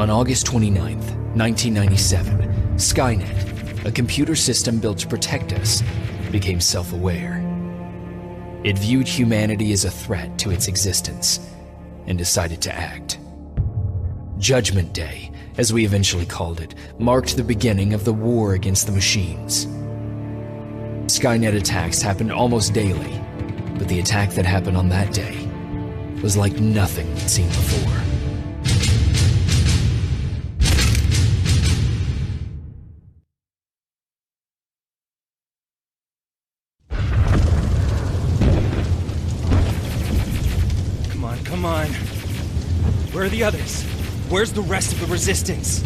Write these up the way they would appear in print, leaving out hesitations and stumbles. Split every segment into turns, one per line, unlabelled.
On August 29th, 1997, Skynet, a computer system built to protect us, became self-aware. It viewed humanity as a threat to its existence and decided to act. Judgment Day, as we eventually called it, marked the beginning of the war against the machines. Skynet attacks happened almost daily, but the attack that happened on that day was like nothing we'd seen before.
Come on. Where are the others? Where's the rest of the resistance?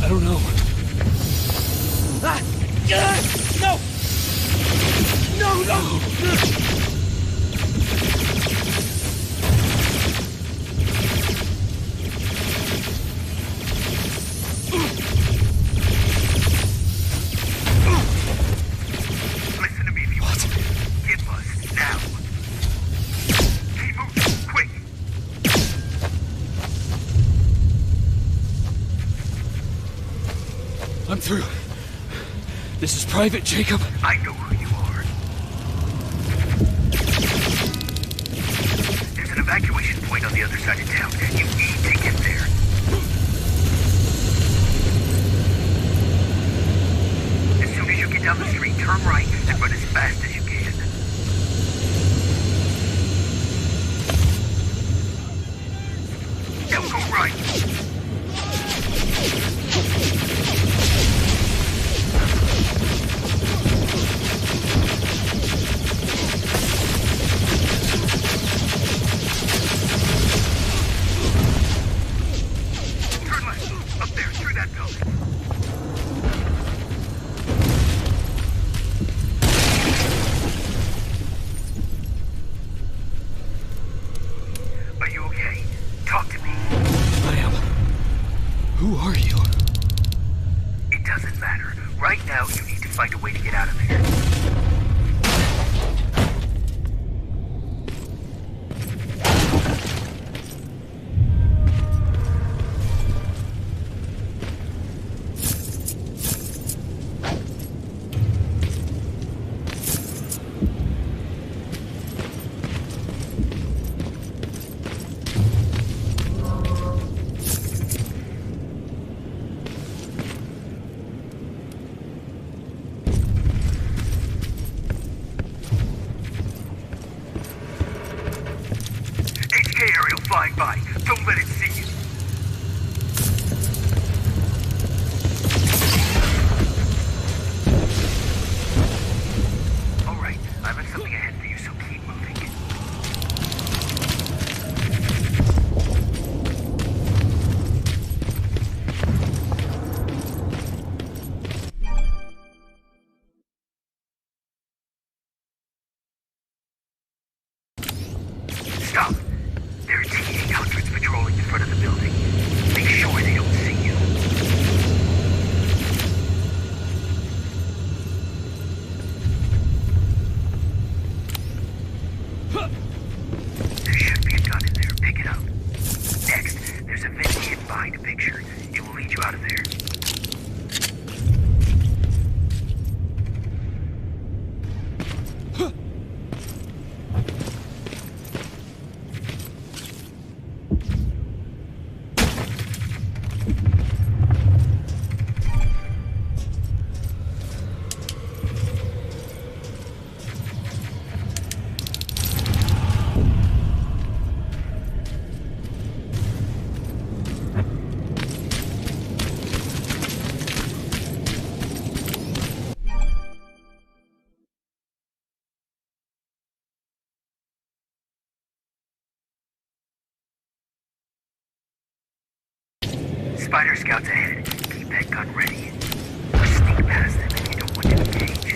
I don't know.
Ah! No! No!
Listen to me, if you want. Get us now. Keep moving, quick.
I'm through. This is Private Jacob.
I know who you are. There's an evacuation point on the other side of town. You need to get there. As soon as you get down the street, turn right and run as fast as you can. Don't go right. Turn left, up there, through that building. Are you okay? Talk to me.
I am. Who are you?
It doesn't matter. Right now, you need to find a way to get out of there. Aerial flying by. Don't let it see you. All right, I have something ahead for you, so keep moving. Stop. There are T-800s patrolling in front of the building. Make sure they don't see you. There should be a gun in there. Pick it up. Next, there's a vent hidden behind a picture. It will lead you out of there. Spider scouts ahead. Keep that gun ready. Sneak past them if you don't want to engage.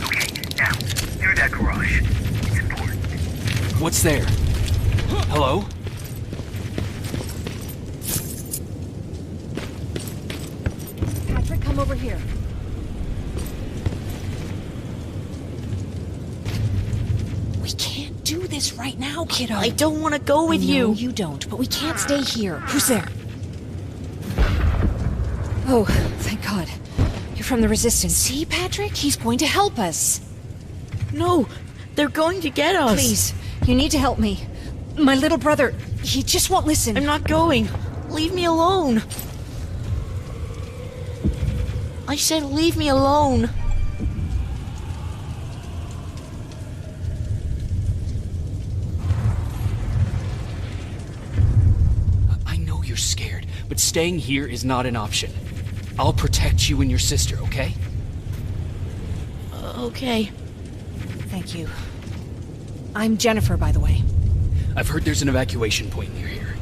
Okay, now, through that garage. It's important.
What's there? Hello?
Patrick, come over here. We can't do this right now, kiddo.
I don't want to go with you.
No, you don't, but we can't stay here. Who's there? Oh, thank God. You're from the Resistance. See, Patrick? He's going to help us.
No, they're going to get us.
Please, you need to help me. My little brother, he just won't listen.
I'm not going. Leave me alone. I said leave me alone.
I know you're scared, but staying here is not an option. I'll protect you and your sister, okay?
Okay.
Thank you. I'm Jennifer, by the way.
I've heard there's an evacuation point near here.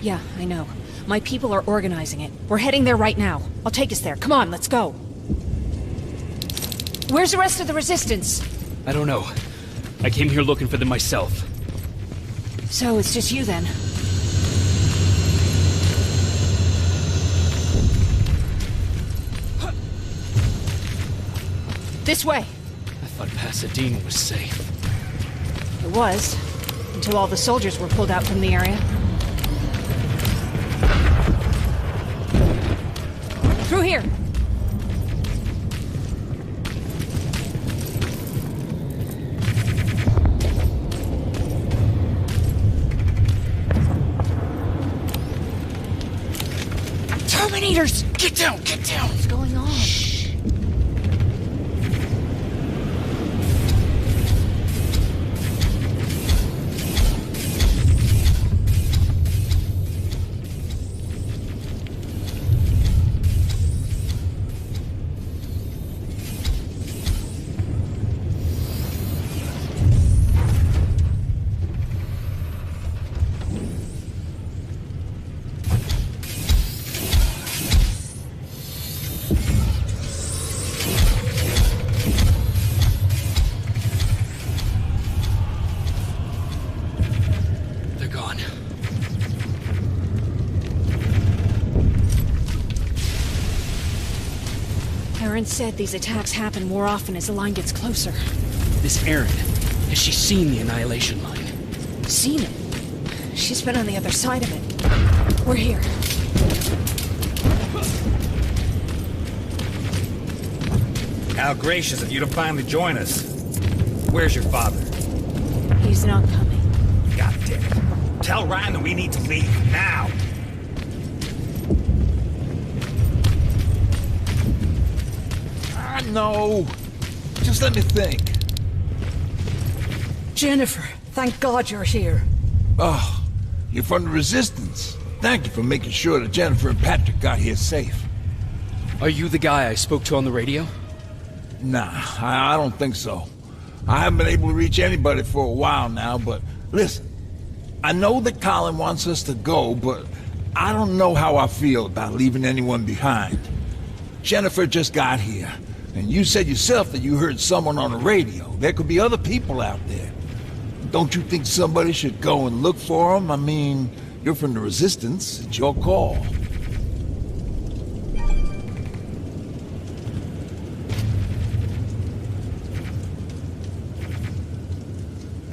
Yeah, I know. My people are organizing it. We're heading there right now. I'll take us there. Come on, let's go. Where's the rest of the Resistance?
I don't know. I came here looking for them myself.
So it's just you then? This way.
I thought Pasadena was safe.
It was. Until all the soldiers were pulled out from the area. Through here. Terminators!
Get down! Get down!
What's going on?
They're gone.
Aaron said these attacks happen more often as the line gets closer.
This Erin, has she seen the Annihilation Line?
Seen it? She's been on the other side of it. We're here.
How gracious of you to finally join us. Where's your father?
He's not coming.
God damn it. Tell Ryan that we need to leave, now!
I know. Just let me think.
Jennifer, thank God you're here.
Oh, you're from the Resistance. Thank you for making sure that Jennifer and Patrick got here safe.
Are you the guy I spoke to on the radio?
Nah, I don't think so. I haven't been able to reach anybody for a while now, but listen. I know that Colin wants us to go, but I don't know how I feel about leaving anyone behind. Jennifer just got here, and you said yourself that you heard someone on the radio. There could be other people out there. Don't you think somebody should go and look for them? I mean, you're from the Resistance. It's your call.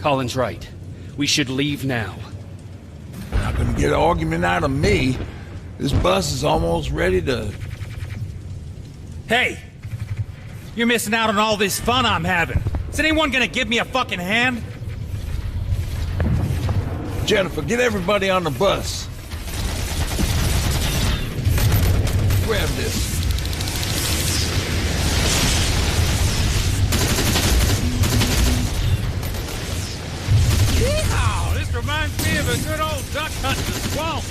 Colin's right. We should leave now.
Not gonna get an argument out of me. This bus is almost ready to...
Hey! You're missing out on all this fun I'm having. Is anyone gonna give me a fucking hand?
Jennifer, get everybody on the bus. Grab this.
Yeehaw! This reminds me of a good old duck hunt in the swamp.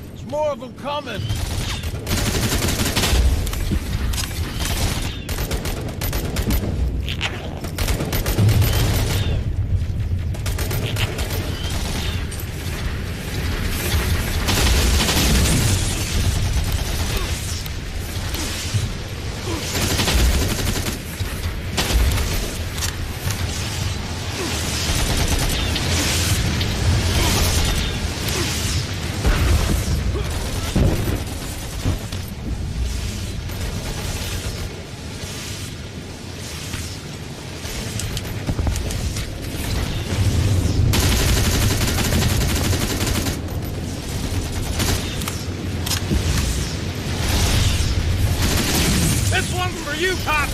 There's more of them coming.
This one's for you, Pop!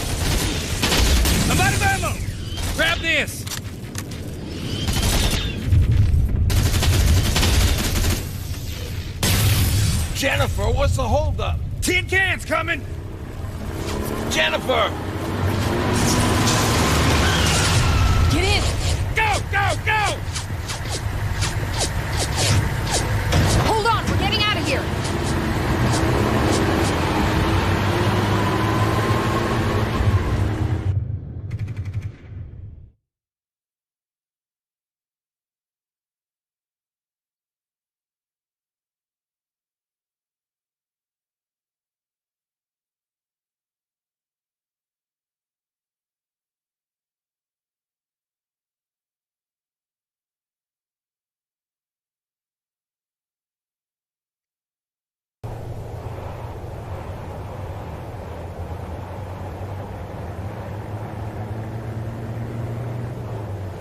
I'm out of ammo! Grab this!
Jennifer, what's the holdup?
Tin cans coming!
Jennifer!
Get in!
Go, go, go!
Hold on, we're getting out of here!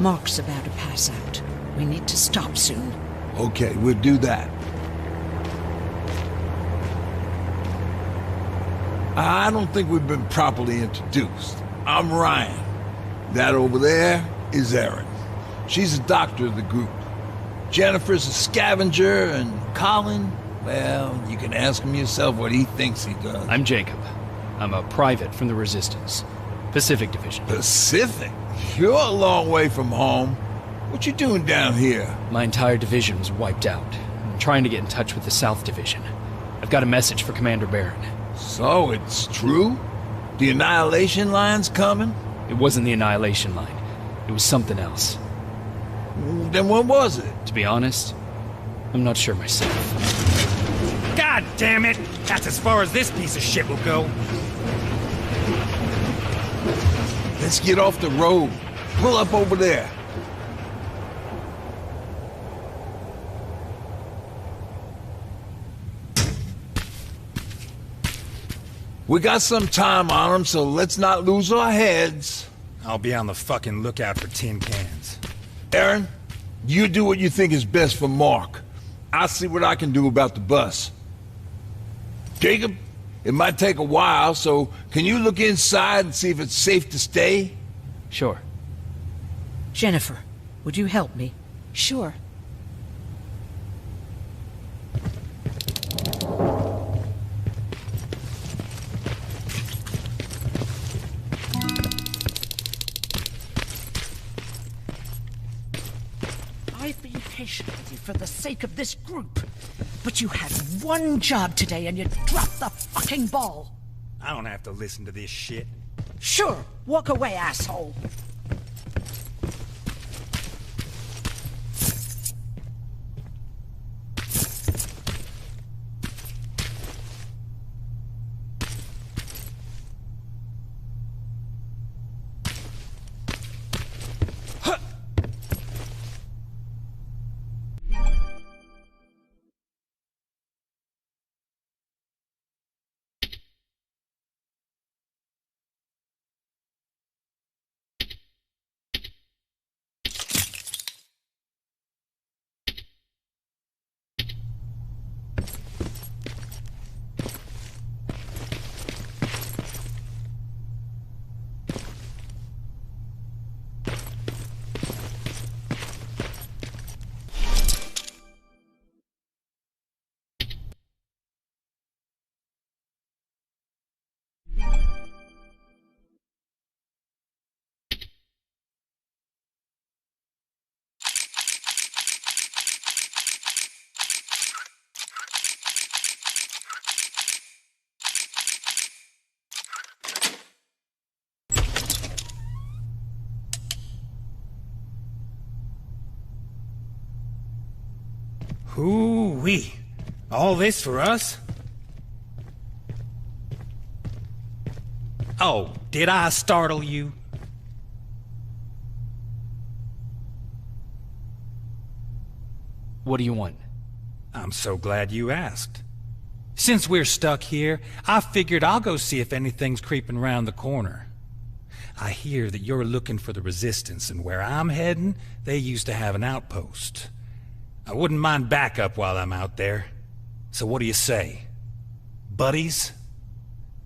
Mark's about to pass out. We need to stop soon.
Okay, we'll do that. I don't think we've been properly introduced. I'm Ryan. That over there is Erin. She's the doctor of the group. Jennifer's a scavenger, and Colin, well, you can ask him yourself what he thinks he does.
I'm Jacob. I'm a private from the Resistance. Pacific Division.
Pacific? You're a long way from home. What you doing down here?
My entire division was wiped out. I'm trying to get in touch with the South Division. I've got a message for Commander Barron.
So it's true? The Annihilation Line's coming?
It wasn't the Annihilation Line. It was something else.
Then what was it?
To be honest, I'm not sure myself.
God damn it! That's as far as this piece of shit will go.
Let's get off the road. Pull up over there. We got some time on them, so let's not lose our heads.
I'll be on the fucking lookout for tin cans.
Erin, you do what you think is best for Mark. I'll see what I can do about the bus. Jacob, it might take a while, so can you look inside and see if it's safe to stay?
Sure.
Jennifer, would you help me?
Sure.
I've been patient with you for the sake of this group. But you had one job today and you dropped the fucking ball.
I don't have to listen to this shit.
Sure, walk away, asshole.
Hoo-wee. All this for us? Oh, did I startle you?
What do you want?
I'm so glad you asked. Since we're stuck here, I figured I'll go see if anything's creeping around the corner. I hear that you're looking for the Resistance, and where I'm heading, they used to have an outpost. I wouldn't mind backup while I'm out there. So what do you say? Buddies?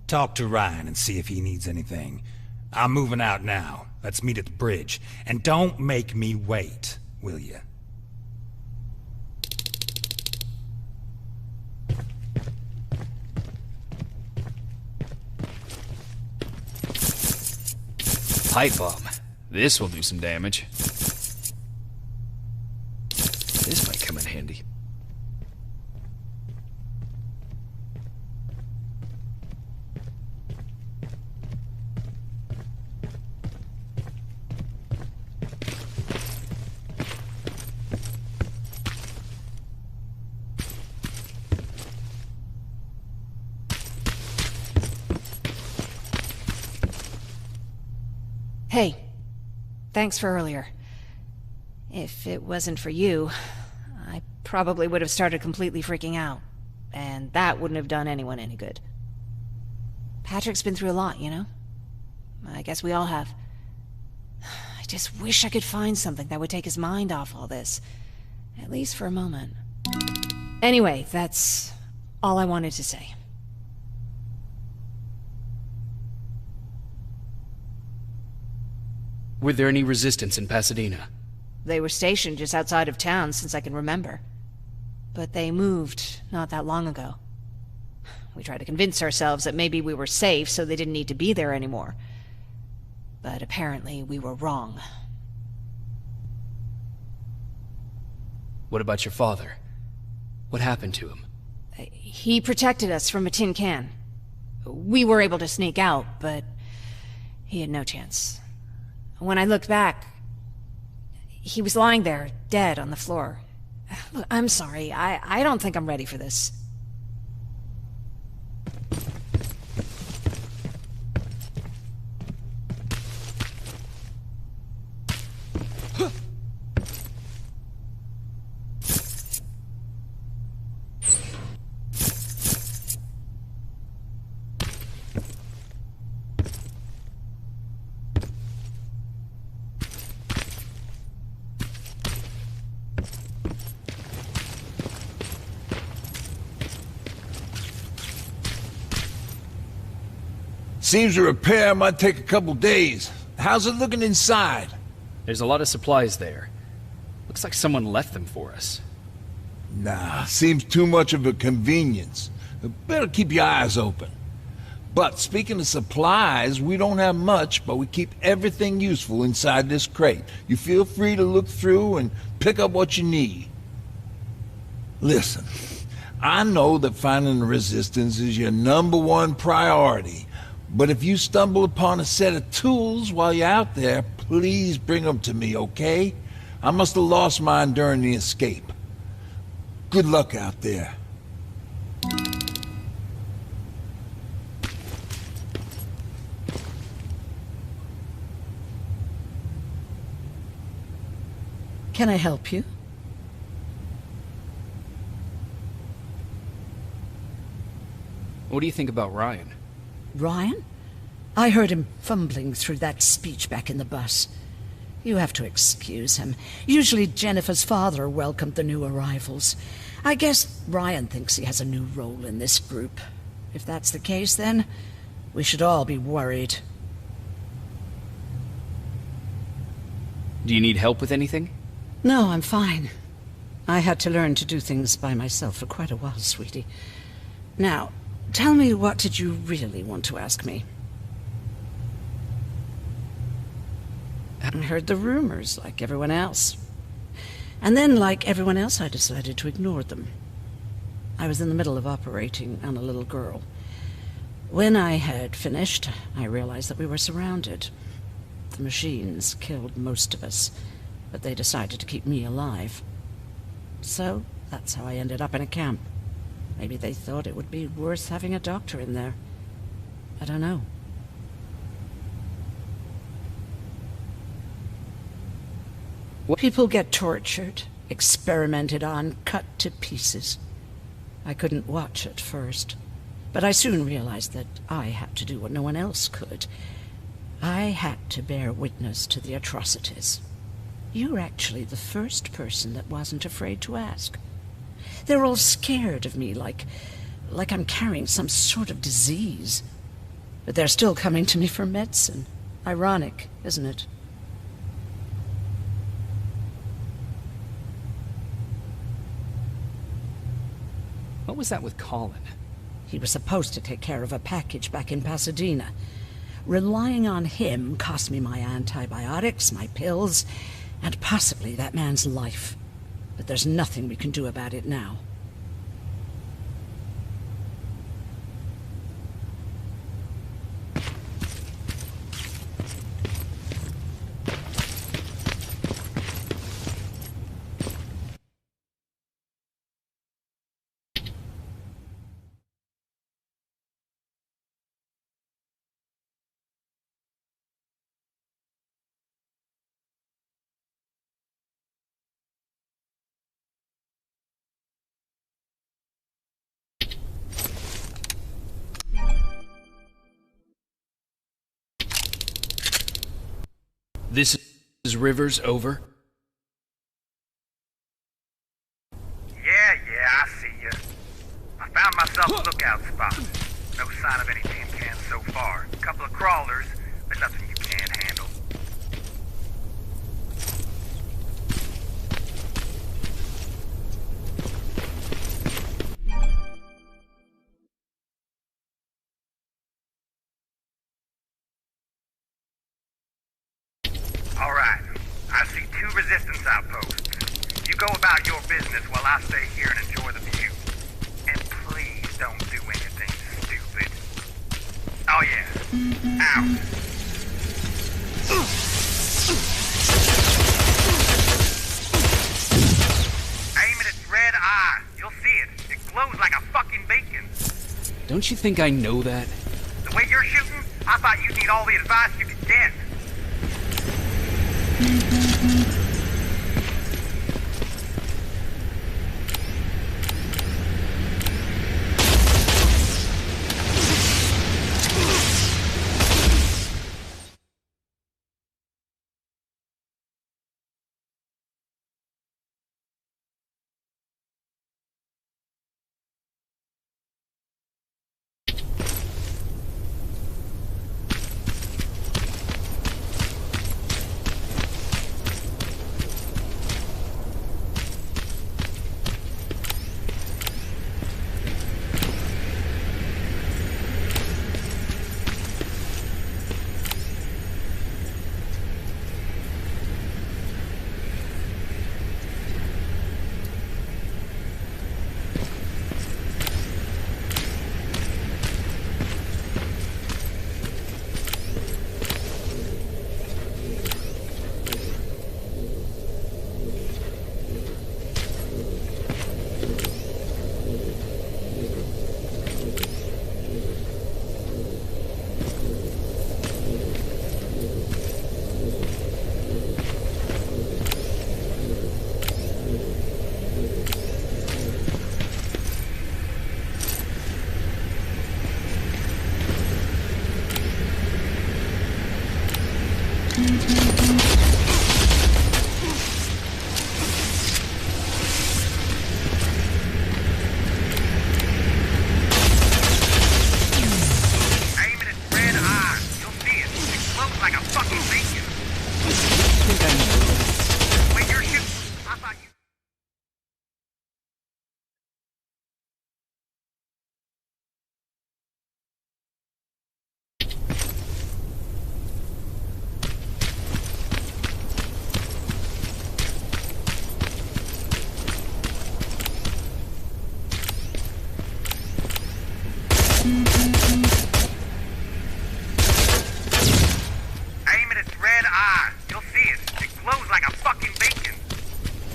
Talk to Ryan and see if he needs anything. I'm moving out now. Let's meet at the bridge. And don't make me wait, will you?
Pipe bomb. This will do some damage. This might come in handy.
Hey, thanks for earlier. If it wasn't for you, I probably would have started completely freaking out. And that wouldn't have done anyone any good. Patrick's been through a lot, you know? I guess we all have. I just wish I could find something that would take his mind off all this. At least for a moment. Anyway, that's all I wanted to say.
Were there any resistance in Pasadena?
They were stationed just outside of town since I can remember. But they moved not that long ago. We tried to convince ourselves that maybe we were safe so they didn't need to be there anymore. But apparently we were wrong.
What about your father? What happened to him?
He protected us from a tin can. We were able to sneak out, but he had no chance. When I looked back, he was lying there, dead on the floor. Look, I'm sorry. I don't think I'm ready for this.
Seems the repair might take a couple days. How's it looking inside?
There's a lot of supplies there. Looks like someone left them for us.
Nah, seems too much of a convenience. Better keep your eyes open. But speaking of supplies, we don't have much, but we keep everything useful inside this crate. You feel free to look through and pick up what you need. Listen, I know that finding the resistance is your #1 priority. But if you stumble upon a set of tools while you're out there, please bring them to me, okay? I must have lost mine during the escape. Good luck out there.
Can I help you?
What do you think about Ryan?
Ryan? I heard him fumbling through that speech back in the bus. You have to excuse him. Usually Jennifer's father welcomed the new arrivals. I guess Ryan thinks he has a new role in this group. If that's the case, then we should all be worried.
Do you need help with anything?
No, I'm fine. I had to learn to do things by myself for quite a while, sweetie. Now, tell me, what did you really want to ask me? I heard the rumors, like everyone else. And then, like everyone else, I decided to ignore them. I was in the middle of operating on a little girl. When I had finished, I realized that we were surrounded. The machines killed most of us, but they decided to keep me alive. So, that's how I ended up in a camp. Maybe they thought it would be worth having a doctor in there. I don't know. People get tortured, experimented on, cut to pieces. I couldn't watch at first, but I soon realized that I had to do what no one else could. I had to bear witness to the atrocities. You're actually the first person that wasn't afraid to ask. They're all scared of me, like I'm carrying some sort of disease. But they're still coming to me for medicine. Ironic, isn't it?
What was that with Colin?
He was supposed to take care of a package back in Pasadena. Relying on him cost me my antibiotics, my pills, and possibly that man's life. But there's nothing we can do about it now.
This is Rivers, over.
Yeah, I see ya. I found myself a lookout spot. No sign of any tin cans so far. A couple of crawlers, but nothing you can't handle. Alright, I see 2 resistance outposts. You go about your business while I stay here and enjoy the view. And please don't do anything stupid. Oh yeah, out. Aim at its red eye. You'll see it. It glows like a fucking beacon.
Don't you think I know that?
The way you're shooting, I thought you'd need all the advice you could get.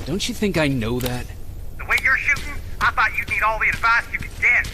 Don't you think I know that?
The way you're shooting, I thought you'd need all the advice you could get.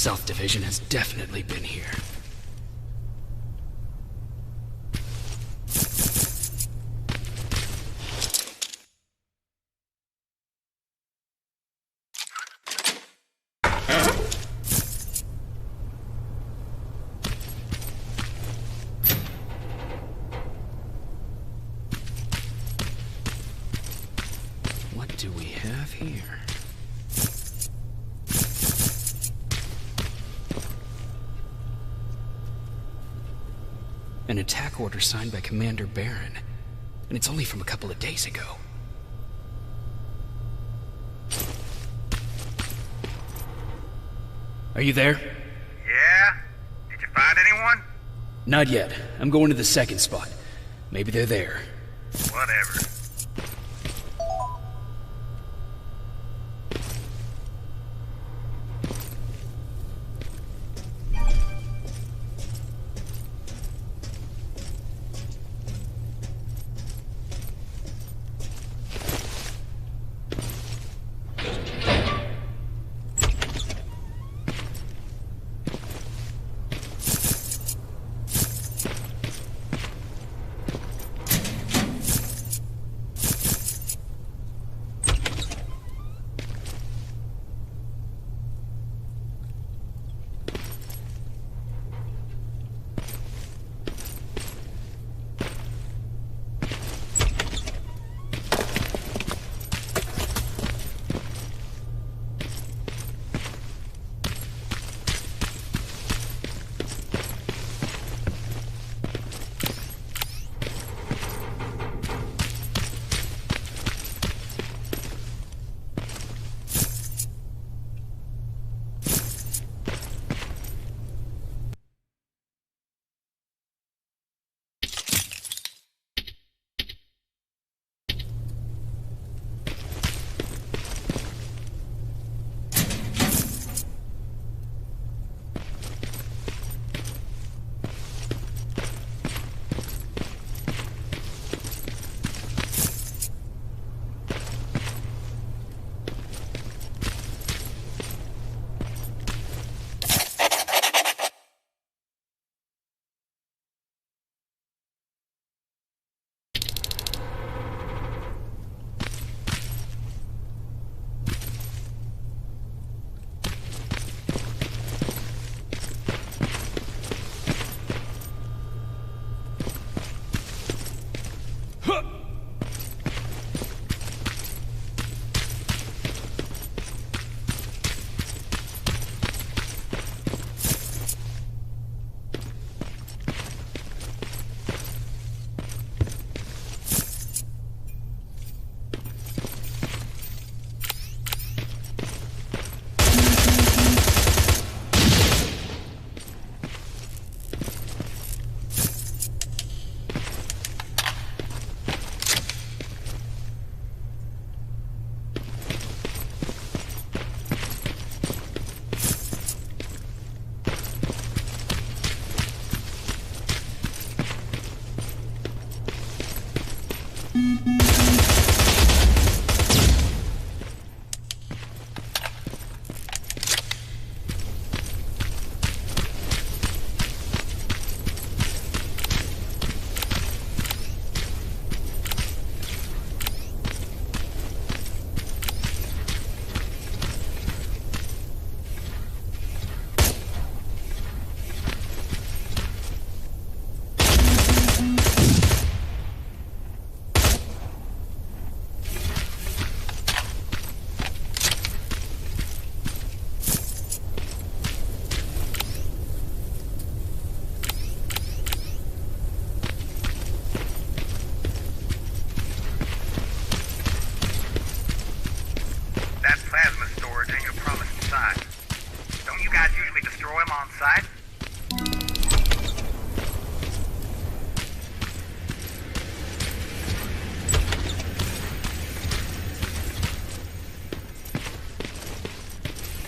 Self-division has definitely been here. What do we have here? An attack order signed by Commander Barron, and it's only from a couple of days ago. Are you there?
Yeah? Did you find anyone?
Not yet. I'm going to the second spot. Maybe they're there.
Whatever.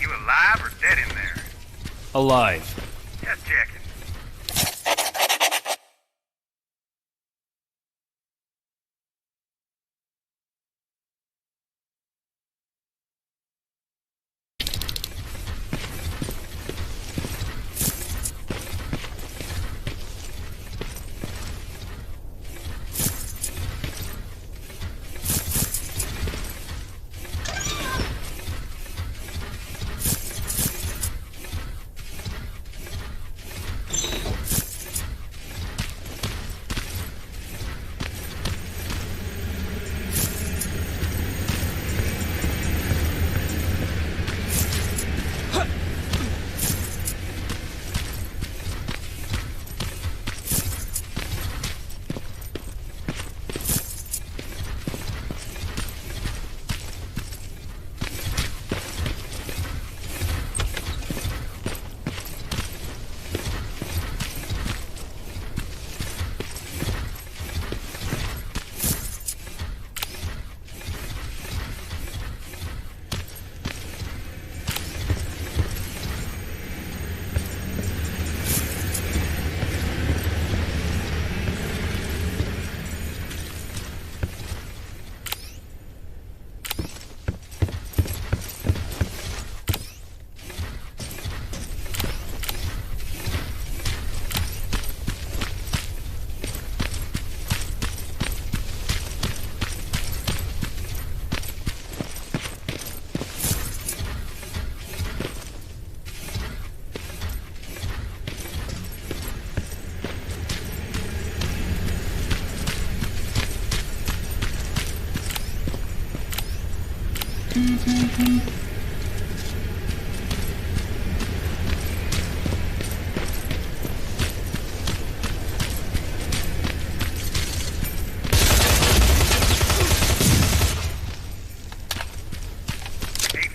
You alive or dead in there?
Alive.
Just checking.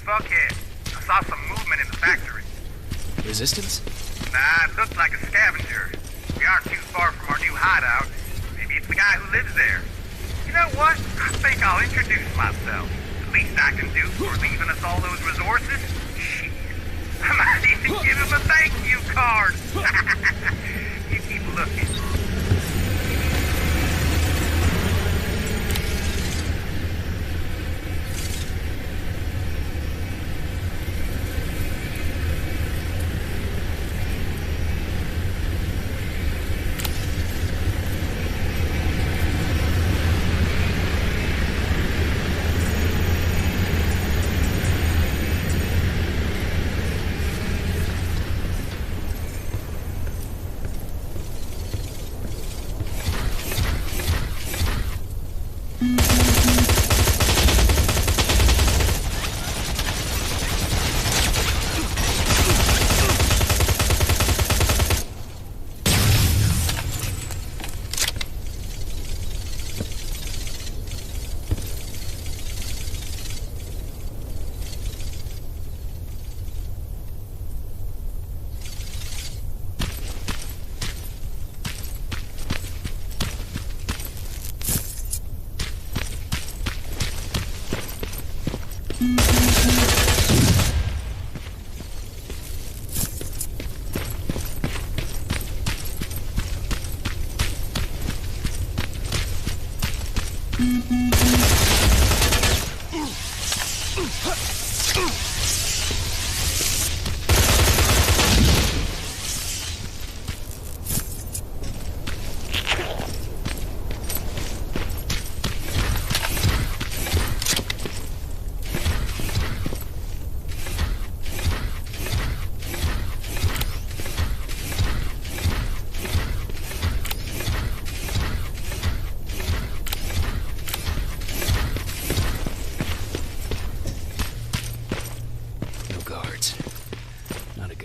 Fuckhead. I saw some movement in the factory.
Resistance?
Nah, it looked like a scavenger. We aren't too far from our new hideout. Maybe it's the guy who lives there. You know what? I think I'll introduce myself. The least I can do for leaving us all those resources? Shit. I might even give him a thank you card. You keep looking.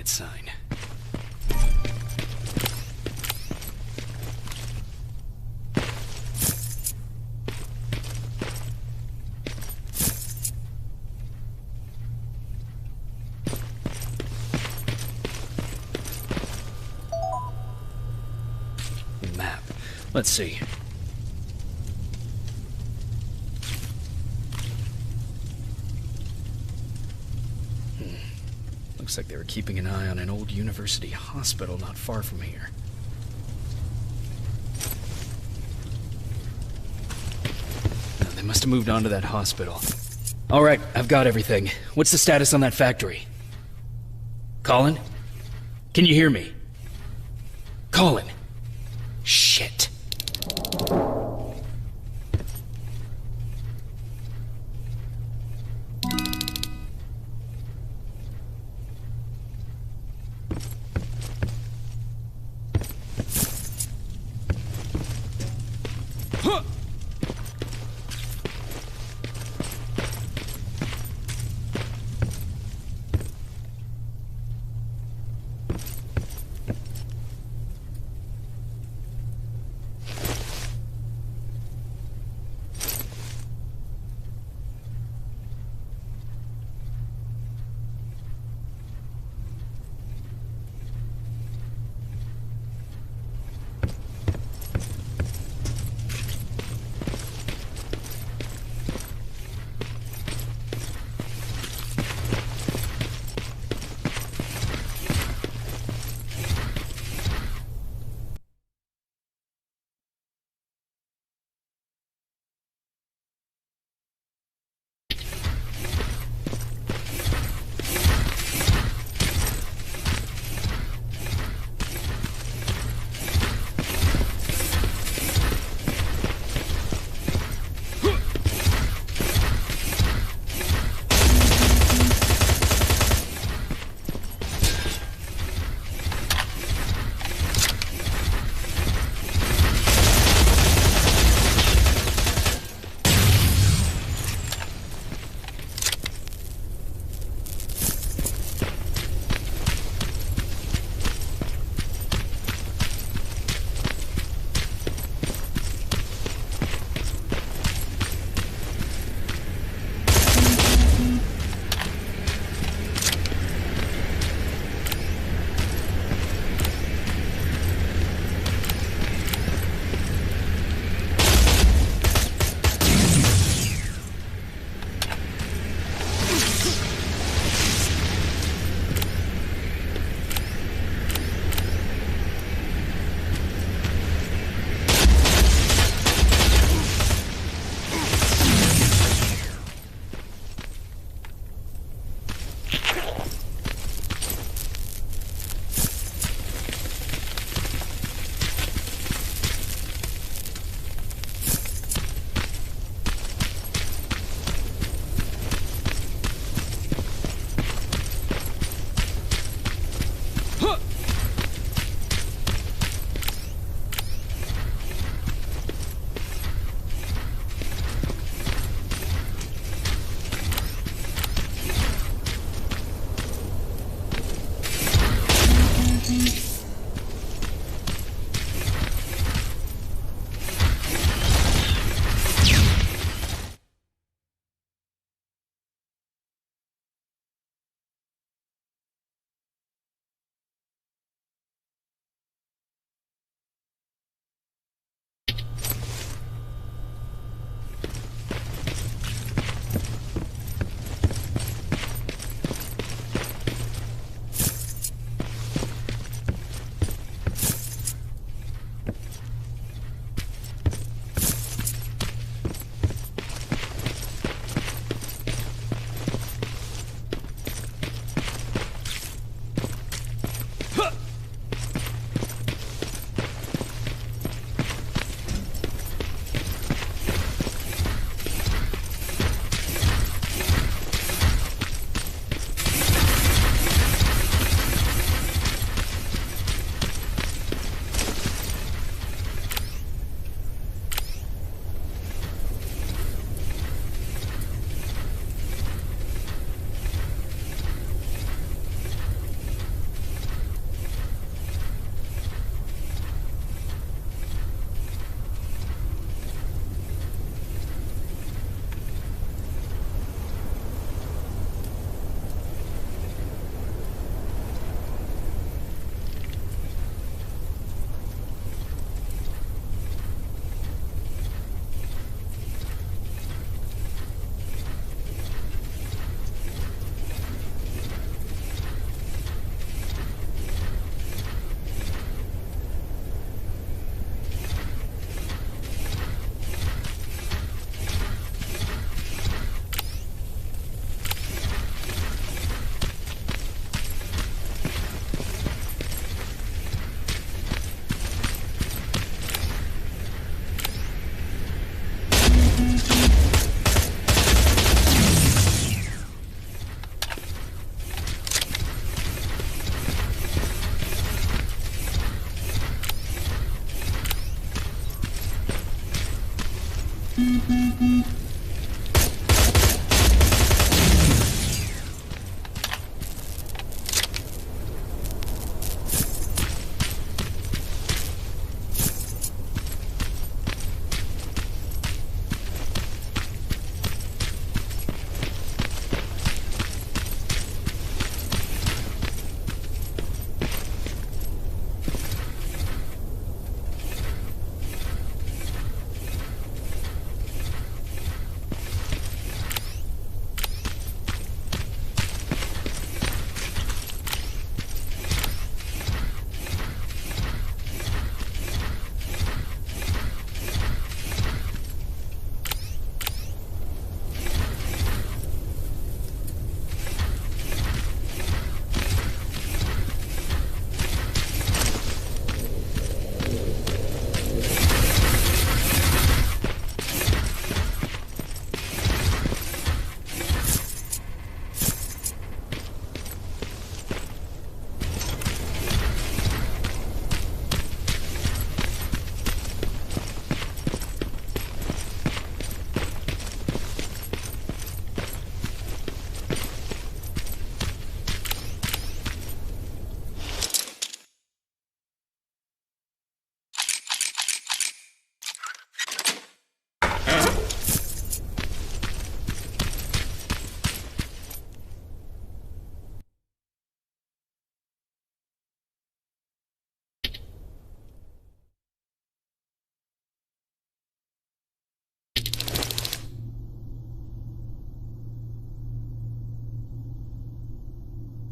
Sign. Map. Let's see. Looks like they were keeping an eye on an old university hospital not far from here. They must have moved on to that hospital. All right, I've got everything. What's the status on that factory? Colin? Can you hear me? Colin? Shit.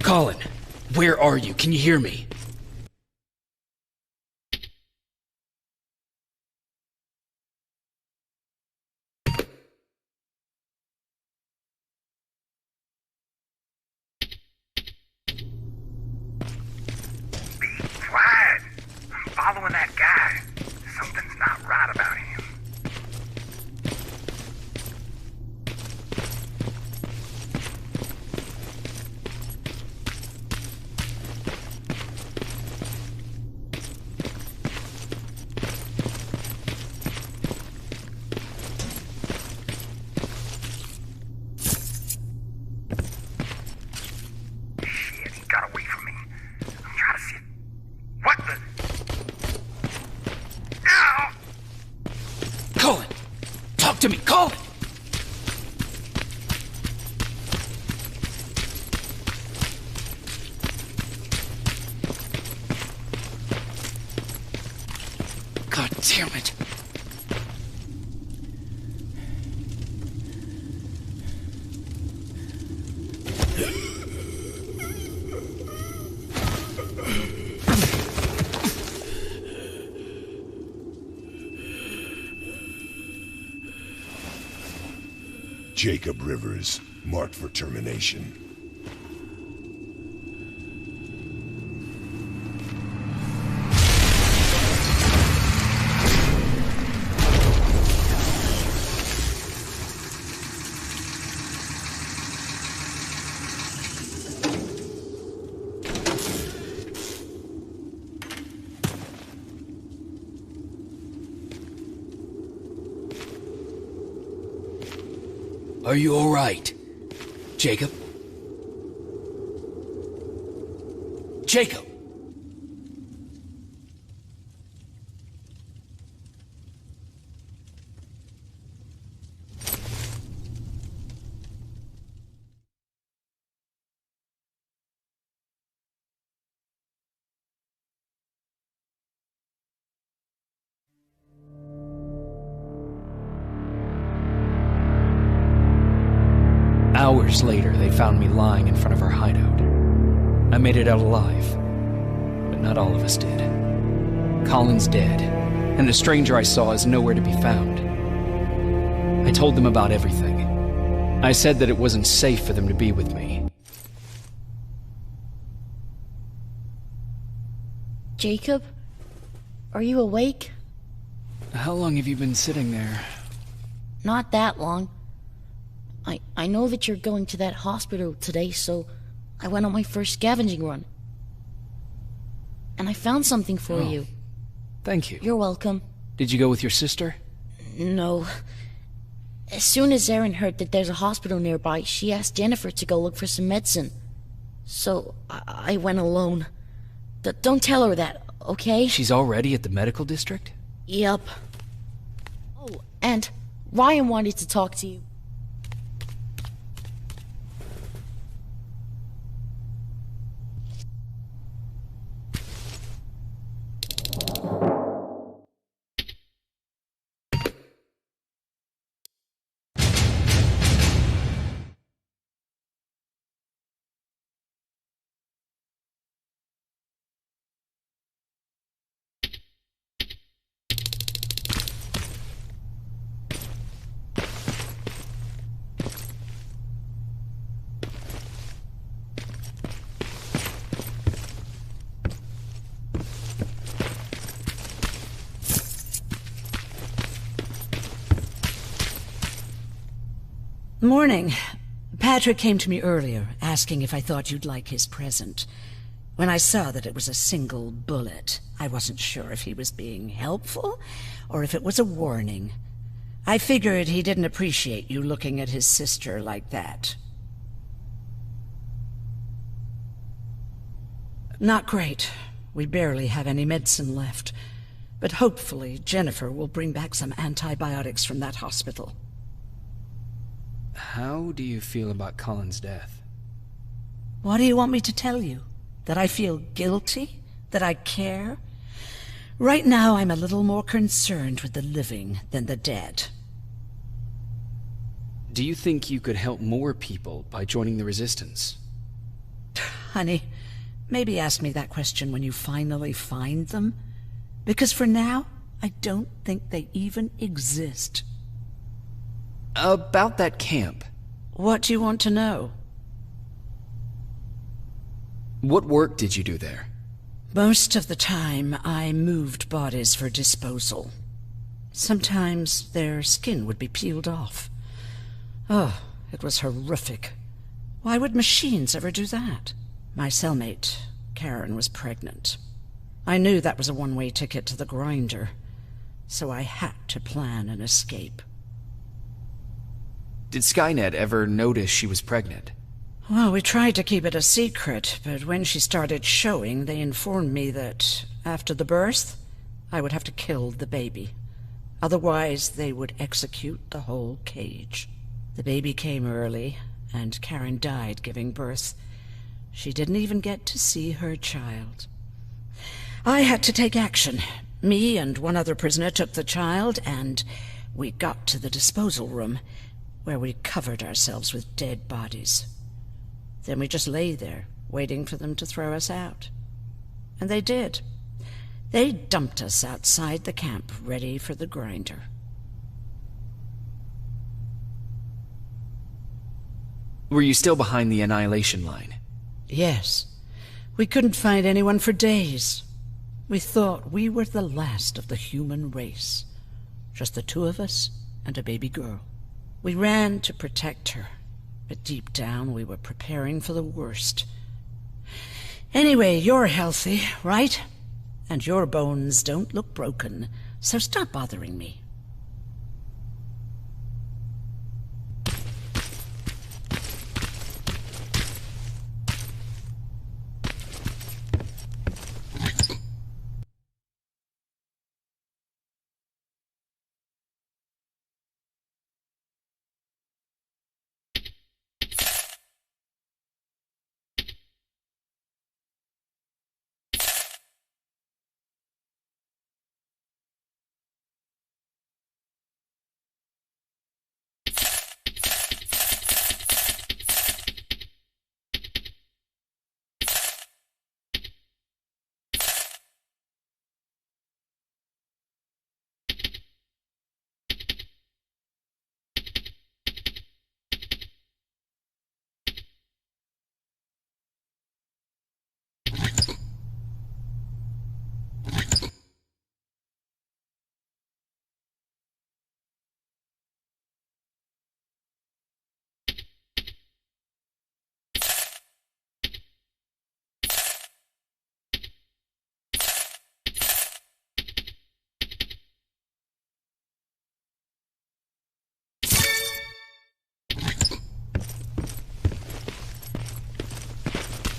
Colin, where are you? Can you hear me?
Be quiet. I'm following that guy. Something's not right about him. Shit, he got away from me. I'm trying to see. What the? Ow!
Colin! Talk to me, Colin! God damn it.
Jacob Rivers, marked for termination.
Are you all right? Jacob? Jacob! Hours later, they found me lying in front of our hideout. I made it out alive, but not all of us did. Colin's dead, and the stranger I saw is nowhere to be found. I told them about everything. I said that it wasn't safe for them to be with me.
Jacob? Are you awake?
How long have you been sitting there?
Not that long. I know that you're going to that hospital today, so I went on my first scavenging run. And I found something for you.
Thank you.
You're welcome.
Did you go with your sister?
No. As soon as Erin heard that there's a hospital nearby, she asked Jennifer to go look for some medicine. So I went alone. Don't tell her that, okay?
She's already at the medical district?
Yep. Oh, and Ryan wanted to talk to you.
Morning. Patrick came to me earlier, asking if I thought you'd like his present. When I saw that it was a single bullet, I wasn't sure if he was being helpful or if it was a warning. I figured he didn't appreciate you looking at his sister like that. Not great. We barely have any medicine left. But hopefully Jennifer will bring back some antibiotics from that hospital.
How do you feel about Colin's death?
What do you want me to tell you? That I feel guilty? That I care? Right now I'm a little more concerned with the living than the dead.
Do you think you could help more people by joining the Resistance?
Honey, maybe ask me that question when you finally find them. Because for now, I don't think they even exist.
About that camp.
What do you want to know?
What work did you do there?
Most of the time, I moved bodies for disposal. Sometimes their skin would be peeled off. Oh, it was horrific. Why would machines ever do that? My cellmate, Karen, was pregnant. I knew that was a one-way ticket to the grinder, so I had to plan an escape.
Did Skynet ever notice she was pregnant?
Well, we tried to keep it a secret, but when she started showing, they informed me that after the birth, I would have to kill the baby. Otherwise, they would execute the whole cage. The baby came early, and Karen died giving birth. She didn't even get to see her child. I had to take action. Me and one other prisoner took the child, and we got to the disposal room, where we covered ourselves with dead bodies. Then we just lay there, waiting for them to throw us out. And they did. They dumped us outside the camp, ready for the grinder.
Were you still behind the annihilation line?
Yes. We couldn't find anyone for days. We thought we were the last of the human race. Just the two of us and a baby girl. We ran to protect her, but deep down we were preparing for the worst. Anyway, you're healthy, right? And your bones don't look broken, so stop bothering me.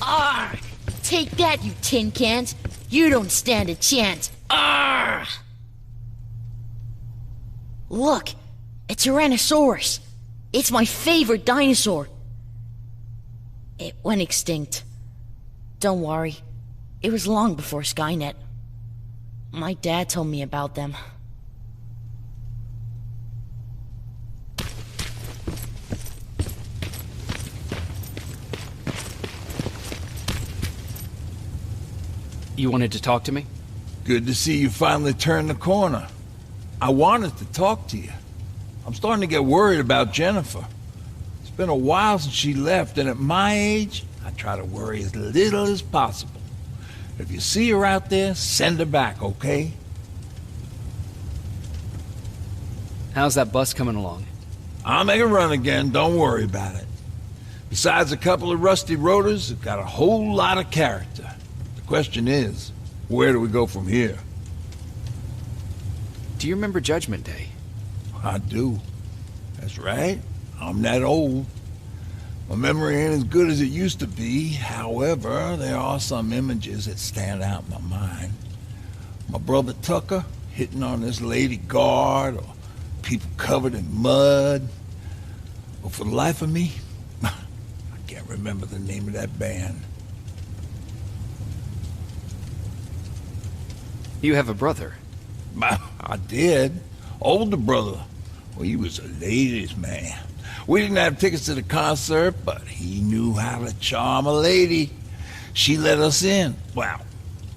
Arr! Take that, you tin cans. You don't stand a chance. Arr! Look, a Tyrannosaurus. It's my favorite dinosaur. It went extinct. Don't worry. It was long before Skynet. My dad told me about them.
You wanted to talk to me?
Good to see you finally turned the corner. I wanted to talk to you. I'm starting to get worried about Jennifer. It's been a while since she left, and at my age, I try to worry as little as possible. If you see her out there, send her back, okay?
How's that bus coming along?
I'll make a run again, don't worry about it. Besides a couple of rusty rotors, it's got a whole lot of character. The question is, where do we go from here?
Do you remember Judgment Day?
I do. That's right. I'm that old. My memory ain't as good as it used to be. However, there are some images that stand out in my mind. My brother Tucker hitting on this lady guard, or people covered in mud. But for the life of me, I can't remember the name of that band.
You have a brother.
I did. Older brother. Well, he was a ladies' man. We didn't have tickets to the concert, but he knew how to charm a lady. She let us in. Well,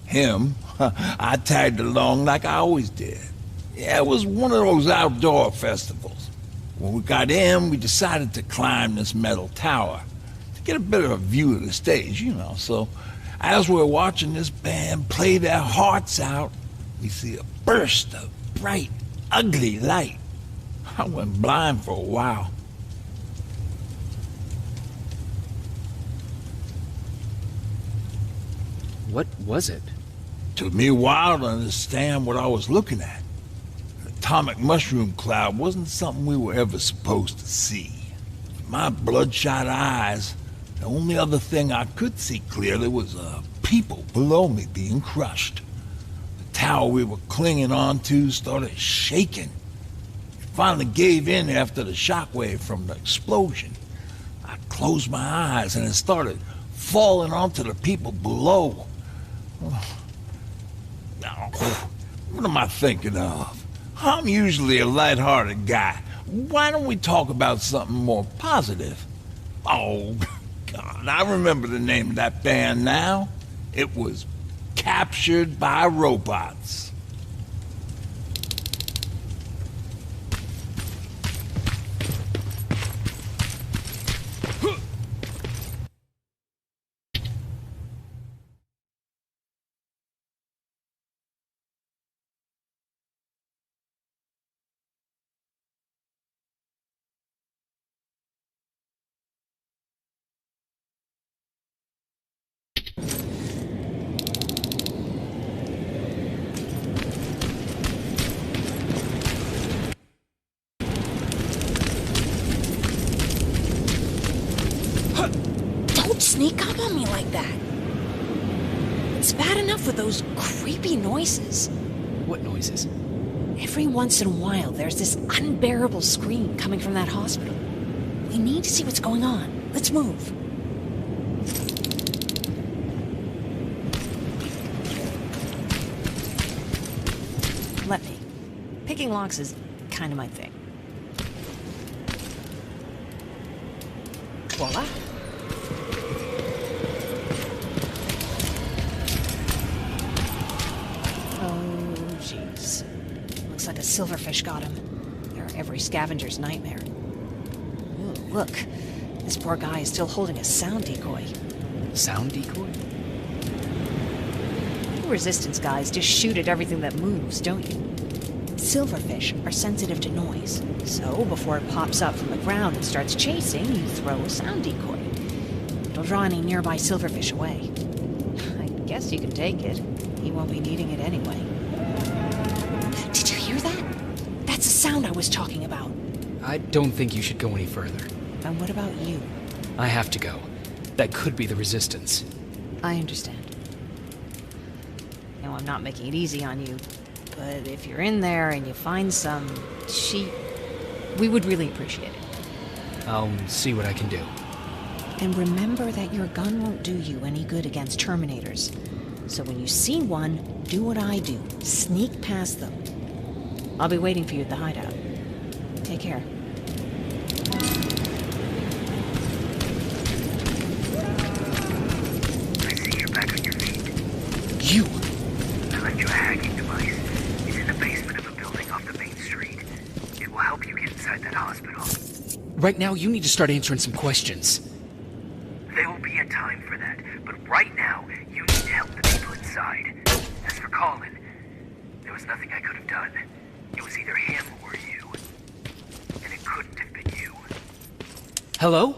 him. I tagged along like I always did. Yeah, it was one of those outdoor festivals. When we got in, we decided to climb this metal tower to get a bit of a view of the stage, you know. So, as we're watching this band play their hearts out, we see a burst of bright, ugly light. I went blind for a while.
What was it?
Took me a while to understand what I was looking at. An atomic mushroom cloud wasn't something we were ever supposed to see. With my bloodshot eyes, the only other thing I could see clearly was people below me being crushed. The tower we were clinging onto started shaking. It finally gave in after the shockwave from the explosion. I closed my eyes and it started falling onto the people below. What am I thinking of? I'm usually a light-hearted guy. Why don't we talk about something more positive? Oh, God, I remember the name of that band now. It was Captured by Robots.
Sneak up on me like that. It's bad enough with those creepy noises.
What noises?
Every once in a while, there's this unbearable scream coming from that hospital. We need to see what's going on. Let's move. Let me. Picking locks is kind of my thing. Voila. Looks like a silverfish got him. They're every scavenger's nightmare. Ooh, look. This poor guy is still holding a sound decoy.
Sound decoy?
You resistance guys just shoot at everything that moves, don't you? Silverfish are sensitive to noise. So, before it pops up from the ground and starts chasing, you throw a sound decoy. It'll draw any nearby silverfish away. I guess you can take it. He won't be needing it anyway. Did you hear that? That's the sound I was talking about.
I don't think you should go any further.
And what about you?
I have to go. That could be the Resistance.
I understand. No, I'm not making it easy on you, but if you're in there and you find some sheep, we would really appreciate it.
I'll see what I can do.
And remember that your gun won't do you any good against Terminators. So when you see one, do what I do. Sneak past them. I'll be waiting for you at the hideout. Take care.
I see you're back on your feet.
You!
I left you a hacking device. It's in the basement of a building off the main street. It will help you get inside that hospital.
Right now, you need to start answering some questions.
There will be a time for that, but right now, you need to help the people inside. As for Colin, there was nothing I could have done. It was either him or you. And it couldn't have been you.
Hello?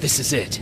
This is it.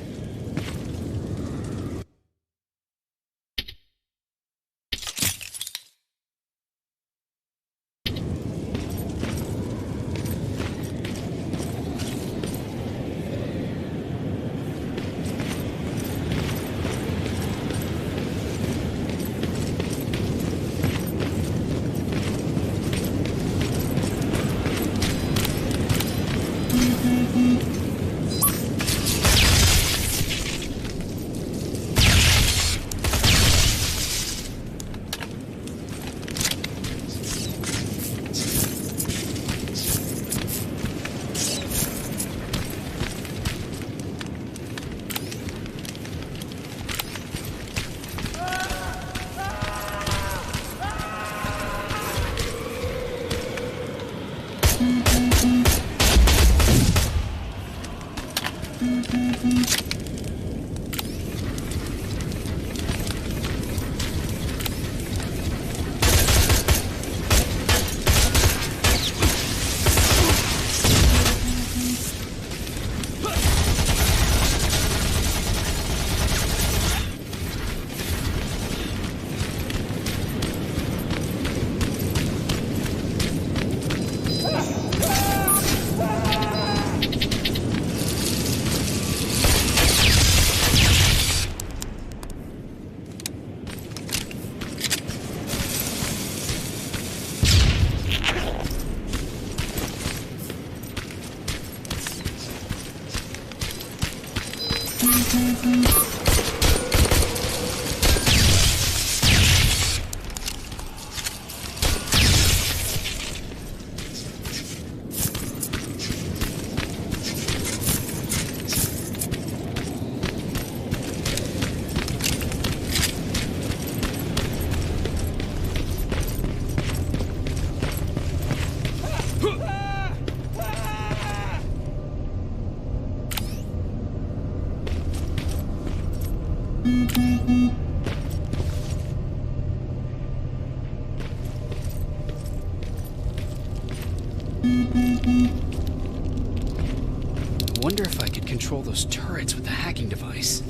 Wonder if I could control those turrets with the hacking device.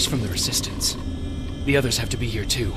He's from the Resistance. The others have to be here too.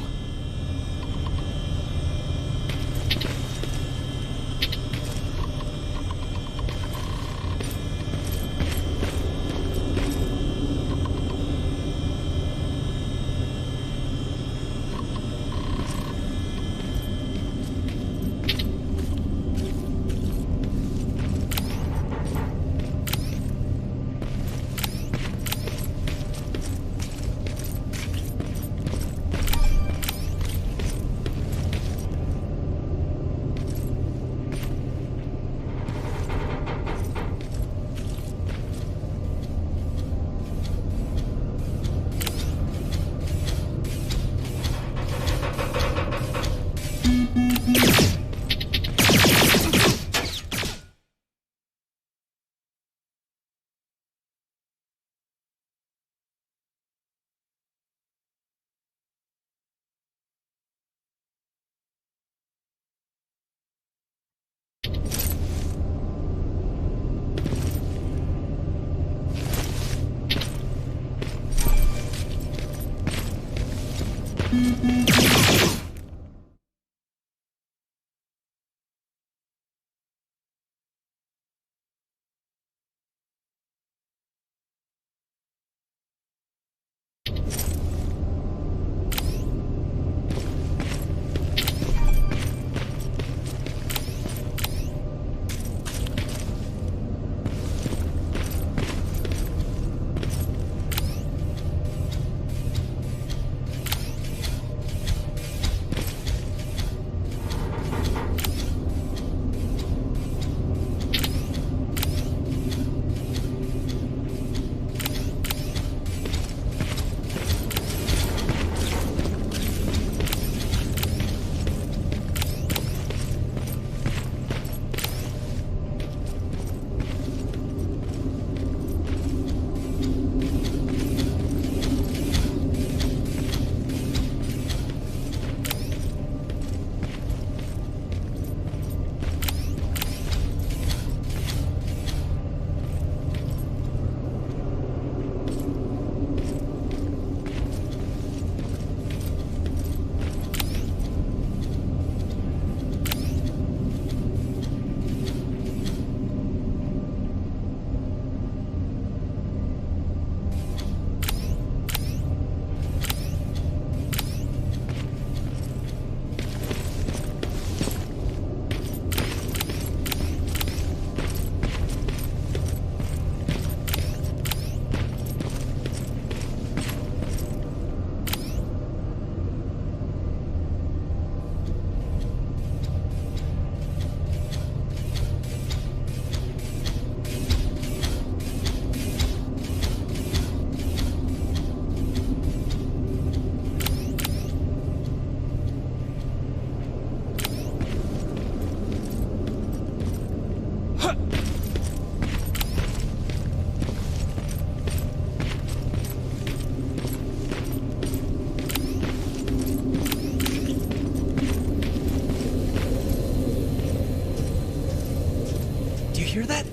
hear that?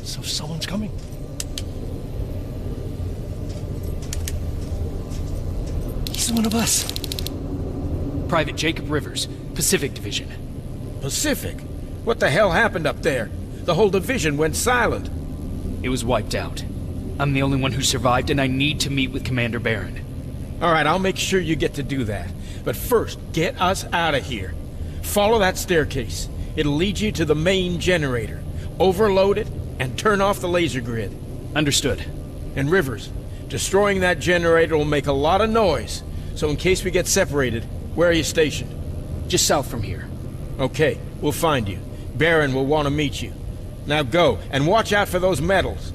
So someone's coming. He's one of us.
Private Jacob Rivers, Pacific Division.
Pacific? What the hell happened up there? The whole division went silent.
It was wiped out. I'm the only one who survived, and I need to meet with Commander Barron.
All right, I'll make sure you get to do that. But first, get us out of here. Follow that staircase. It'll lead you to the main generator. Overload it, and turn off the laser grid.
Understood.
And Rivers, destroying that generator will make a lot of noise. So in case we get separated, where are you stationed?
Just south from here.
Okay, we'll find you. Barron will want to meet you. Now go, and watch out for those medals.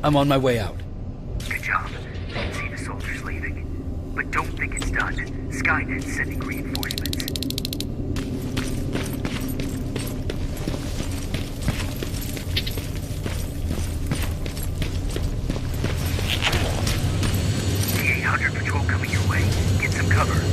I'm on my way out.
Good job. I can see the soldiers leaving. But don't think it's done. Skynet's sending reinforcements. The 800 patrol coming your way. Get some cover.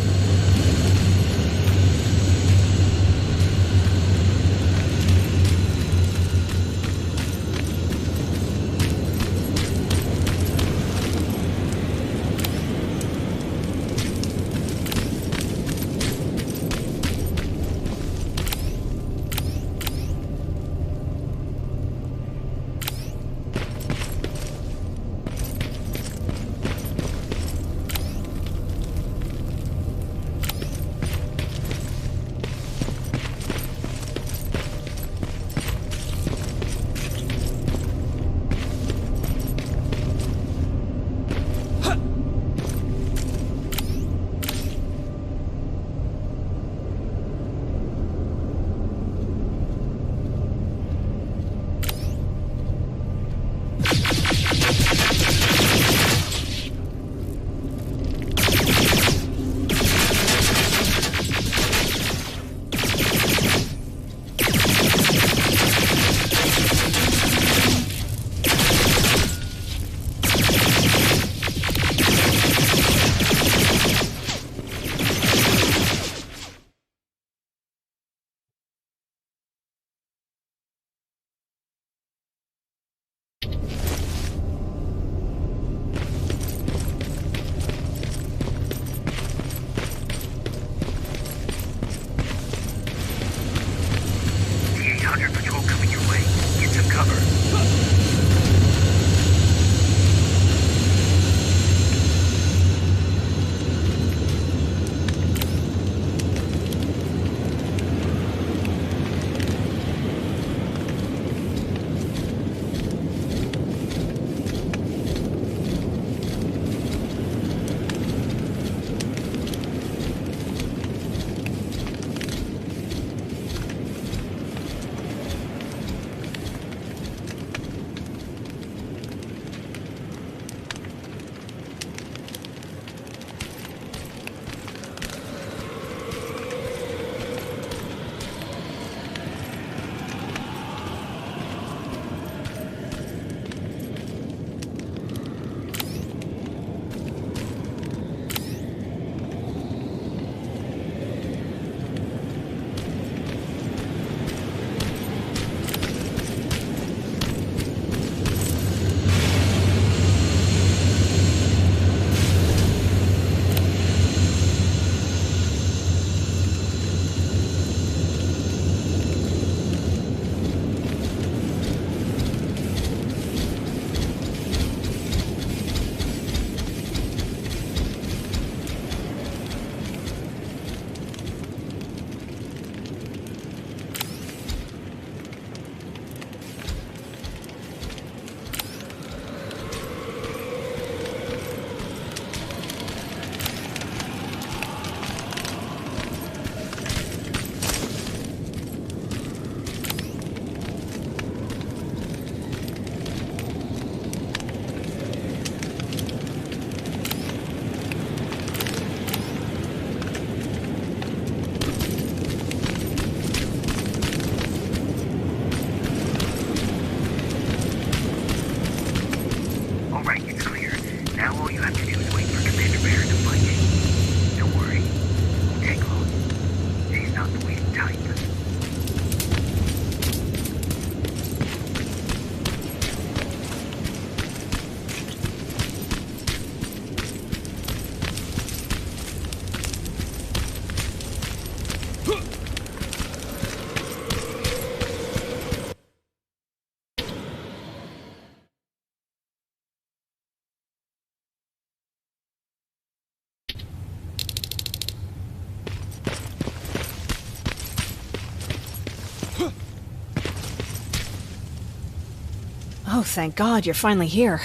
Oh, thank God, you're finally here.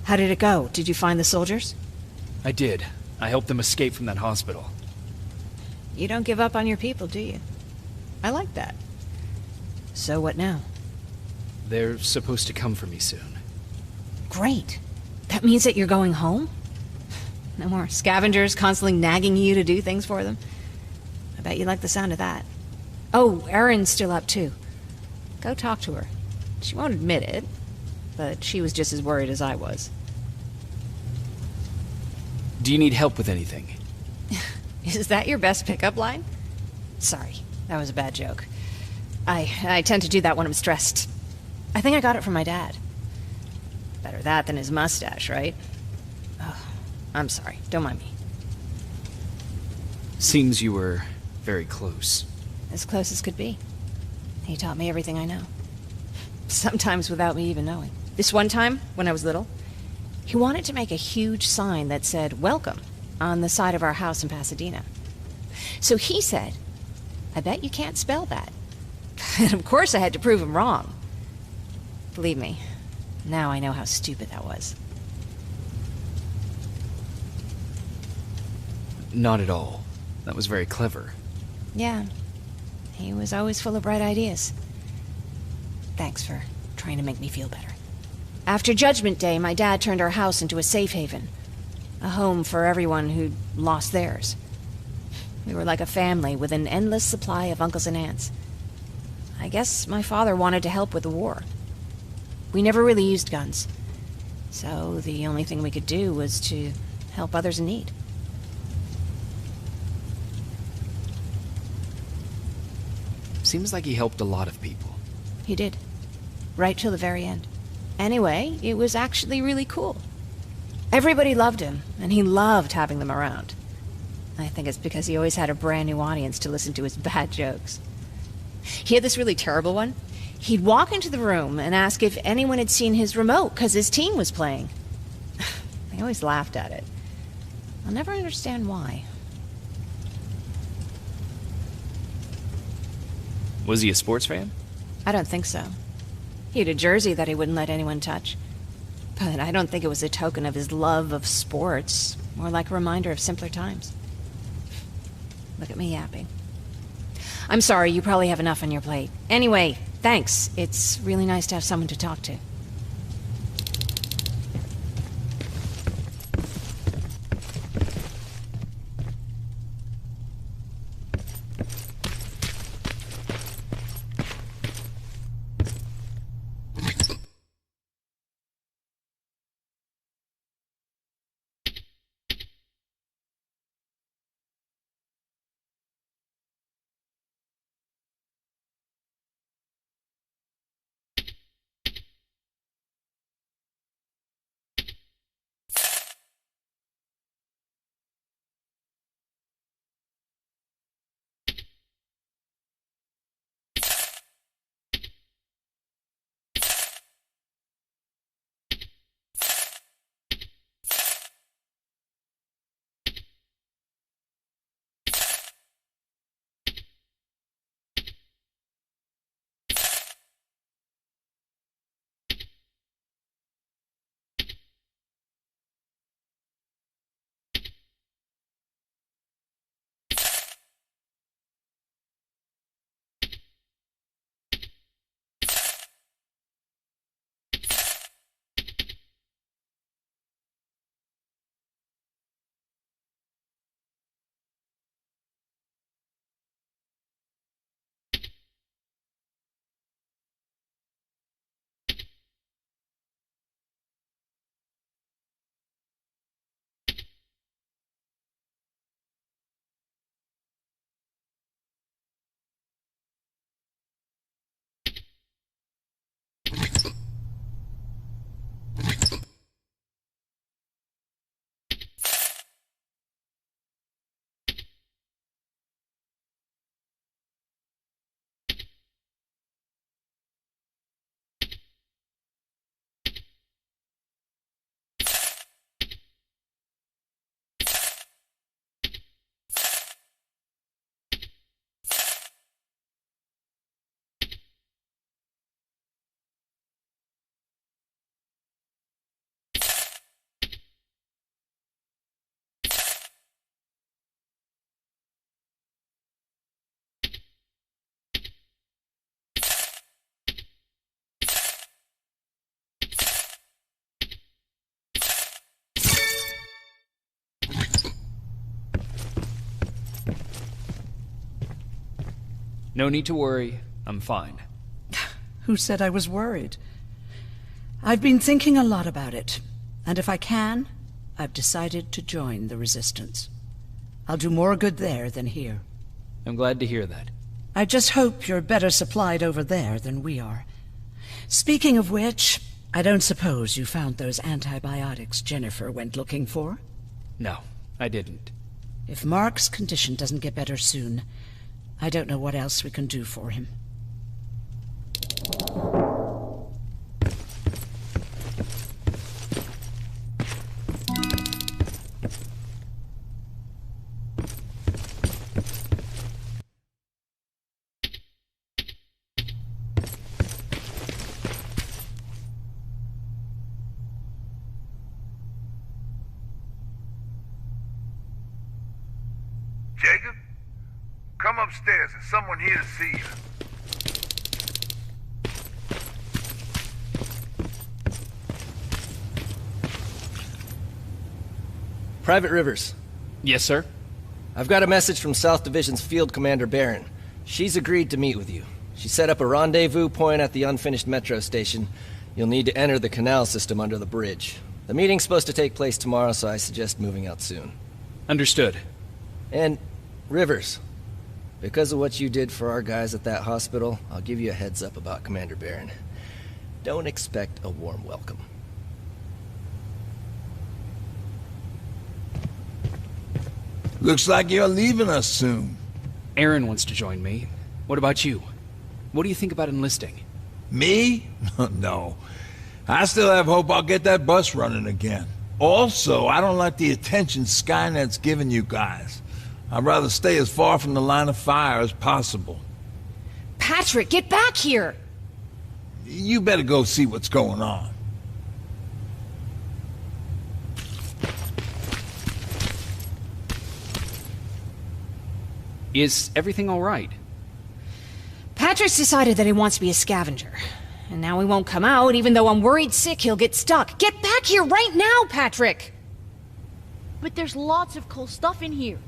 How did it go? Did you find the soldiers?
I did. I helped them escape from that hospital.
You don't give up on your people, do you? I like that. So what now?
They're supposed to come for me soon.
Great. That means that you're going home? No more scavengers constantly nagging you to do things for them? I bet you like the sound of that. Oh, Erin's still up too. Go talk to her. She won't admit it, but she was just as worried as I was.
Do you need help with anything?
Is that your best pickup line? Sorry, that was a bad joke. I tend to do that when I'm stressed. I think I got it from my dad. Better that than his mustache, right? Oh, I'm sorry, don't mind me.
Seems you were very close.
As close as could be. He taught me everything I know. Sometimes without me even knowing. This one time, when I was little, he wanted to make a huge sign that said, "Welcome," on the side of our house in Pasadena. So he said, "I bet you can't spell that." And of course I had to prove him wrong. Believe me, now I know how stupid that was.
Not at all. That was very clever.
Yeah, he was always full of bright ideas. Thanks for trying to make me feel better. After Judgment Day, my dad turned our house into a safe haven. A home for everyone who'd lost theirs. We were like a family with an endless supply of uncles and aunts. I guess my father wanted to help with the war. We never really used guns, so the only thing we could do was to help others in need.
Seems like he helped a lot of people.
He did. Right till the very end. Anyway, it was actually really cool. Everybody loved him, and he loved having them around. I think it's because he always had a brand new audience to listen to his bad jokes. He had this really terrible one. He'd walk into the room and ask if anyone had seen his remote because his team was playing. I always laughed at it. I'll never understand why.
Was he a sports fan?
I don't think so. He had a jersey that he wouldn't let anyone touch. But I don't think it was a token of his love of sports, more like a reminder of simpler times. Look at me yapping. I'm sorry, you probably have enough on your plate. Anyway, thanks. It's really nice to have someone to talk to.
No need to worry. I'm fine.
Who said I was worried? I've been thinking a lot about it, and if I can, I've decided to join the Resistance. I'll do more good there than here.
I'm glad to hear that.
I just hope you're better supplied over there than we are. Speaking of which, I don't suppose you found those antibiotics Jennifer went looking for?
No, I didn't.
If Mark's condition doesn't get better soon, I don't know what else we can do for him.
Jacob? Come upstairs. There's someone here to see you.
Private Rivers.
Yes, sir?
I've got a message from South Division's Field Commander Barron. She's agreed to meet with you. She set up a rendezvous point at the unfinished metro station. You'll need to enter the canal system under the bridge. The meeting's supposed to take place tomorrow, so I suggest moving out soon.
Understood.
And, Rivers, because of what you did for our guys at that hospital, I'll give you a heads up about Commander Barron. Don't expect a warm welcome.
Looks like you're leaving us soon.
Aaron wants to join me. What about you? What do you think about enlisting?
Me? No. I still have hope I'll get that bus running again. Also, I don't like the attention Skynet's giving you guys. I'd rather stay as far from the line of fire as possible.
Patrick, get back here!
You better go see what's going on.
Is everything all right?
Patrick's decided that he wants to be a scavenger. And now he won't come out, even though I'm worried sick he'll get stuck. Get back here right now, Patrick!
But there's lots of cool stuff in here.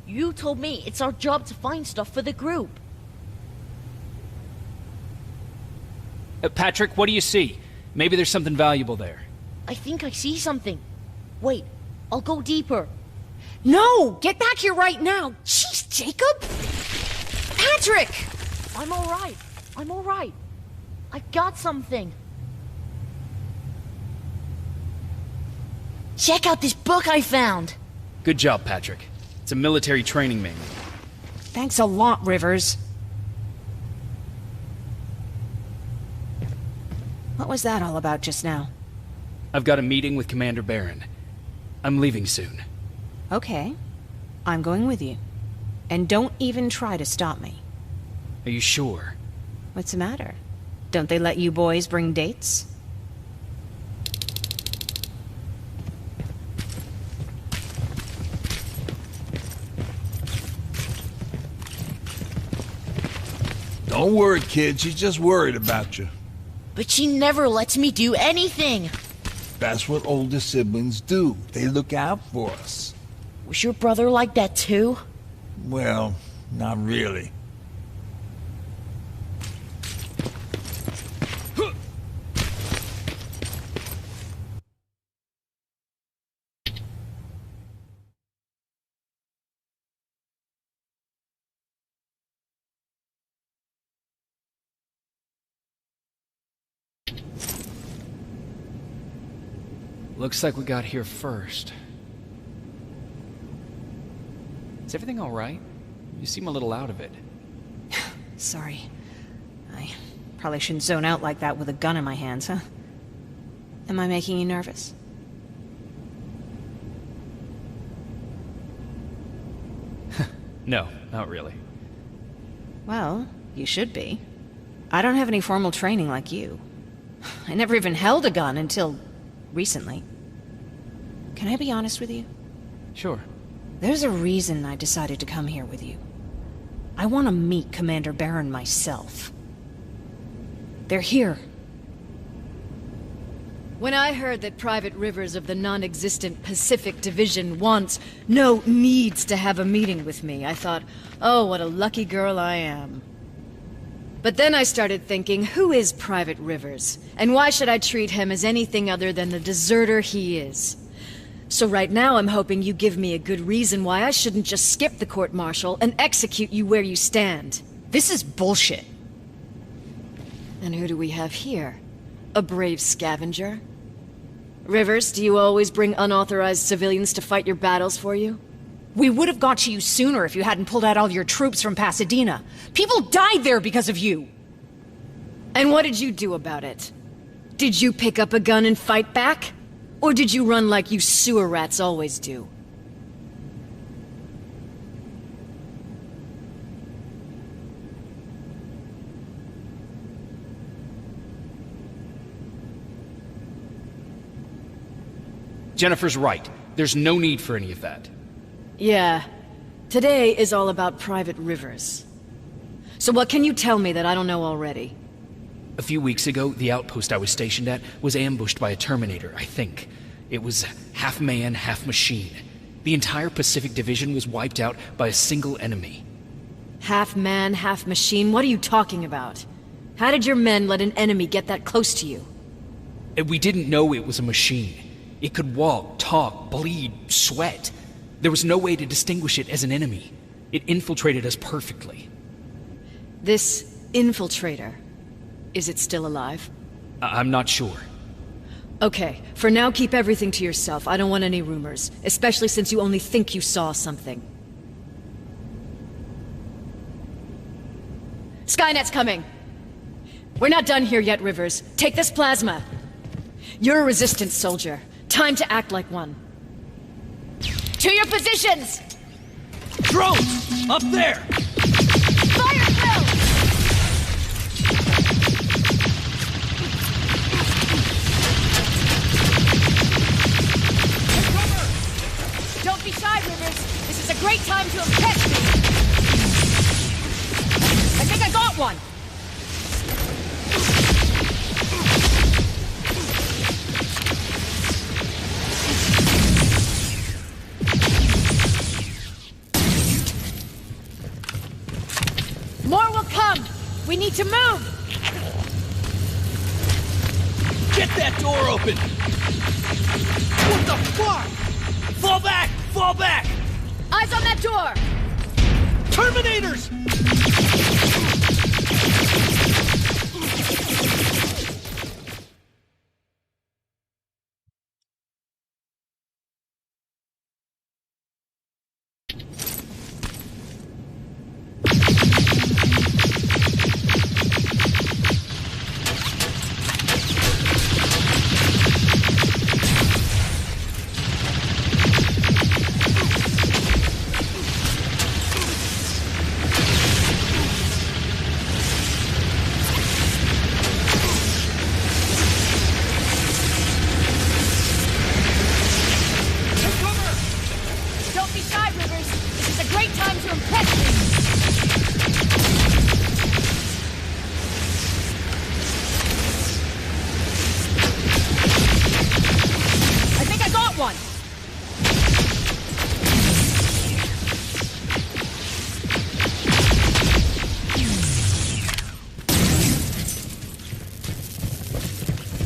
You told me it's our job to find stuff for the group.
Patrick, what do you see? Maybe there's something valuable there.
I think I see something. Wait, I'll go deeper.
No! Get back here right now! Jeez, Jacob! Patrick!
I'm alright. I'm alright. I got something. Check out this book I found.
Good job, Patrick. It's a military training manual.
Thanks a lot, Rivers. What was that all about just now?
I've got a meeting with Commander Barron. I'm leaving soon.
Okay. I'm going with you. And don't even try to stop me.
Are you sure?
What's the matter? Don't they let you boys bring dates?
Don't worry, kid. She's just worried about you.
But she never lets me do anything.
That's what older siblings do. They look out for us.
Was your brother like that too?
Well, not really.
Looks like we got here first. Is everything all right? You seem a little out of it.
Sorry. I probably shouldn't zone out like that with a gun in my hands, huh? Am I making you nervous?
No, not really.
Well, you should be. I don't have any formal training like you. I never even held a gun until recently. Can I be honest with you?
Sure.
There's a reason I decided to come here with you. I want to meet Commander Barron myself. They're here.
When I heard that Private Rivers of the non-existent Pacific Division needs to have a meeting with me, I thought, oh, what a lucky girl I am. But then I started thinking, who is Private Rivers? And why should I treat him as anything other than the deserter he is? So right now I'm hoping you give me a good reason why I shouldn't just skip the court-martial and execute you where you stand.
This is bullshit.
And who do we have here? A brave scavenger? Rivers, do you always bring unauthorized civilians to fight your battles for you?
We would have got to you sooner if you hadn't pulled out all your troops from Pasadena. People died there because of you!
And what did you do about it? Did you pick up a gun and fight back? Or did you run like you sewer rats always do?
Jennifer's right. There's no need for any of that.
Yeah. Today is all about Private Rivers. So what can you tell me that I don't know already?
A few weeks ago, the outpost I was stationed at was ambushed by a Terminator, I think. It was half man, half machine. The entire Pacific Division was wiped out by a single enemy.
Half man, half machine? What are you talking about? How did your men let an enemy get that close to you?
We didn't know it was a machine. It could walk, talk, bleed, sweat. There was no way to distinguish it as an enemy. It infiltrated us perfectly.
This infiltrator, is it still alive?
I'm not sure.
Okay, for now keep everything to yourself. I don't want any rumors, especially since you only think you saw something. Skynet's coming! We're not done here yet, Rivers. Take this plasma. You're a resistance soldier. Time to act like one. To your positions!
Drones! Up there!
Fire drill! Don't be shy, Rivers. This is a great time to impress me. I think I got one. More will come! We need to move!
Get that door open! What the fuck? Fall back! Fall back!
Eyes on that door!
Terminators!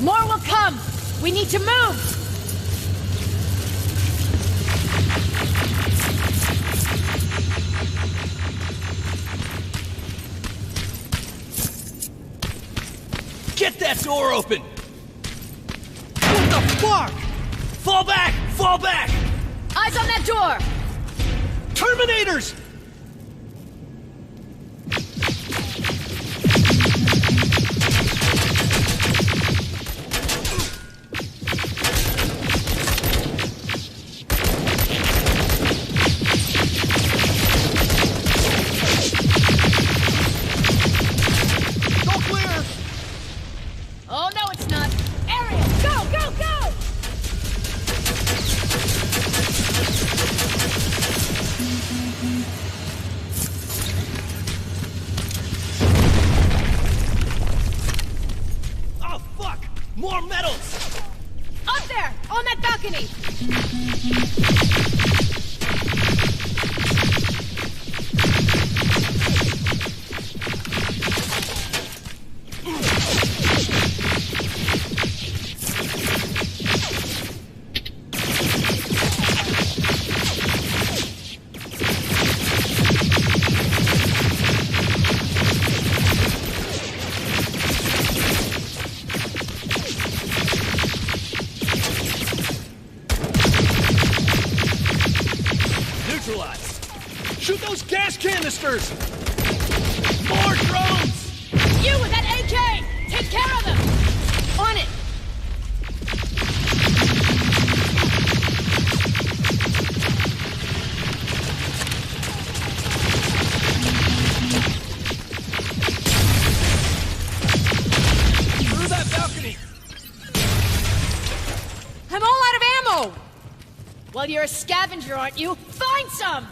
More will come! We need to move!
Get that door open! What the fuck? Fall back! Fall back!
Eyes on that door!
Terminators!
Oh, no, it's not. Area, go, go, go!
Oh, fuck! More metals!
Up there, on that balcony!
Those gas canisters!
More drones!
You with that AK! Take care of them! On it!
Through that balcony!
I'm all out of ammo! Well, you're a scavenger, aren't you? Find some!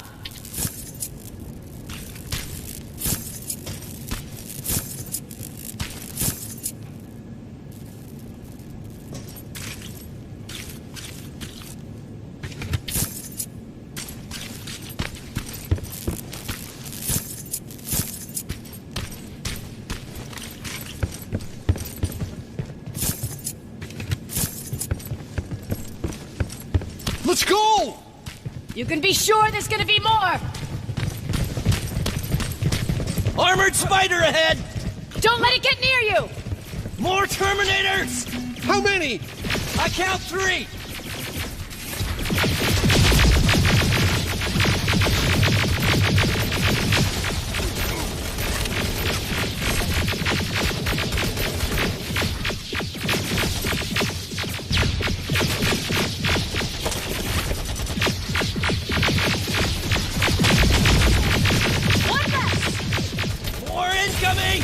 Let's go!
You can be sure there's gonna be more!
Armored spider ahead!
Don't let it get near you!
More Terminators!
How many?
I count 3!
One less!
More incoming!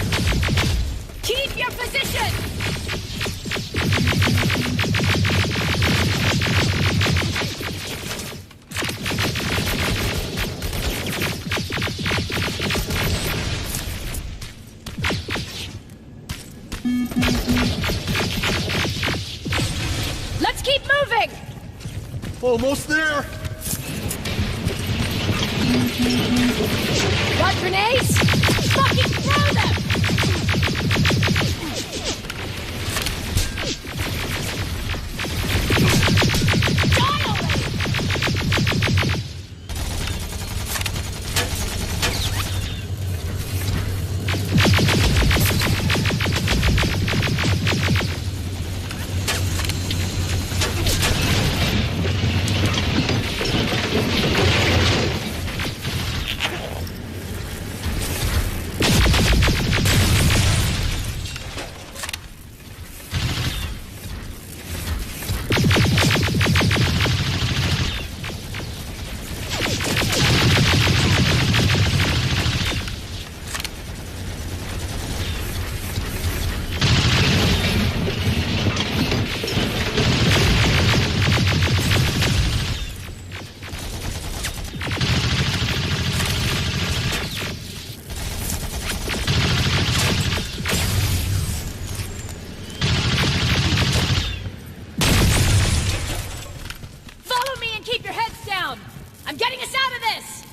Keep your position! Let's keep moving!
Almost there!
Got grenades? Fucking throw them! Die already! Follow me and keep your heads down! I'm getting us out of this!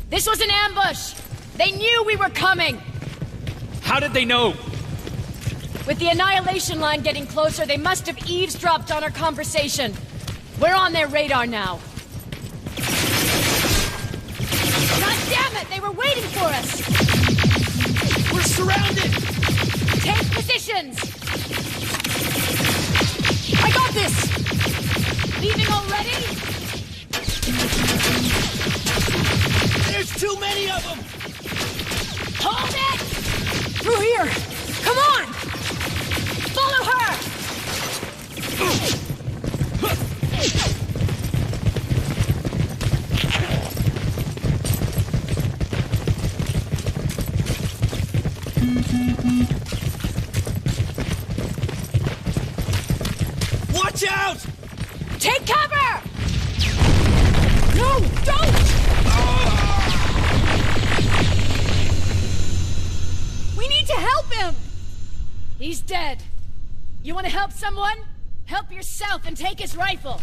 This was an ambush! They knew we were coming!
How did they know?
With the Annihilation line getting closer, they must have eavesdropped on our conversation. We're on their radar now. God damn it! They were waiting for us!
We're surrounded!
Take positions! I got this! Leaving already?
There's too many of them!
Hold it! Through here! Come on! Follow her!
Watch out!
Take cover! No, don't! We need to help him! He's dead. You want to help someone? Help yourself and take his rifle.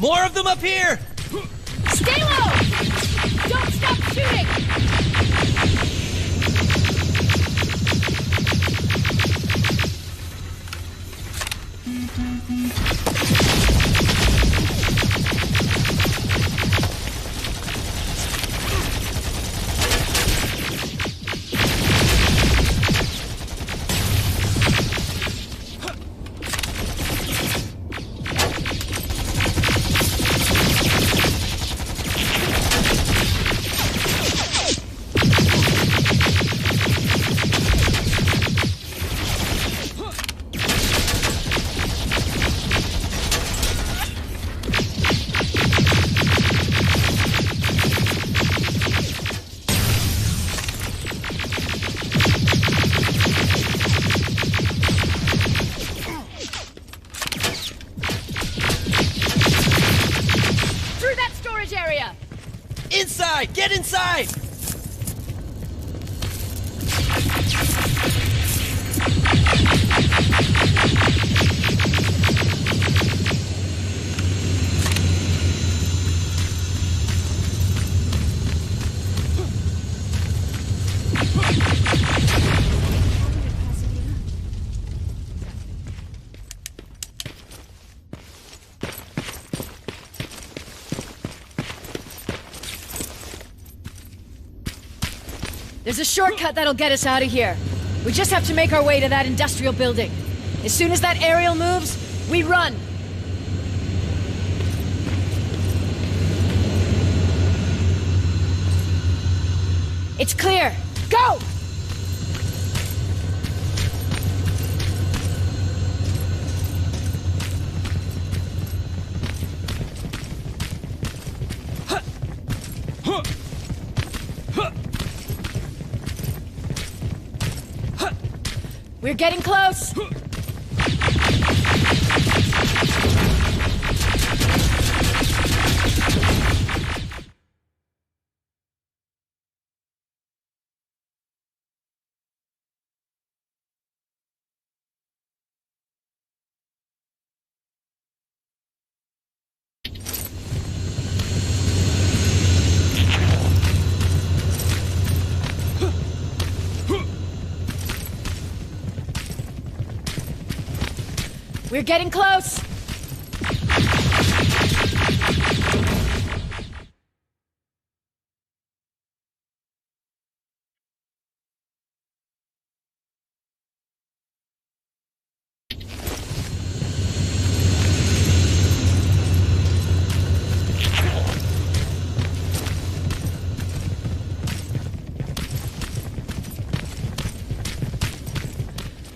More of them up here!
Stay low! Don't stop shooting!
Inside! Get inside!
There's a shortcut that'll get us out of here. We just have to make our way to that industrial building. As soon as that aerial moves, we run. It's clear. Go! We're getting close! We're getting close!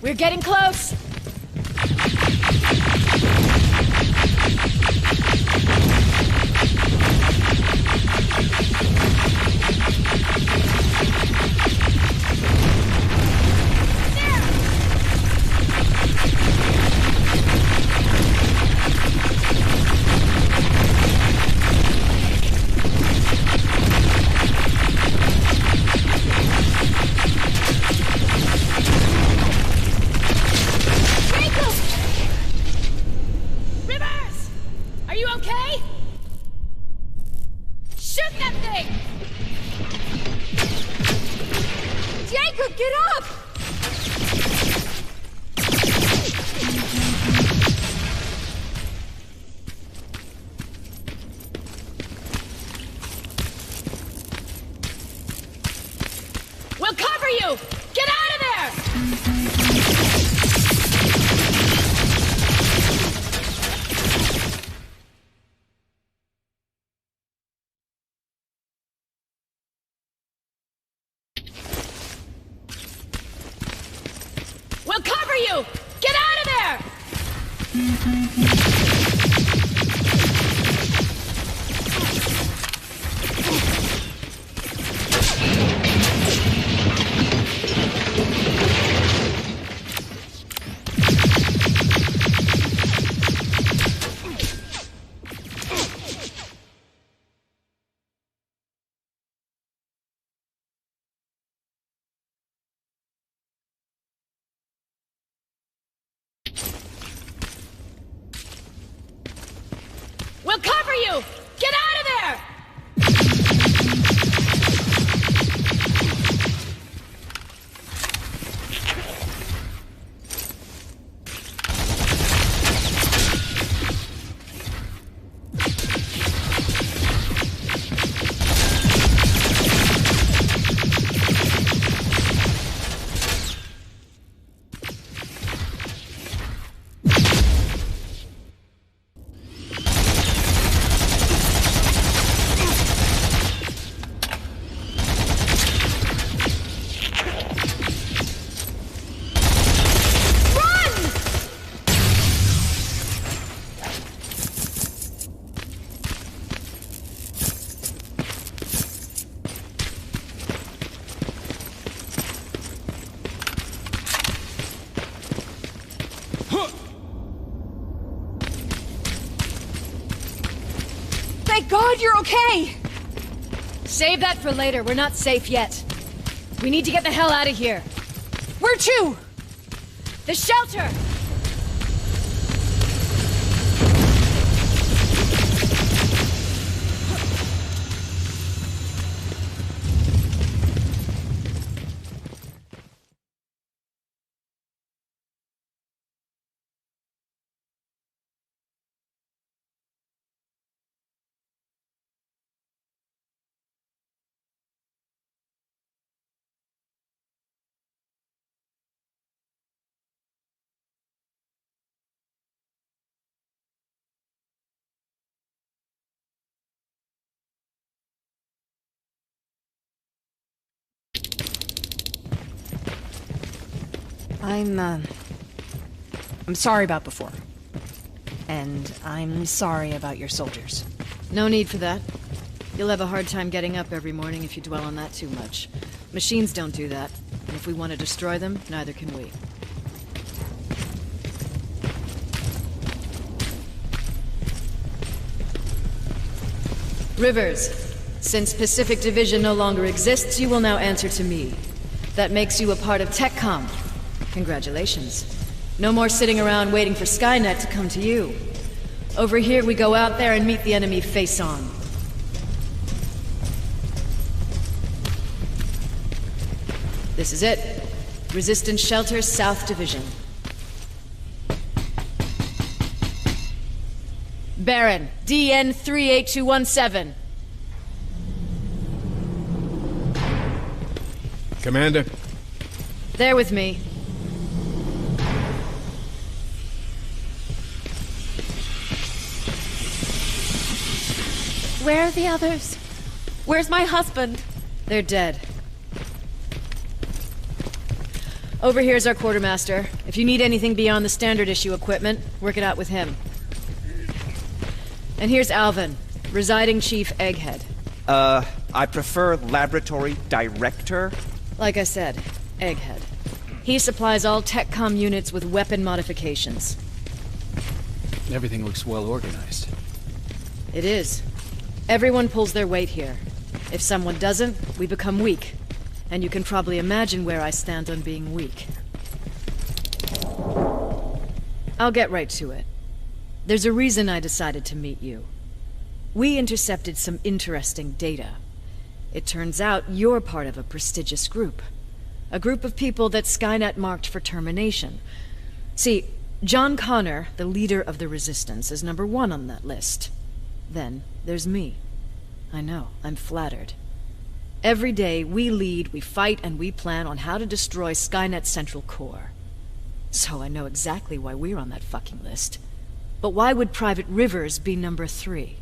We're getting close! We'll cover you! Get out of there! We'll cover you! Get out of there! We'll cover you! Get out of there! Thank God you're okay! Save that for later. We're not safe yet. We need to get the hell out of here. Where to? The shelter!
I'm sorry about before. And I'm sorry about your soldiers.
No need for that. You'll have a hard time getting up every morning if you dwell on that too much. Machines don't do that. And if we want to destroy them, neither can we. Rivers, since Pacific Division no longer exists, you will now answer to me. That makes you a part of TechCom. Congratulations. No more sitting around waiting for Skynet to come to you. Over here, we go out there and meet the enemy face-on. This is it. Resistance Shelter, South Division. Baron, DN 38217.
Commander?
They're with me.
Where are the others? Where's my husband?
They're dead. Over here's our quartermaster. If you need anything beyond the standard issue equipment, work it out with him. And here's Alvin, residing chief Egghead.
I prefer laboratory director.
Like I said, Egghead. He supplies all TechCom units with weapon modifications.
Everything looks well organized.
It is. Everyone pulls their weight here. If someone doesn't, we become weak. And you can probably imagine where I stand on being weak. I'll get right to it. There's a reason I decided to meet you. We intercepted some interesting data. It turns out you're part of a prestigious group. A group of people that Skynet marked for termination. See, John Connor, the leader of the Resistance, is number 1 on that list. Then there's me. I know, I'm flattered. Every day, we lead, we fight, and we plan on how to destroy Skynet's central core. So I know exactly why we're on that fucking list. But why would Private Rivers be number 3?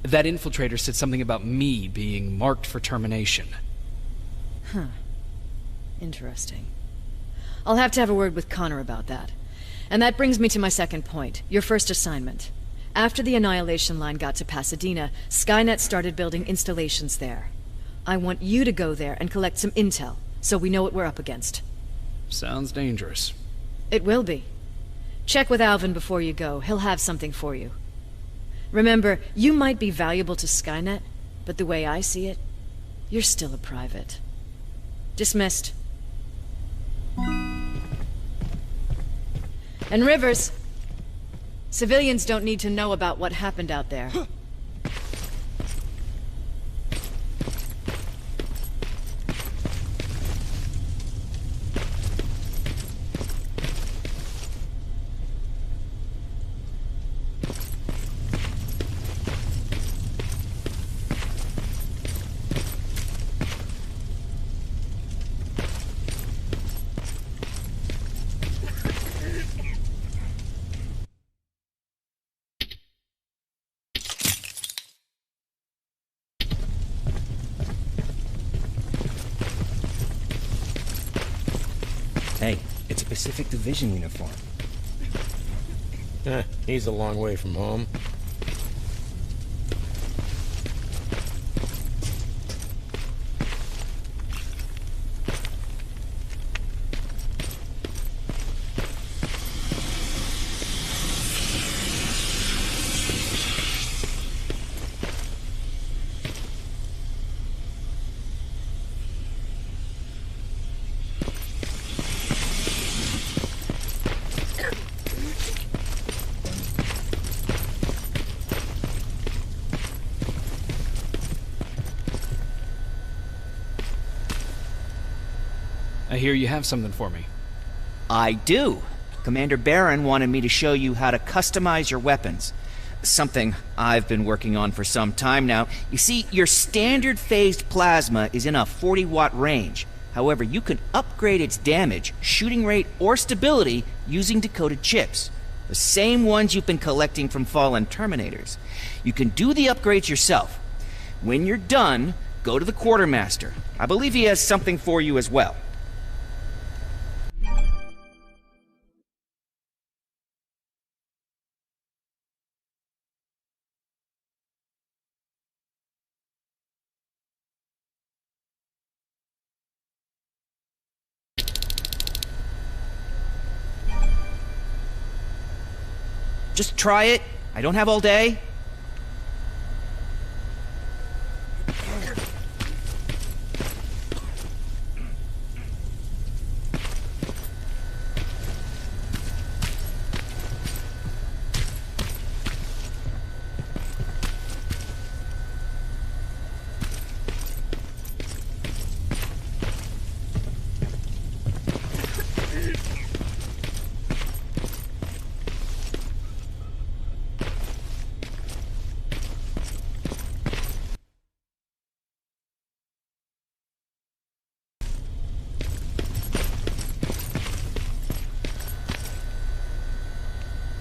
That infiltrator said something about me being marked for termination.
Huh. Interesting. I'll have to have a word with Connor about that. And that brings me to my second point, your first assignment. After the Annihilation Line got to Pasadena, Skynet started building installations there. I want you to go there and collect some intel, so we know what we're up against.
Sounds dangerous.
It will be. Check with Alvin before you go. He'll have something for you. Remember, you might be valuable to Skynet, but the way I see it, you're still a private. Dismissed. And Rivers, Civilians don't need to know about what happened out there.
Hey, it's a Pacific Division uniform.
He's a long way from home.
I hear you have something for me.
I do. Commander Barron wanted me to show you how to customize your weapons. Something I've been working on for some time now. You see, your standard phased plasma is in a 40-watt range. However, you can upgrade its damage, shooting rate, or stability using decoded chips. The same ones you've been collecting from fallen Terminators. You can do the upgrades yourself. When you're done, go to the Quartermaster. I believe he has something for you as well. Just try it. I don't have all day.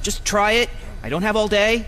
Just try it. I don't have all day.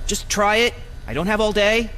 Just try it. I don't have all day.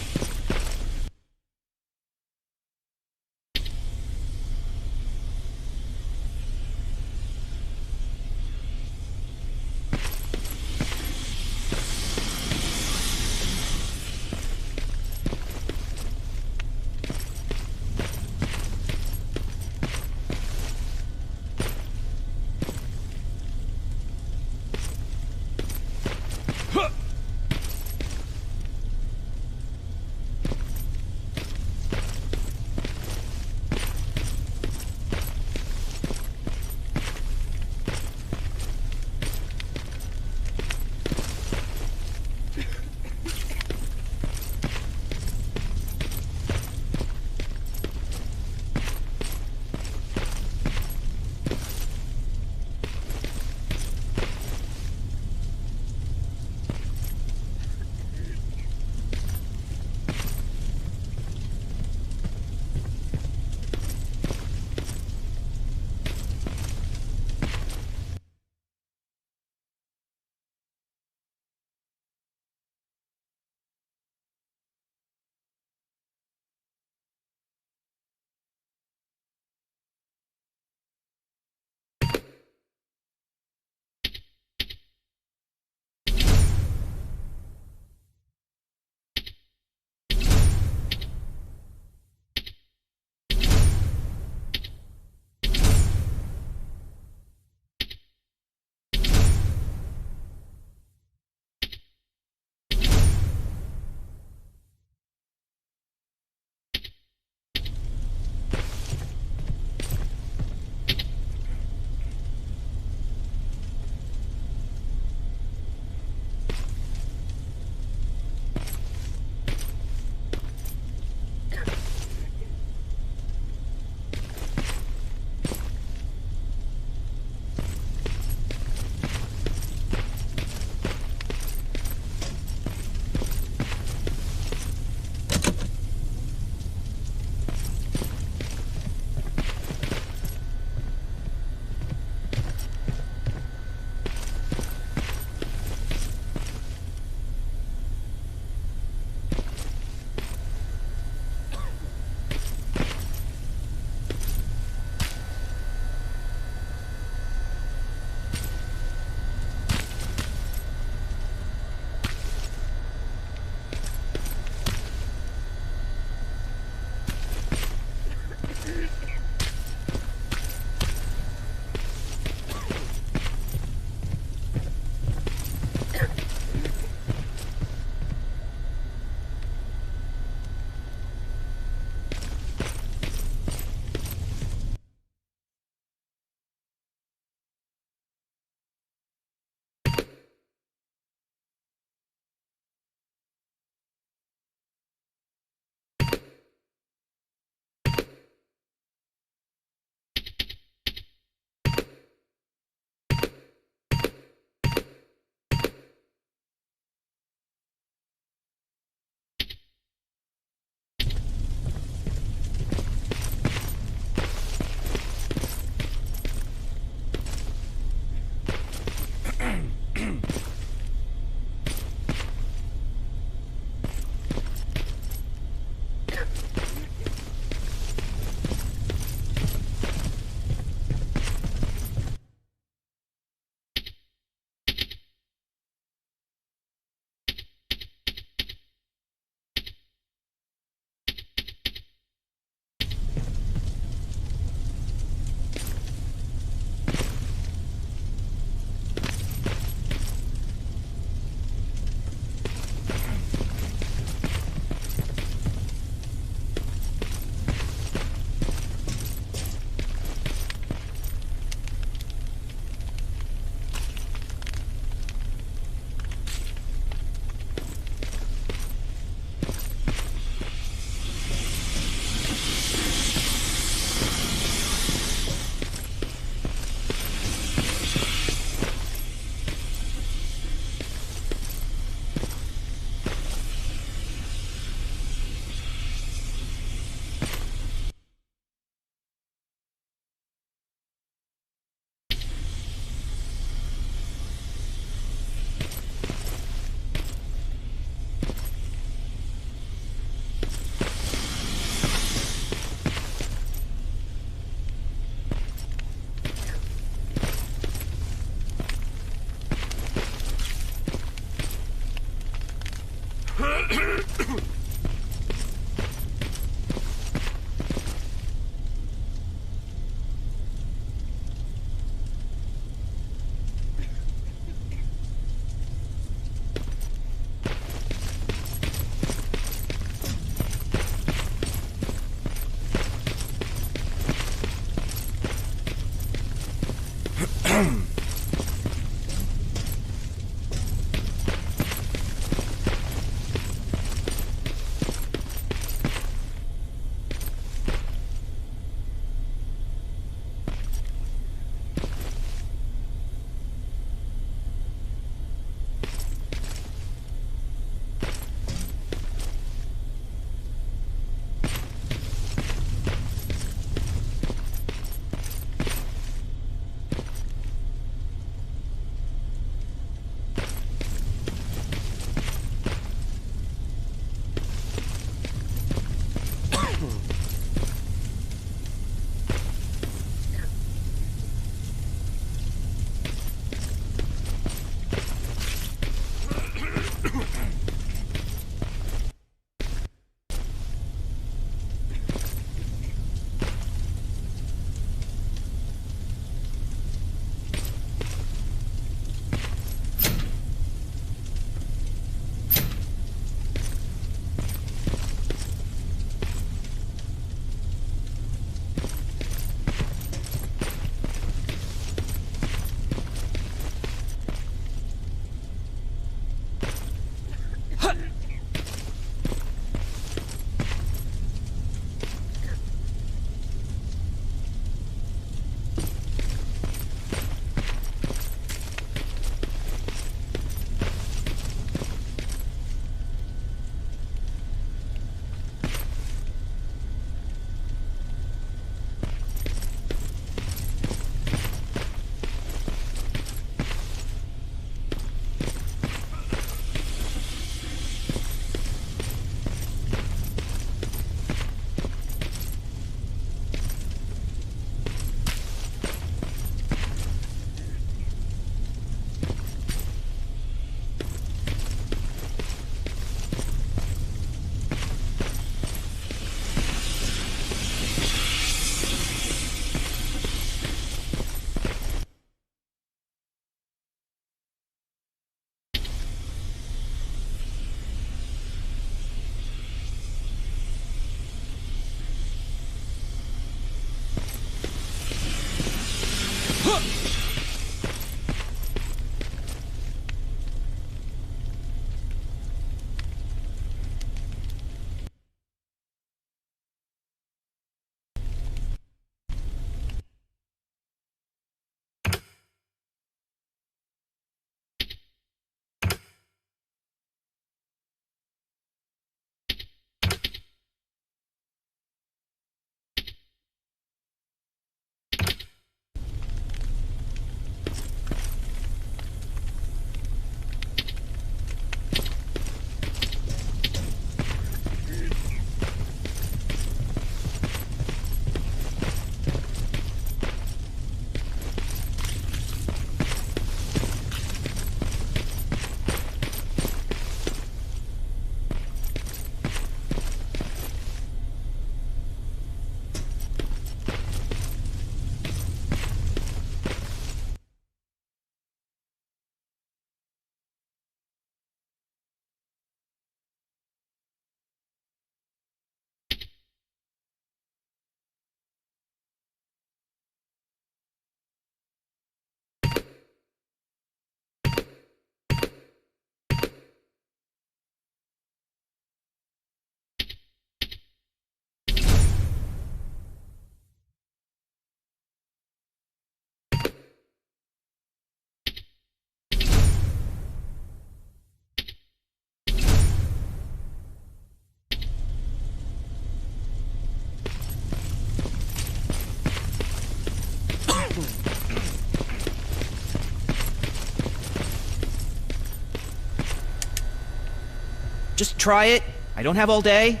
Just try it. I don't have all day.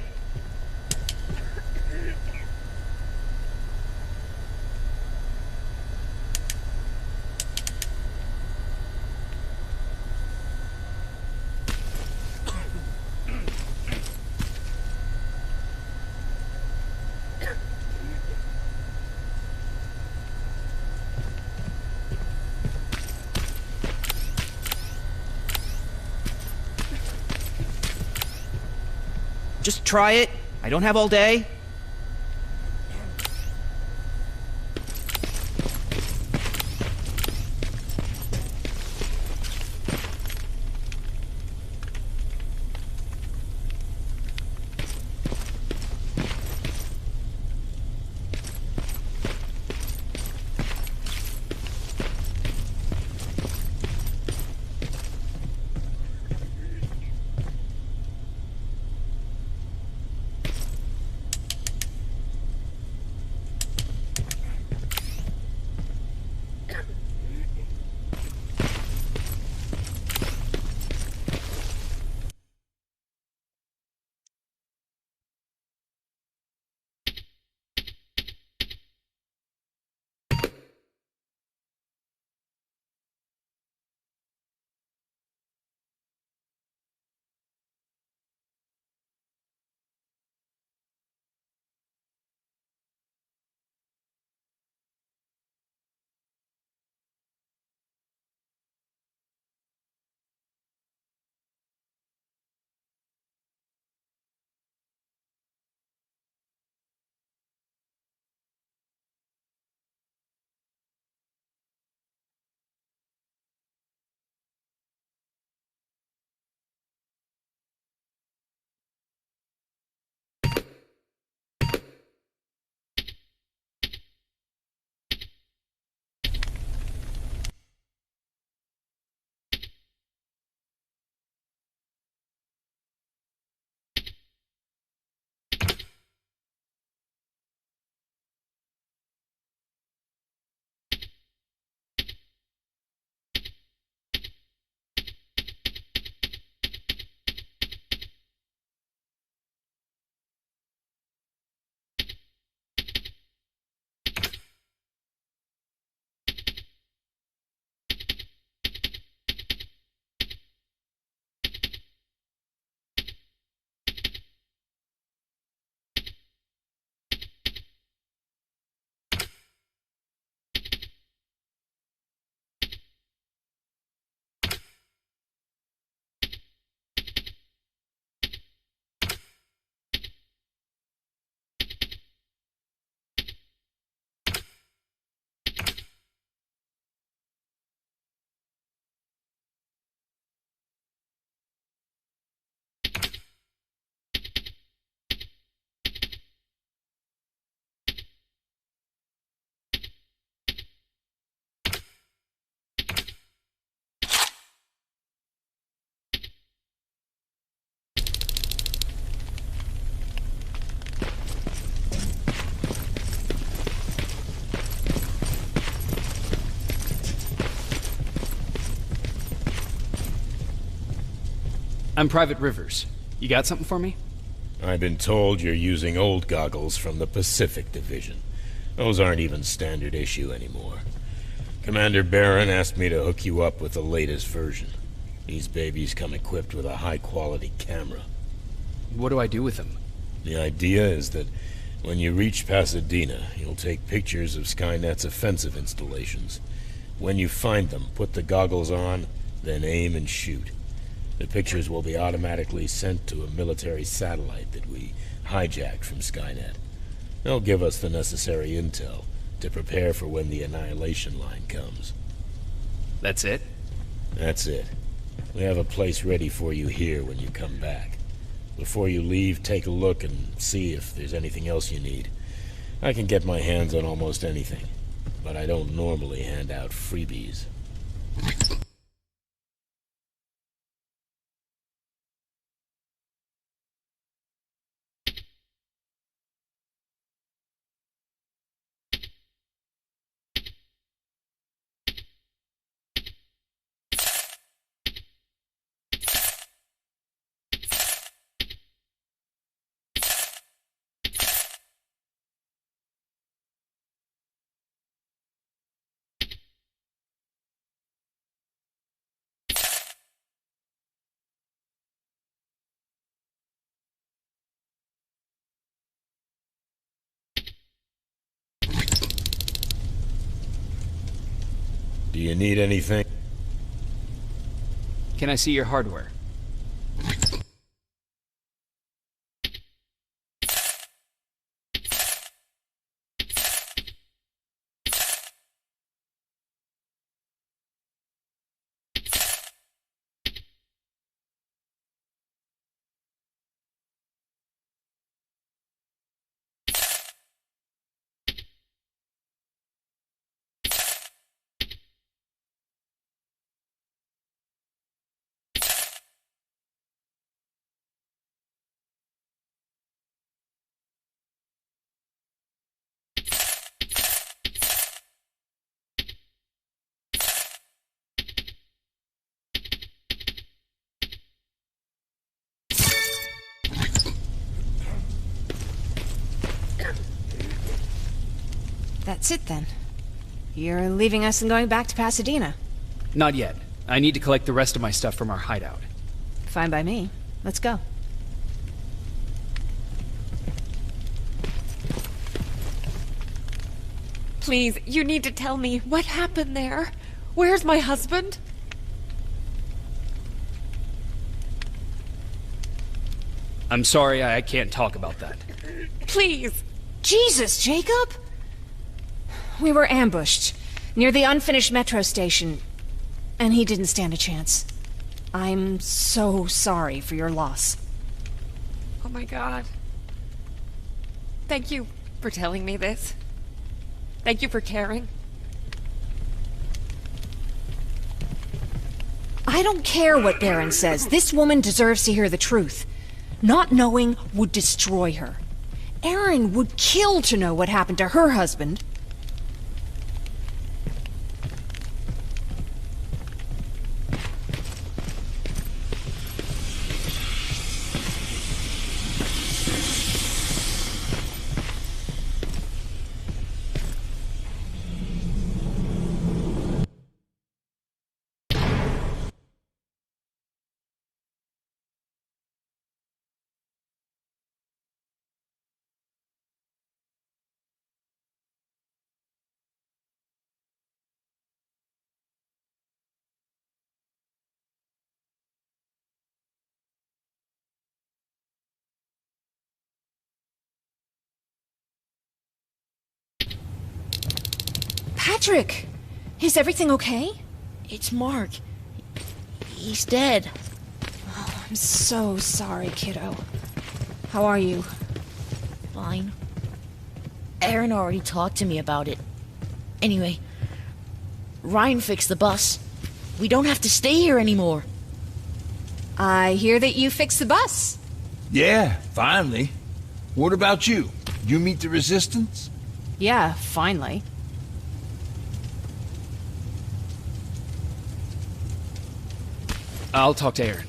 Just try it. I don't have all day.
I'm Private Rivers. You got something for me?
I've been told you're using old goggles from the Pacific Division. Those aren't even standard issue anymore. Commander Barron asked me to hook you up with the latest version. These babies come equipped with a high-quality camera.
What do I do with them?
The idea is that when you reach Pasadena, you'll take pictures of Skynet's offensive installations. When you find them, put the goggles on, then aim and shoot. The pictures will be automatically sent to a military satellite that we hijacked from Skynet. They'll give us the necessary intel to prepare for when the annihilation line comes.
That's it?
That's it. We have a place ready for you here when you come back. Before you leave, take a look and see if there's anything else you need. I can get my hands on almost anything, but I don't normally hand out freebies. Do you need anything?
Can I see your hardware?
That's it then. You're leaving us and going back to Pasadena.
Not yet. I need to collect the rest of my stuff from our hideout.
Fine by me. Let's go.
Please, you need to tell me what happened there. Where's my husband?
I'm sorry, I can't talk about that.
Please.
Jesus, Jacob! We were ambushed near the unfinished metro station, and he didn't stand a chance. I'm so sorry for your loss.
Oh my God. Thank you for telling me this. Thank you for caring.
I don't care what Baron says. This woman deserves to hear the truth. Not knowing would destroy her. Erin would kill to know what happened to her husband. Patrick! Is everything okay?
It's Mark. He's dead.
Oh, I'm so sorry, kiddo. How are you?
Fine. Erin already talked to me about it. Anyway, Ryan fixed the bus. We don't have to stay here anymore.
I hear that you fixed the bus.
Yeah, finally. What about you? You meet the Resistance?
Yeah, finally.
I'll talk to Erin.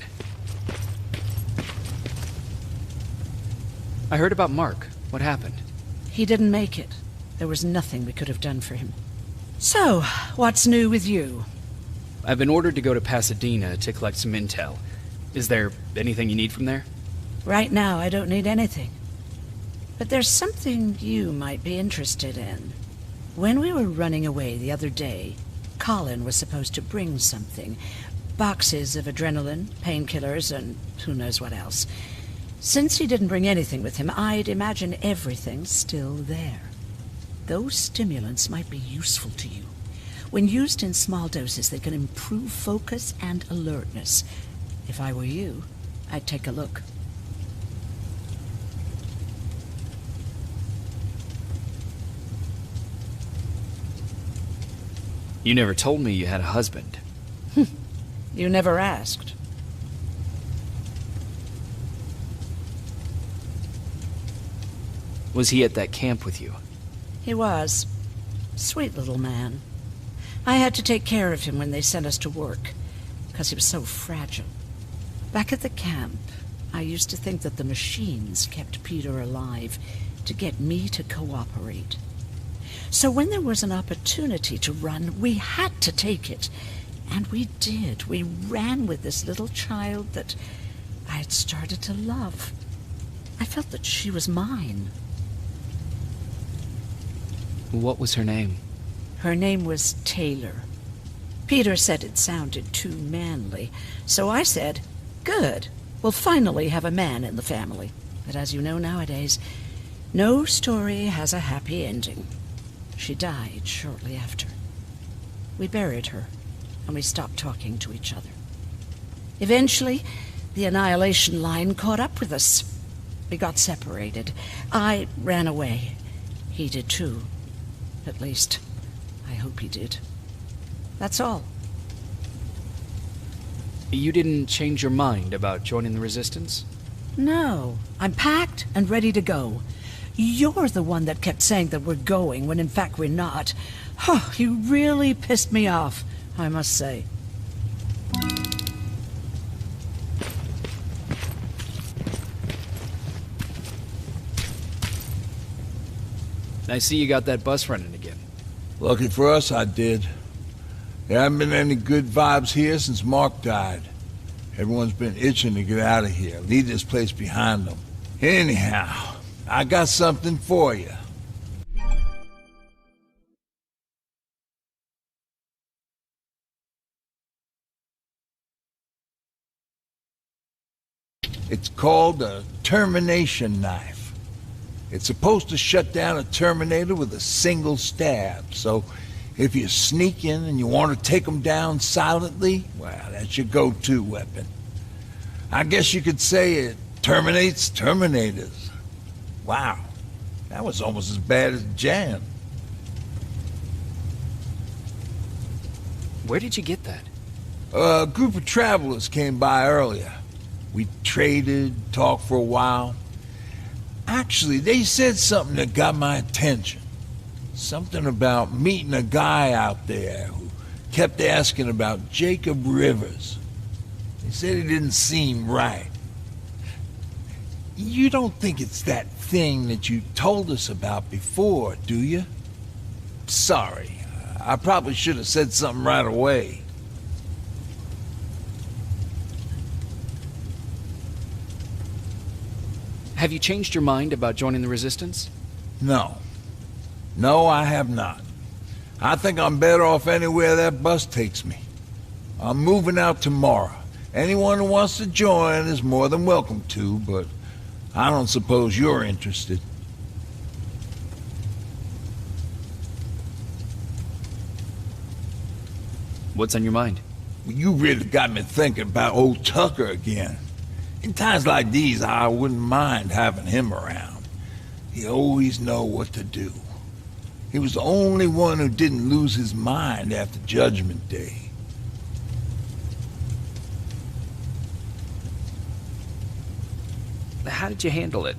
I heard about Mark. What happened?
He didn't make it. There was nothing we could have done for him. So, what's new with you?
I've been ordered to go to Pasadena to collect some intel. Is there anything you need from there?
Right now, I don't need anything. But there's something you might be interested in. When we were running away the other day, Colin was supposed to bring something. Boxes of adrenaline, painkillers, and who knows what else. Since he didn't bring anything with him, I'd imagine everything's still there. Those stimulants might be useful to you. When used in small doses, they can improve focus and alertness. If I were you, I'd take a look.
You never told me you had a husband.
You never asked.
Was he at that camp with you?
He was. Sweet little man. I had to take care of him when they sent us to work, because he was so fragile. Back at the camp, I used to think that the machines kept Peter alive to get me to cooperate. So when there was an opportunity to run, we had to take it. And we did. We ran with this little child that I had started to love. I felt that she was mine.
What was her name?
Her name was Taylor. Peter said it sounded too manly, so I said, good, we'll finally have a man in the family. But as you know nowadays, no story has a happy ending. She died shortly after. We buried her, and we stopped talking to each other. Eventually, the Annihilation Line caught up with us. We got separated. I ran away. He did too. At least, I hope he did. That's all.
You didn't change your mind about joining the Resistance?
No. I'm packed and ready to go. You're the one that kept saying that we're going when in fact we're not. Oh, you really pissed me off, I must say.
I see you got that bus running again.
Lucky for us, I did. There haven't been any good vibes here since Mark died. Everyone's been itching to get out of here, leave this place behind them. Anyhow, I got something for you. It's called a termination knife. It's supposed to shut down a Terminator with a single stab, so if you sneak in and you want to take them down silently, well, that's your go-to weapon. I guess you could say it terminates Terminators. Wow, that was almost as bad as Jan.
Where did you get that?
A group of travelers came by earlier. We traded, talked for a while. Actually, they said something that got my attention. Something about meeting a guy out there who kept asking about Jacob Rivers. They said he didn't seem right. You don't think it's that thing that you told us about before, do you? Sorry, I probably should have said something right away.
Have you changed your mind about joining the Resistance?
No. No, I have not. I think I'm better off anywhere that bus takes me. I'm moving out tomorrow. Anyone who wants to join is more than welcome to, but I don't suppose you're interested.
What's on your mind?
You really got me thinking about old Tucker again. In times like these, I wouldn't mind having him around. He always know what to do. He was the only one who didn't lose his mind after Judgment Day.
How did you handle it?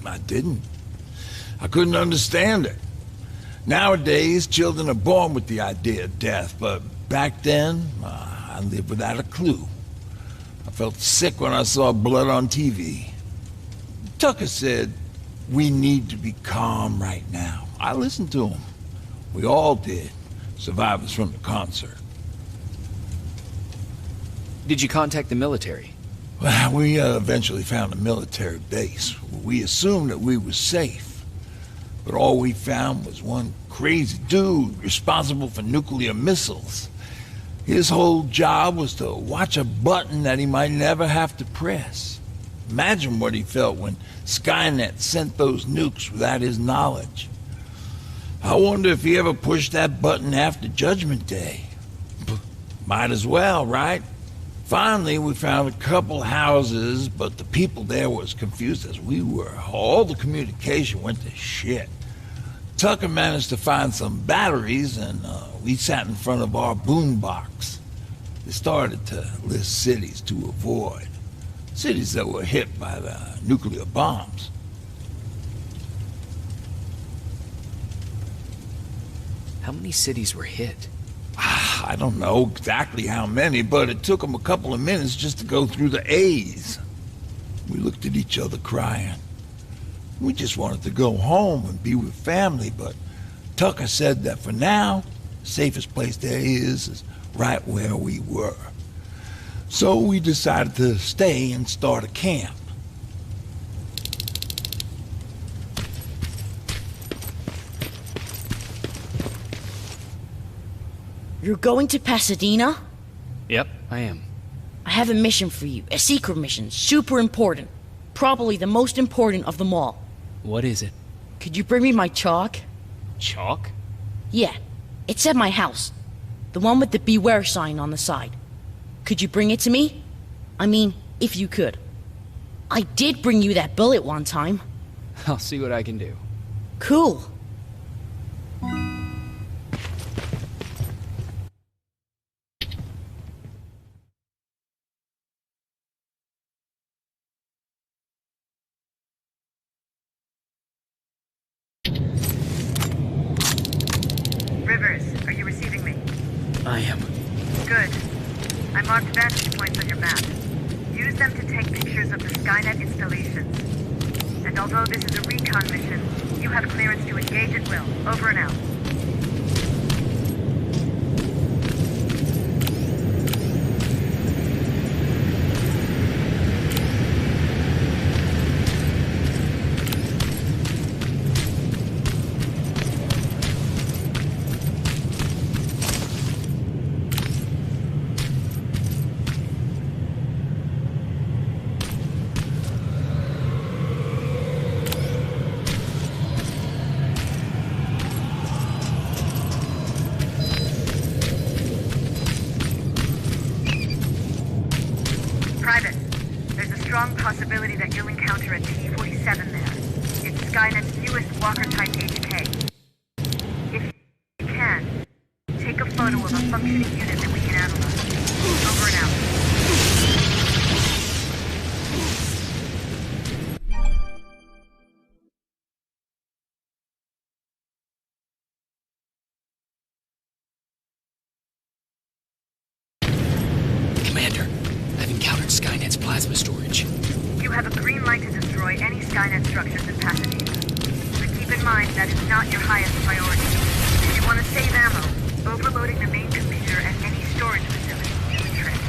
I didn't. I couldn't understand it. Nowadays, children are born with the idea of death, but back then, I lived without a clue. I felt sick when I saw blood on TV. Tucker said, we need to be calm right now. I listened to him. We all did, survivors from the concert.
Did you contact the military?
Well, we eventually found a military base. We assumed that we were safe. But all we found was one crazy dude responsible for nuclear missiles. His whole job was to watch a button that he might never have to press. Imagine what he felt when Skynet sent those nukes without his knowledge. I wonder if he ever pushed that button after Judgment Day. Might as well, right? Finally, we found a couple houses, but the people there were as confused as we were. All the communication went to shit. Tucker managed to find some batteries, and we sat in front of our boombox. They started to list cities to avoid. Cities that were hit by the nuclear bombs.
How many cities were hit?
I don't know exactly how many, but it took them a couple of minutes just to go through the A's. We looked at each other crying. We just wanted to go home and be with family, but Tucker said that for now, the safest place there is right where we were. So we decided to stay and start a camp.
You're going to Pasadena?
Yep, I am.
I have a mission for you. A secret mission. Super important. Probably the most important of them all.
What is it?
Could you bring me my chalk?
Chalk?
Yeah. It's at my house. The one with the beware sign on the side. Could you bring it to me? I mean, if you could. I did bring you that bullet one time.
I'll see what I can do.
Cool.
Rivers, are you receiving me?
I am.
Good. I marked vantage points on your map. Use them to take pictures of the Skynet installations. And although this is a recon mission, you have clearance to engage at will. Over and out. Private, there's a strong possibility that you'll encounter a T-47 there. It's Skynet's newest Walker-type HK. If you can, take a photo of a functioning unit that we can analyze. Over and out.
Commander, I've encountered Skynet's plasma storage.
You have a green light to destroy any Skynet structures in Pasadena. But keep in mind that is not your highest priority. If you want to save ammo, overloading the main computer and any storage facility is a trick.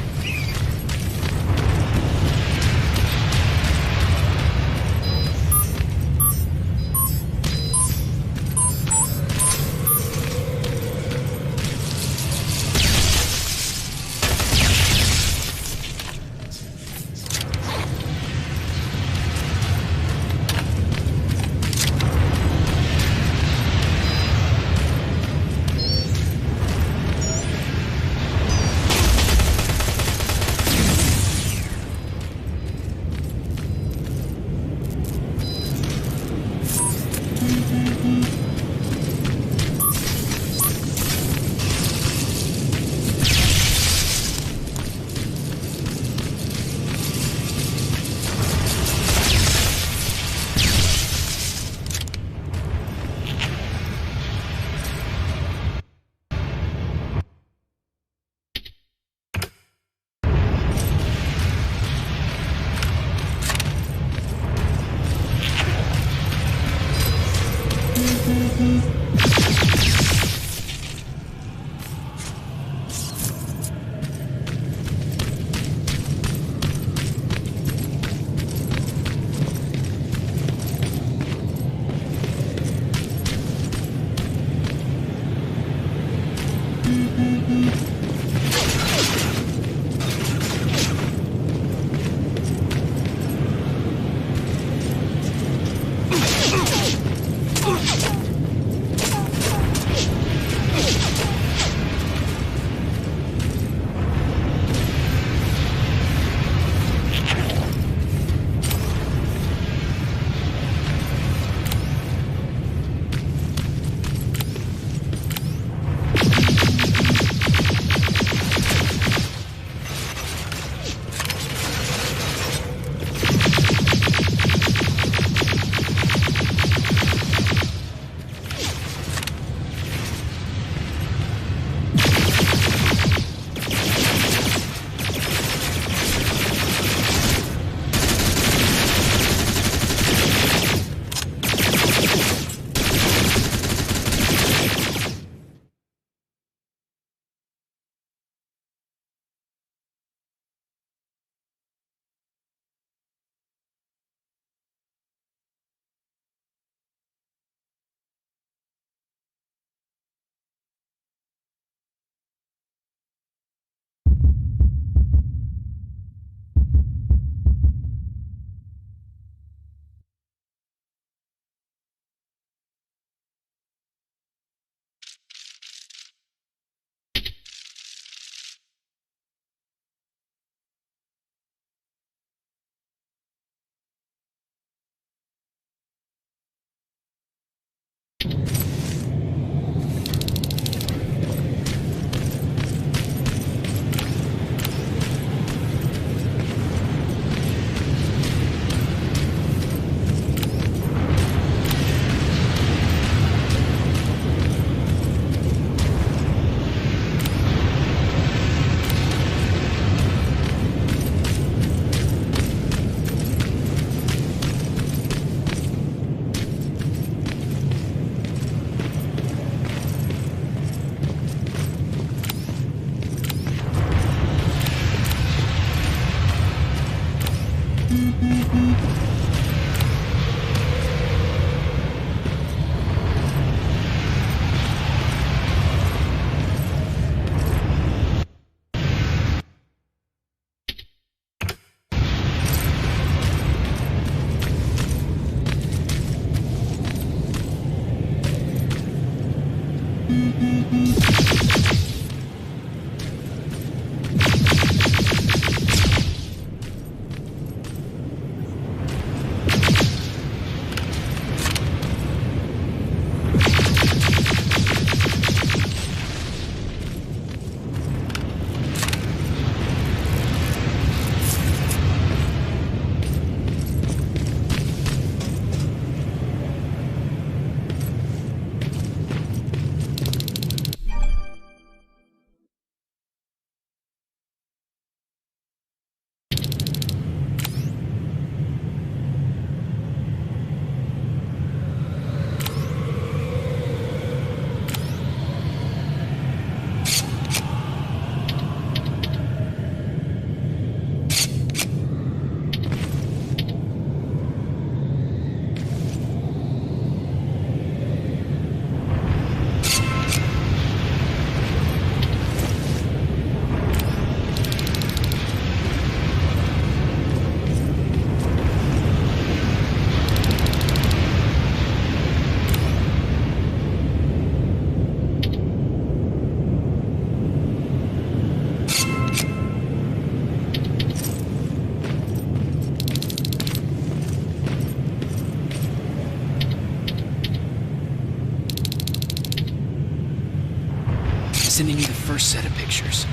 Sending you the first set of pictures.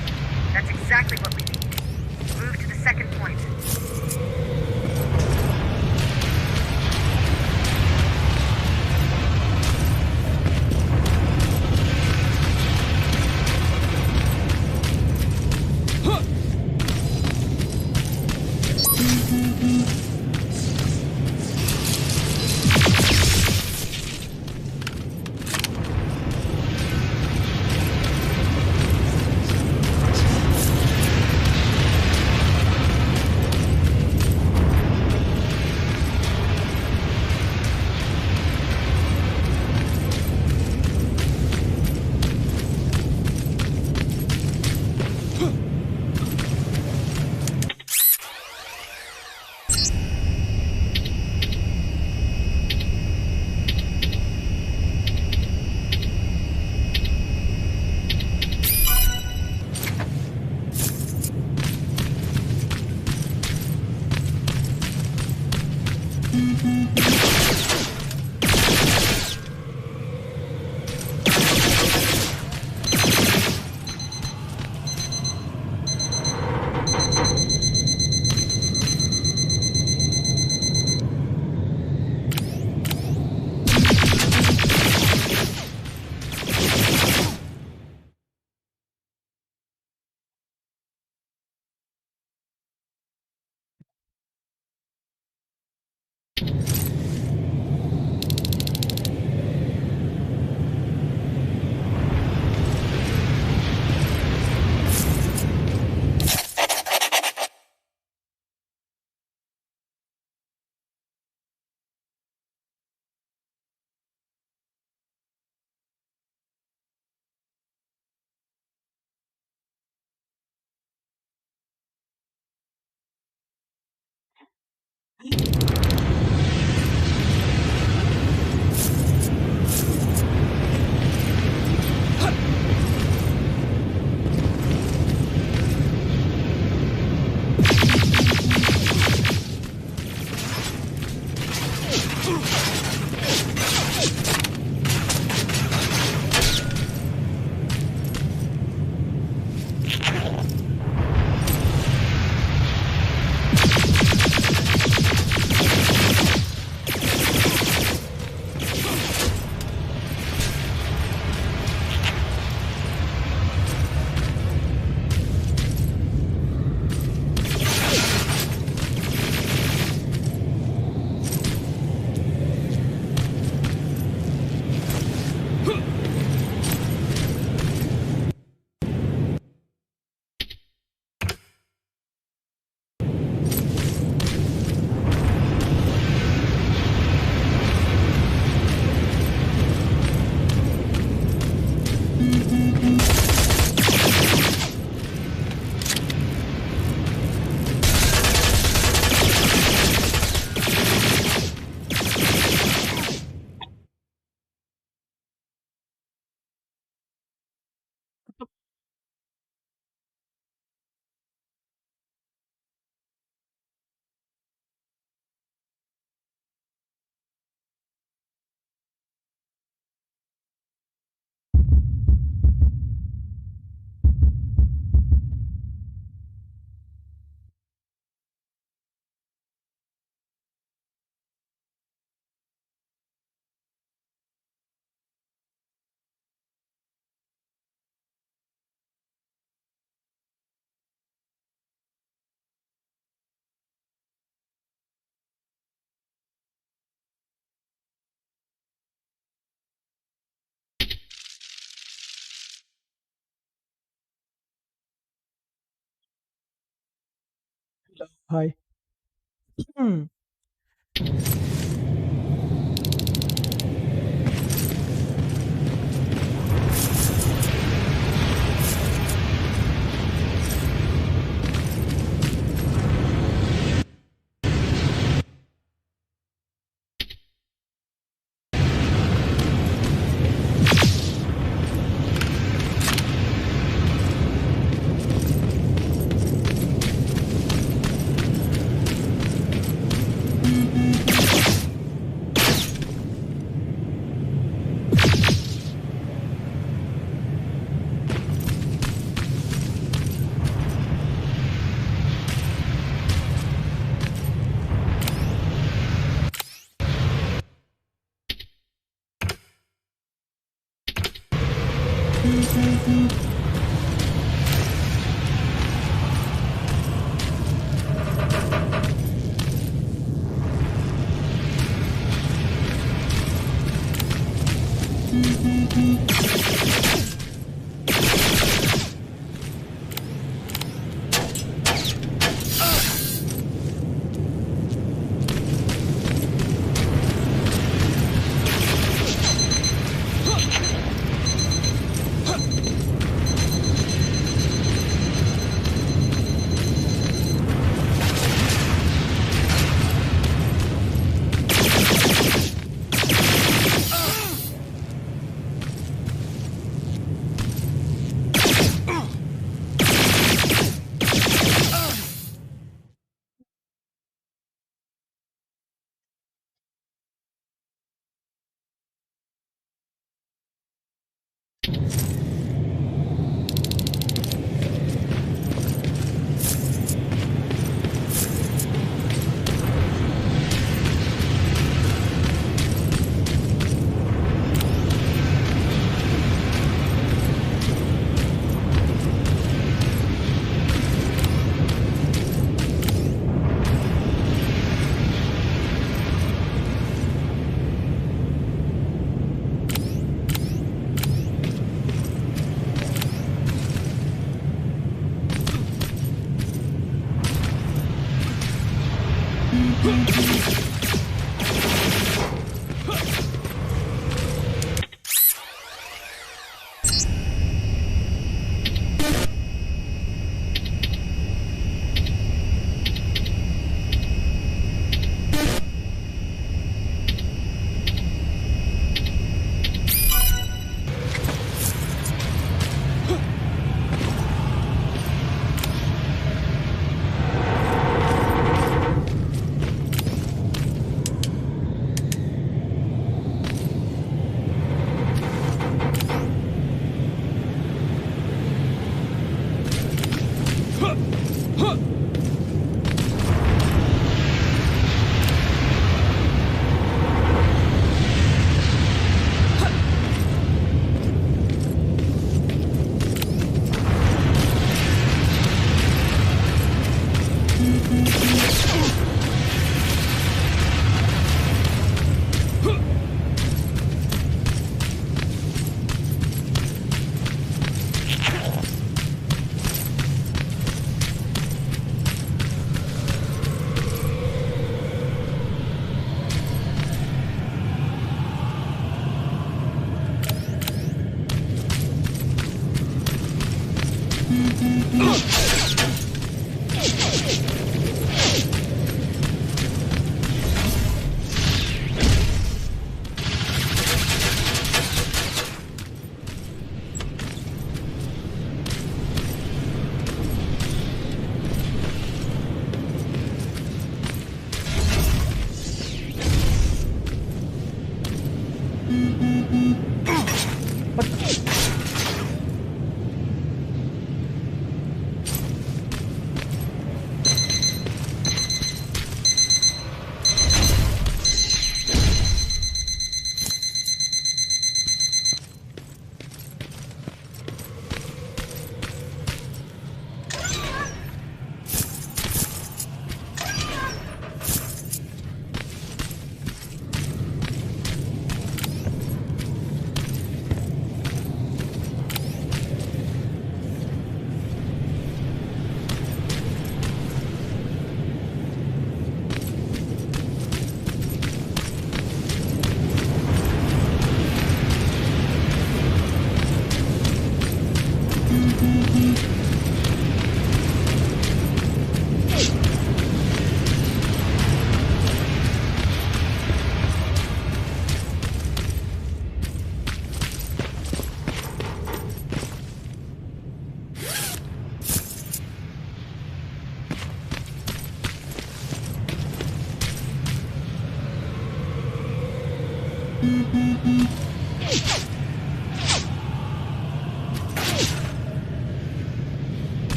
That's exactly what we need. Move to the second point.
Hi.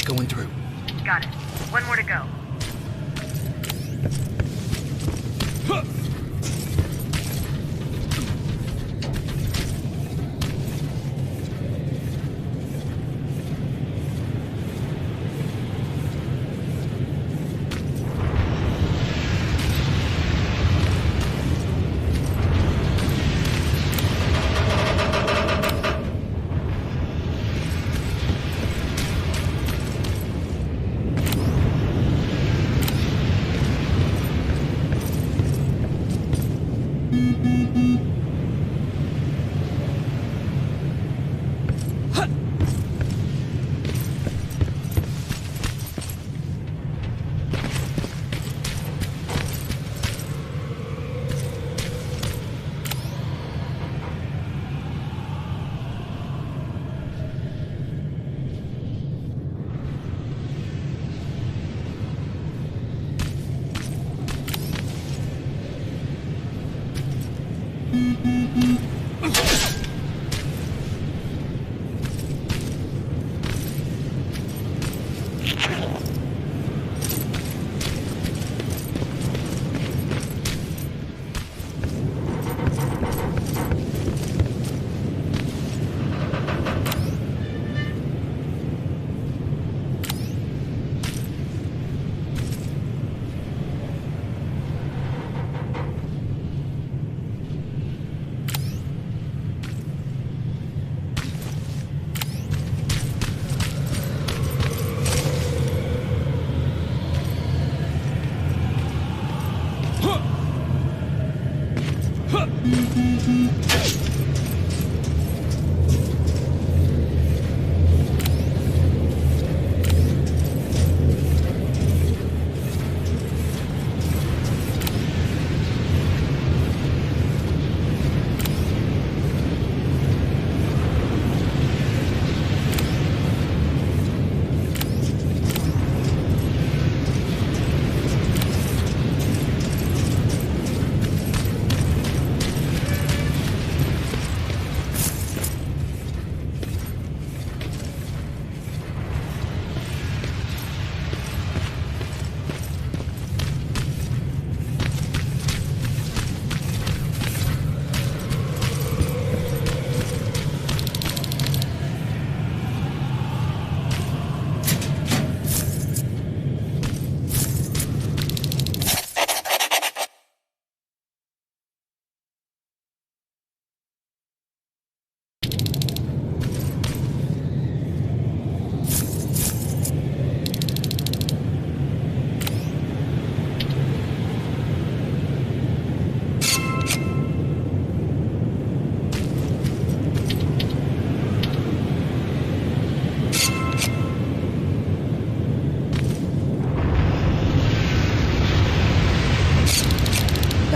Going through.
Got it. One more to go.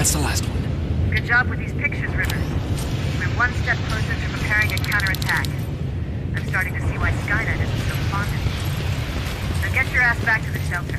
That's the last one.
Good job with these pictures, Rivers. We're one step closer to preparing a counterattack. I'm starting to see why Skynet isn't so fond of you. Now get your ass back to the shelter.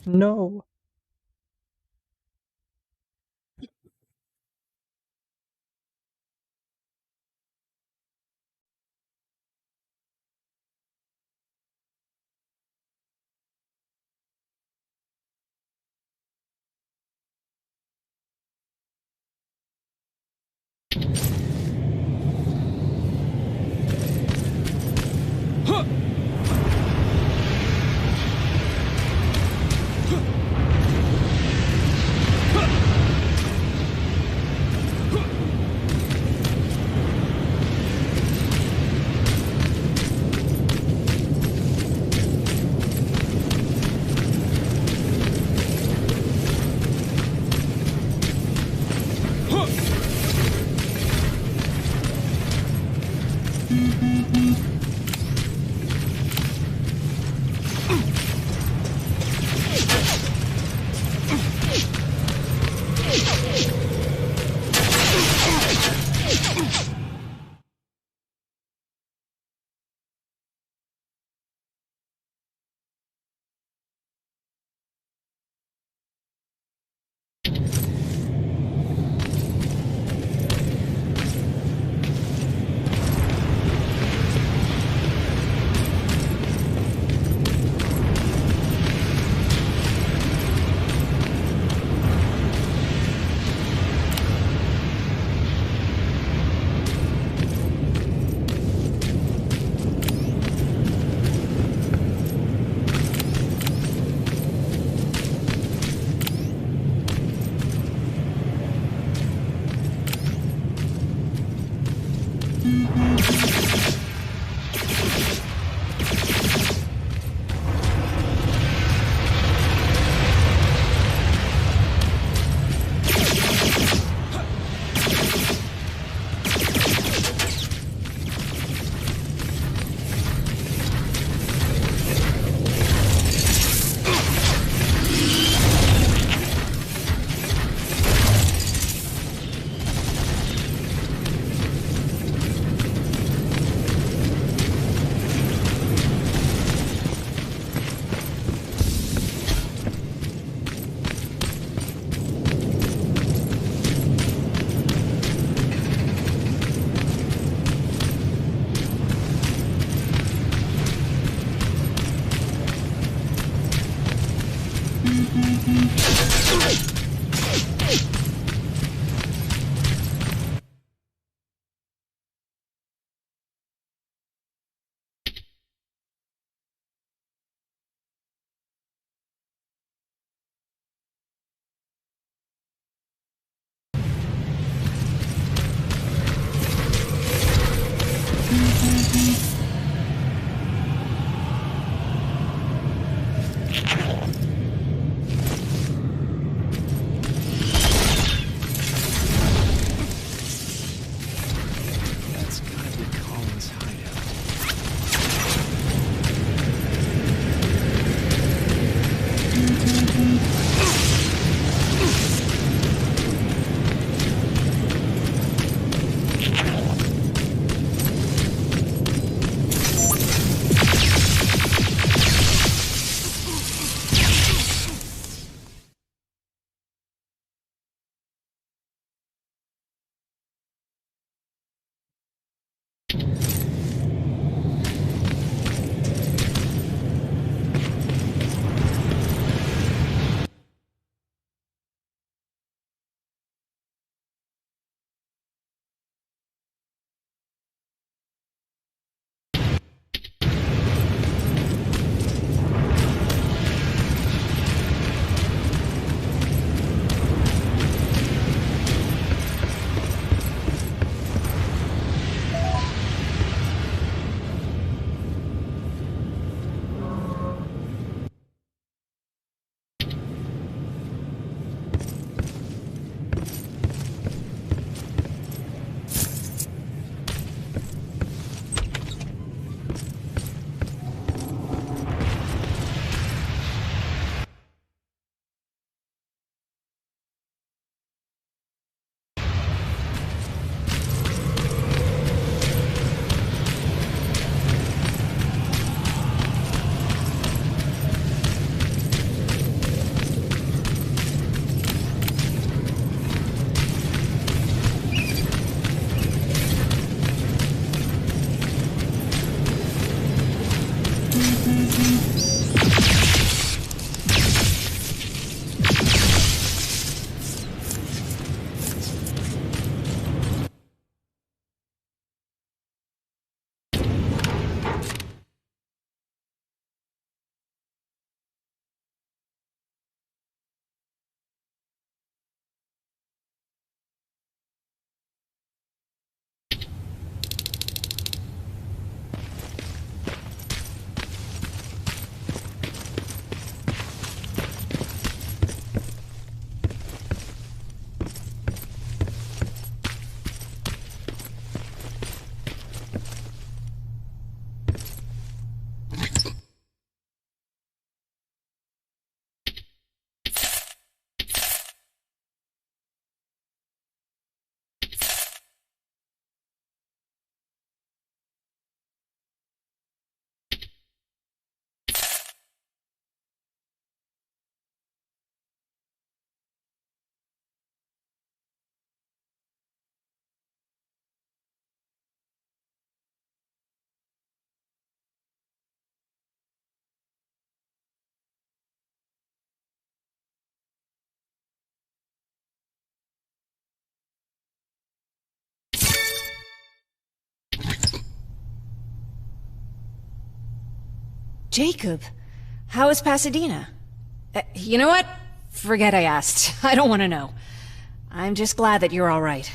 No.
Jacob, how is Pasadena? You know what? Forget I asked. I don't want to know. I'm just glad that you're all right.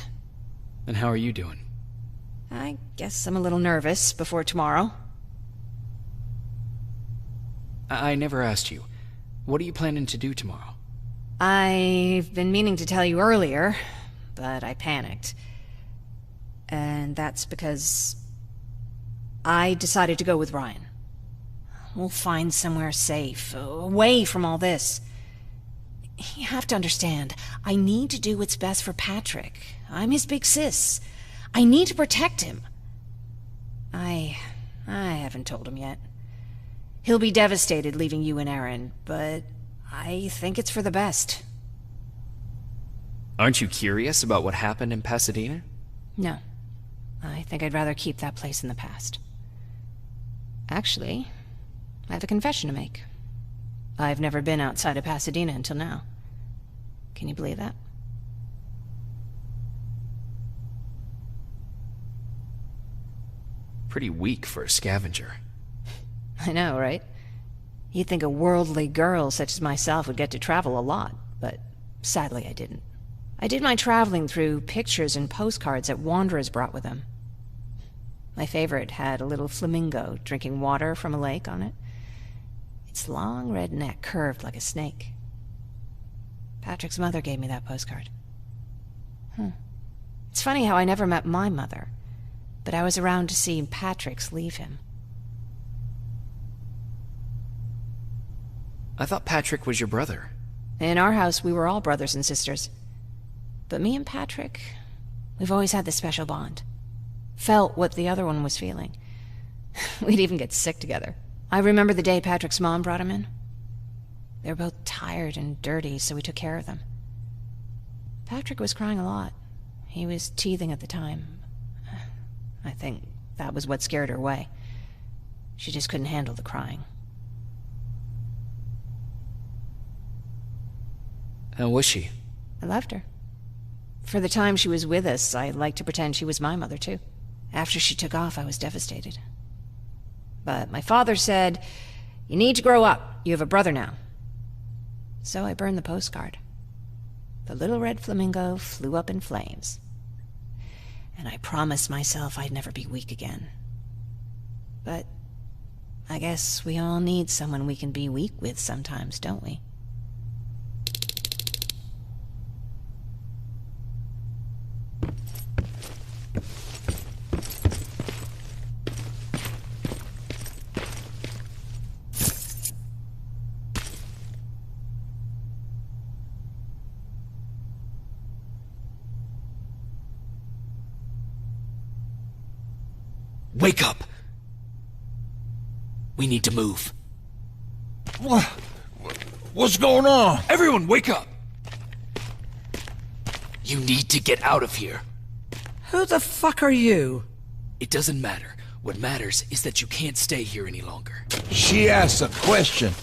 And how are you doing?
I guess I'm a little nervous before tomorrow.
I never asked you. What are you planning to do tomorrow?
I've been meaning to tell you earlier, but I panicked. And that's because I decided to go with Ryan. We'll find somewhere safe, away from all this. You have to understand, I need to do what's best for Patrick. I'm his big sis. I need to protect him. I haven't told him yet. He'll be devastated leaving you and Aaron, but I think it's for the best.
Aren't you curious about what happened in Pasadena?
No. I think I'd rather keep that place in the past. Actually, I have a confession to make. I've never been outside of Pasadena until now. Can you believe that?
Pretty weak for a scavenger.
I know, right? You'd think a worldly girl such as myself would get to travel a lot, but sadly I didn't. I did my traveling through pictures and postcards that wanderers brought with them. My favorite had a little flamingo drinking water from a lake on it. Its long red neck curved like a snake. Patrick's mother gave me that postcard. It's funny how I never met my mother, but I was around to see Patrick's leave him.
I thought Patrick was your brother.
In our house, we were all brothers and sisters. But me and Patrick, we've always had this special bond. Felt what the other one was feeling. We'd even get sick together. I remember the day Patrick's mom brought him in. They were both tired and dirty, so we took care of them. Patrick was crying a lot. He was teething at the time. I think that was what scared her away. She just couldn't handle the crying.
How was she?
I loved her. For the time she was with us, I liked to pretend she was my mother, too. After she took off, I was devastated. But my father said, "You need to grow up. You have a brother now." So I burned the postcard. The little red flamingo flew up in flames. And I promised myself I'd never be weak again. But I guess we all need someone we can be weak with sometimes, don't we?
Wake up! We need to move.
What's going on?
Everyone, wake up! You need to get out of here.
Who the fuck are you?
It doesn't matter. What matters is that you can't stay here any longer.
She asked a question,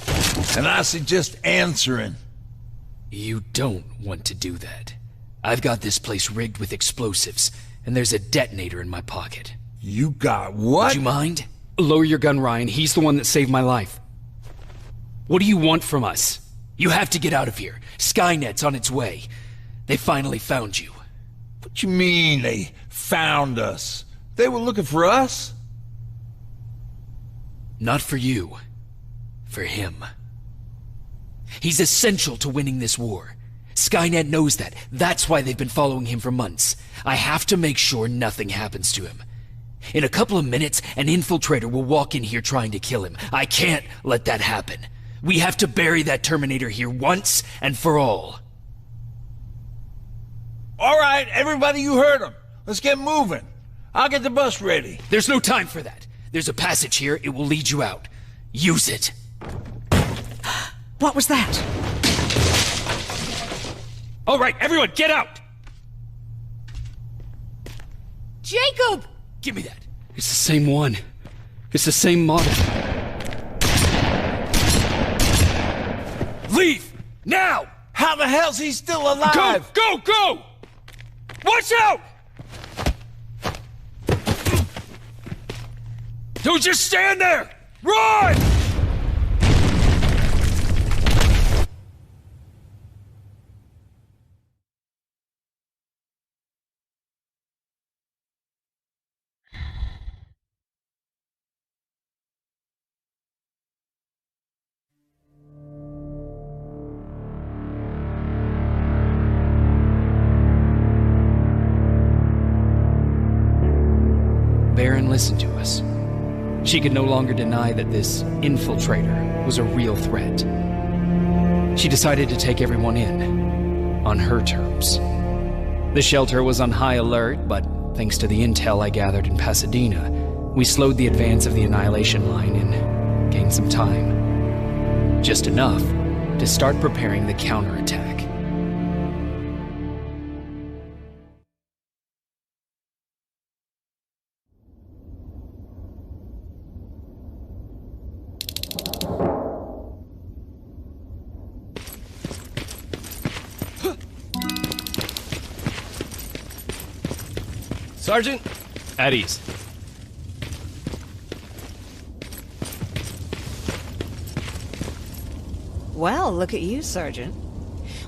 and I suggest answering.
You don't want to do that. I've got this place rigged with explosives, and there's a detonator in my pocket.
You got what?
Would you mind? Lower your gun, Ryan. He's the one that saved my life. What do you want from us? You have to get out of here. Skynet's on its way. They finally found you.
What you mean they found us? They were looking for us?
Not for you. For him. He's essential to winning this war. Skynet knows that. That's why they've been following him for months. I have to make sure nothing happens to him. In a couple of minutes, an infiltrator will walk in here trying to kill him. I can't let that happen. We have to bury that Terminator here once and for all.
All right, everybody, you heard him. Let's get moving. I'll get the bus ready.
There's no time for that. There's a passage here. It will lead you out. Use it.
What was that?
All right, everyone, get out!
Jacob!
Give me that. It's the same one. It's the same model. Leave! Now!
How the hell's he still alive?
Go! Go! Go! Watch out! Don't just stand there! Run! listen to us. She could no longer deny that this infiltrator was a real threat. She decided to take everyone in, on her terms. The shelter was on high alert, but thanks to the intel I gathered in Pasadena, we slowed the advance of the Annihilation Line and gained some time. Just enough to start preparing the counterattack.
Sergeant?
At ease.
Well, look at you, Sergeant.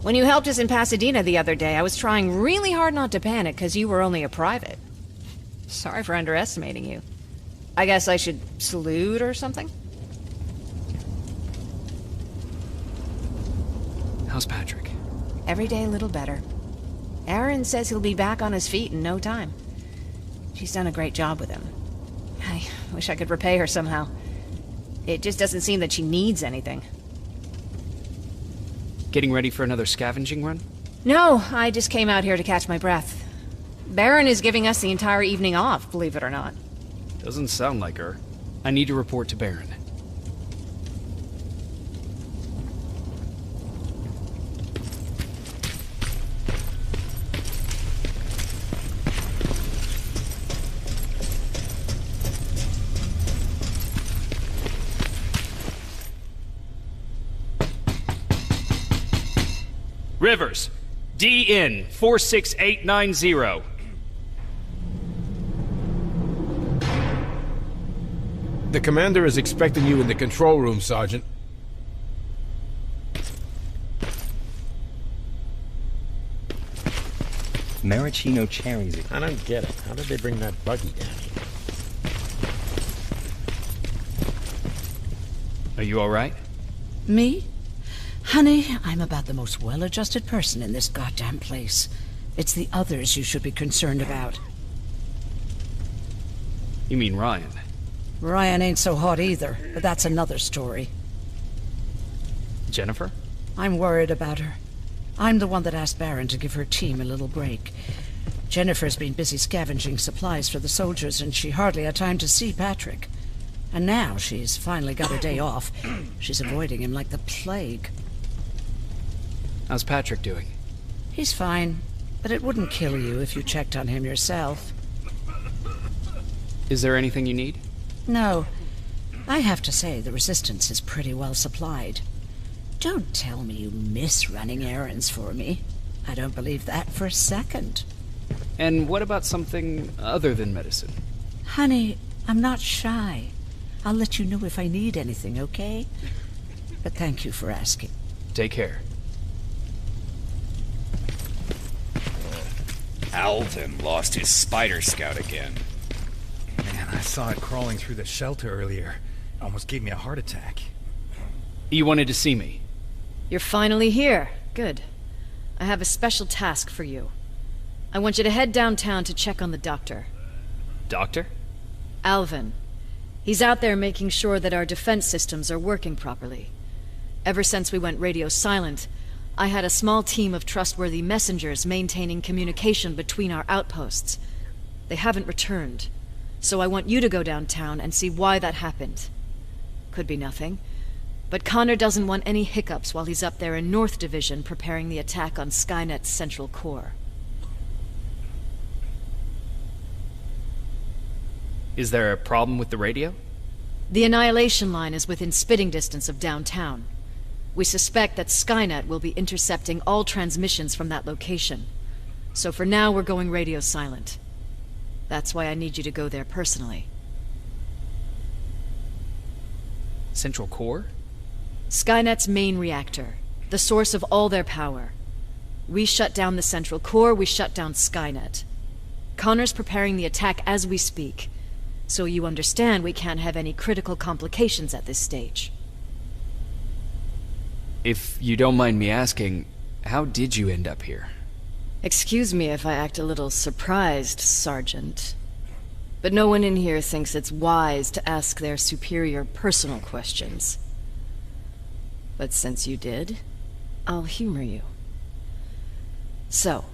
When you helped us in Pasadena the other day, I was trying really hard not to panic because you were only a private. Sorry for underestimating you. I guess I should salute or something?
How's Patrick?
Every day a little better. Aaron says he'll be back on his feet in no time. She's done a great job with him. I wish I could repay her somehow. It just doesn't seem that she needs anything.
Getting ready for another scavenging run?
No, I just came out here to catch my breath. Baron is giving us the entire evening off, believe it or not.
Doesn't sound like her. I need to report to Baron.
Rivers, DN 46890.
The commander is expecting you in the control room, Sergeant.
Maraschino cherries.
I don't get it. How did they bring that buggy down here?
Are you alright?
Me? Honey, I'm about the most well-adjusted person in this goddamn place. It's the others you should be concerned about.
You mean Ryan?
Ryan ain't so hot either, but that's another story.
Jennifer?
I'm worried about her. I'm the one that asked Baron to give her team a little break. Jennifer's been busy scavenging supplies for the soldiers, and she hardly had time to see Patrick. And now she's finally got her day off. She's avoiding him like the plague.
How's Patrick doing?
He's fine, but it wouldn't kill you if you checked on him yourself.
Is there anything you need?
No. I have to say the Resistance is pretty well supplied. Don't tell me you miss running errands for me. I don't believe that for a second.
And what about something other than medicine?
Honey, I'm not shy. I'll let you know if I need anything, okay? But thank you for asking.
Take care.
Alvin lost his spider scout again.
Man, I saw it crawling through the shelter earlier. Almost gave me a heart attack.
You wanted to see me?
You're finally here. Good. I have a special task for you. I want you to head downtown to check on the doctor.
Doctor?
Alvin. He's out there making sure that our defense systems are working properly. Ever since we went radio silent, I had a small team of trustworthy messengers maintaining communication between our outposts. They haven't returned, so I want you to go downtown and see why that happened. Could be nothing, but Connor doesn't want any hiccups while he's up there in North Division preparing the attack on Skynet's central core.
Is there a problem with the radio?
The Annihilation Line is within spitting distance of downtown. We suspect that Skynet will be intercepting all transmissions from that location. So for now, we're going radio silent. That's why I need you to go there personally.
Central core?
Skynet's main reactor, the source of all their power. We shut down the central core, we shut down Skynet. Connor's preparing the attack as we speak, so you understand we can't have any critical complications at this stage.
If you don't mind me asking, how did you end up here?
Excuse me if I act a little surprised, Sergeant. But no one in here thinks it's wise to ask their superior personal questions. But since you did, I'll humor you. So,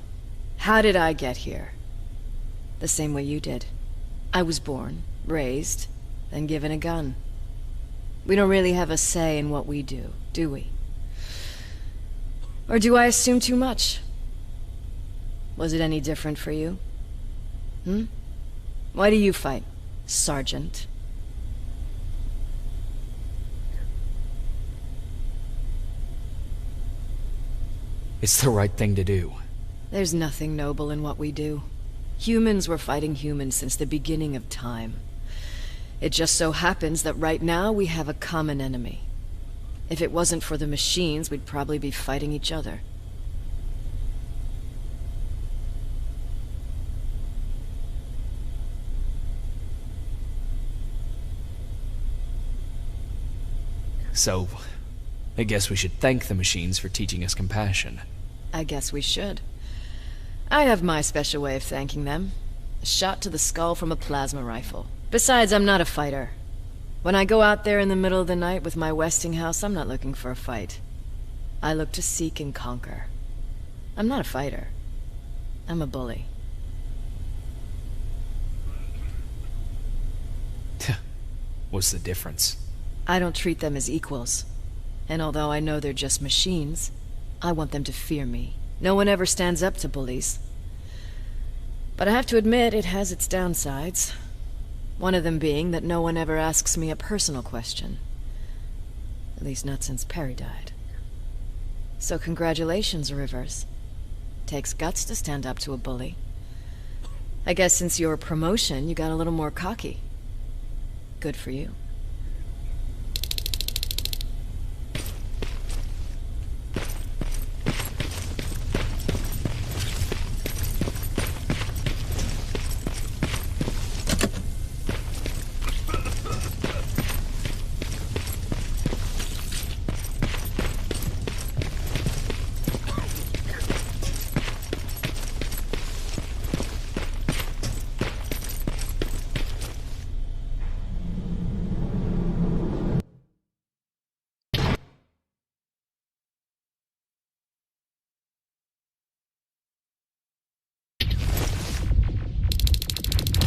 how did I get here? The same way you did. I was born, raised, then given a gun. We don't really have a say in what we do we? Or do I assume too much? Was it any different for you? Why do you fight, Sergeant?
It's the right thing to do.
There's nothing noble in what we do. Humans were fighting humans since the beginning of time. It just so happens that right now we have a common enemy. If it wasn't for the machines, we'd probably be fighting each other.
So, I guess we should thank the machines for teaching us compassion.
I guess we should. I have my special way of thanking them. A shot to the skull from a plasma rifle. Besides, I'm not a fighter. When I go out there in the middle of the night with my Westinghouse, I'm not looking for a fight. I look to seek and conquer. I'm not a fighter. I'm a bully.
What's the difference?
I don't treat them as equals. And although I know they're just machines, I want them to fear me. No one ever stands up to bullies. But I have to admit, it has its downsides. One of them being that no one ever asks me a personal question. At least not since Perry died. So congratulations, Rivers. Takes guts to stand up to a bully. I guess since your promotion, you got a little more cocky. Good for you.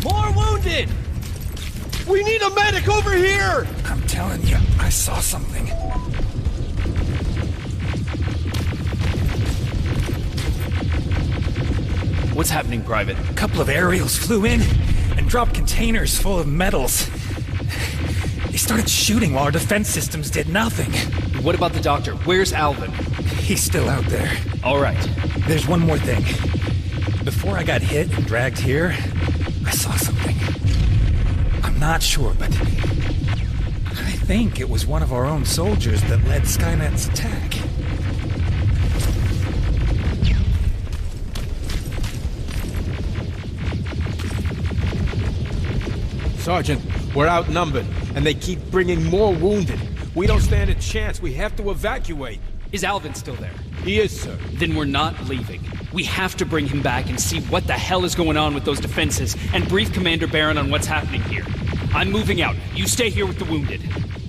More wounded!
We need a medic over here!
I'm telling you, I saw something.
What's happening, Private?
A couple of aerials flew in and dropped containers full of metals. They started shooting while our defense systems did nothing.
What about the doctor? Where's Alvin?
He's still out there.
All right.
There's one more thing. Before I got hit and dragged here, I saw something. I'm not sure, but I think it was one of our own soldiers that led Skynet's attack.
Sergeant, we're outnumbered, and they keep bringing more wounded. We don't stand a chance. We have to evacuate.
Is Alvin still there?
He is, sir.
Then we're not leaving. We have to bring him back and see what the hell is going on with those defenses, and brief Commander Barron on what's happening here. I'm moving out. You stay here with the wounded.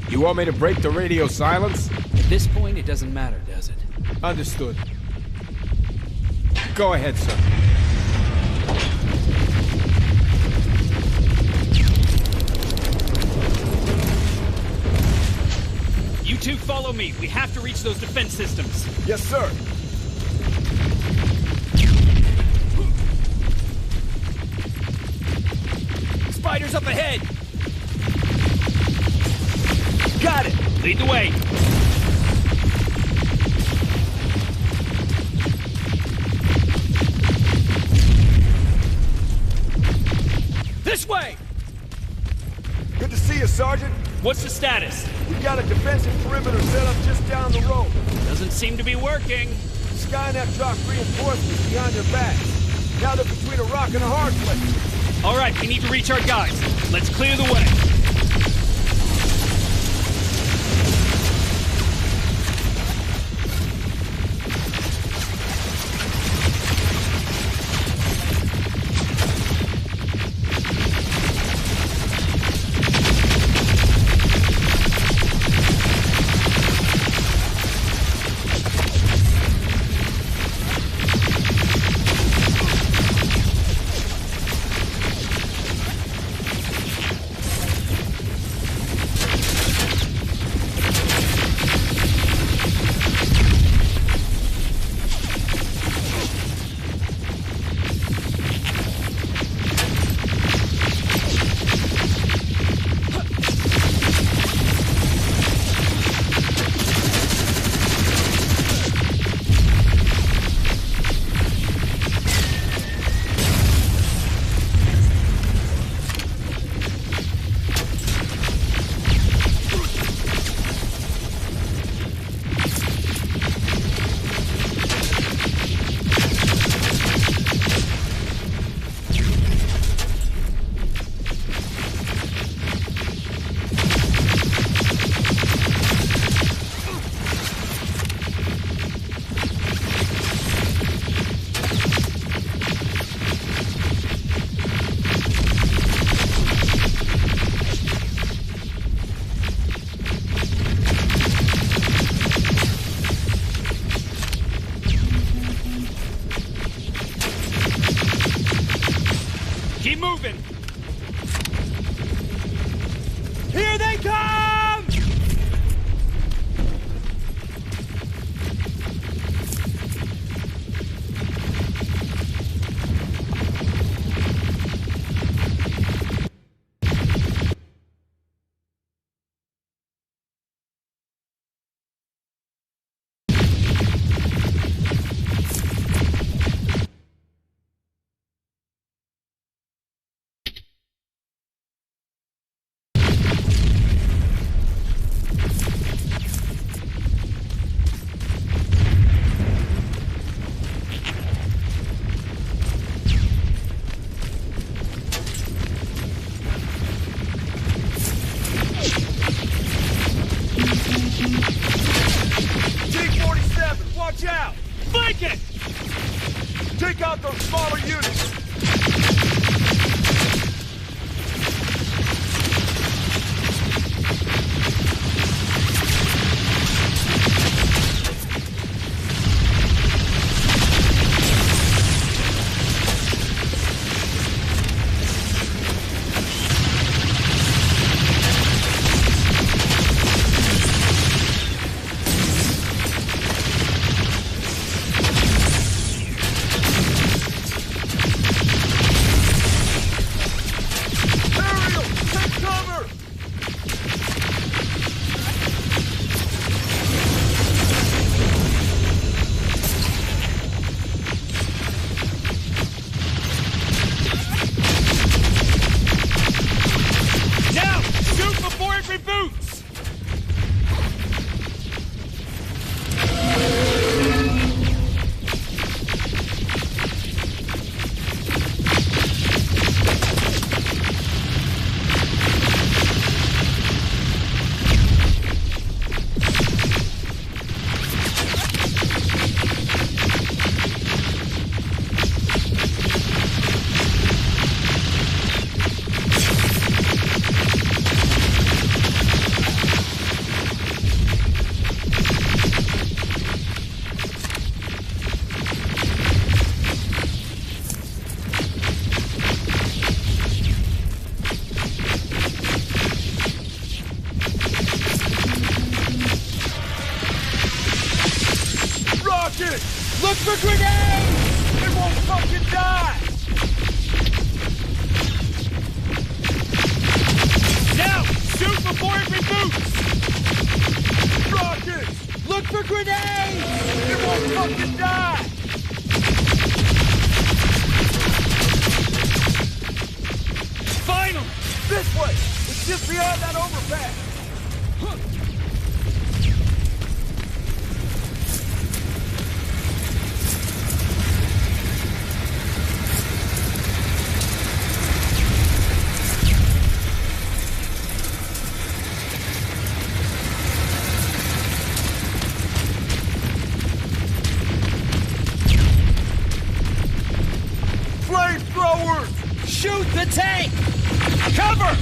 You want me to break the radio silence?
At this point, it doesn't matter, does it?
Understood. Go ahead, sir.
You two follow me. We have to reach those defense systems.
Yes, sir.
Spiders up ahead! Got it! Lead the way! This way!
Good to see you, Sergeant.
What's the status?
We got a defensive perimeter set up just down the road.
Doesn't seem to be working.
Skynet dropped reinforcements behind their backs. Now they're between a rock and a hard place.
All right, we need to reach our guys. Let's clear the way. moving!
Here they come! T-47, watch out!
Flank it!
Take out those smaller units! Look for grenades! It won't fucking die!
Now! Shoot before it reboots!
Rockets! Look for grenades! It won't fucking die!
Finally!
This way! It's just beyond that overpass! Flamethrowers!
Shoot the tank! Cover!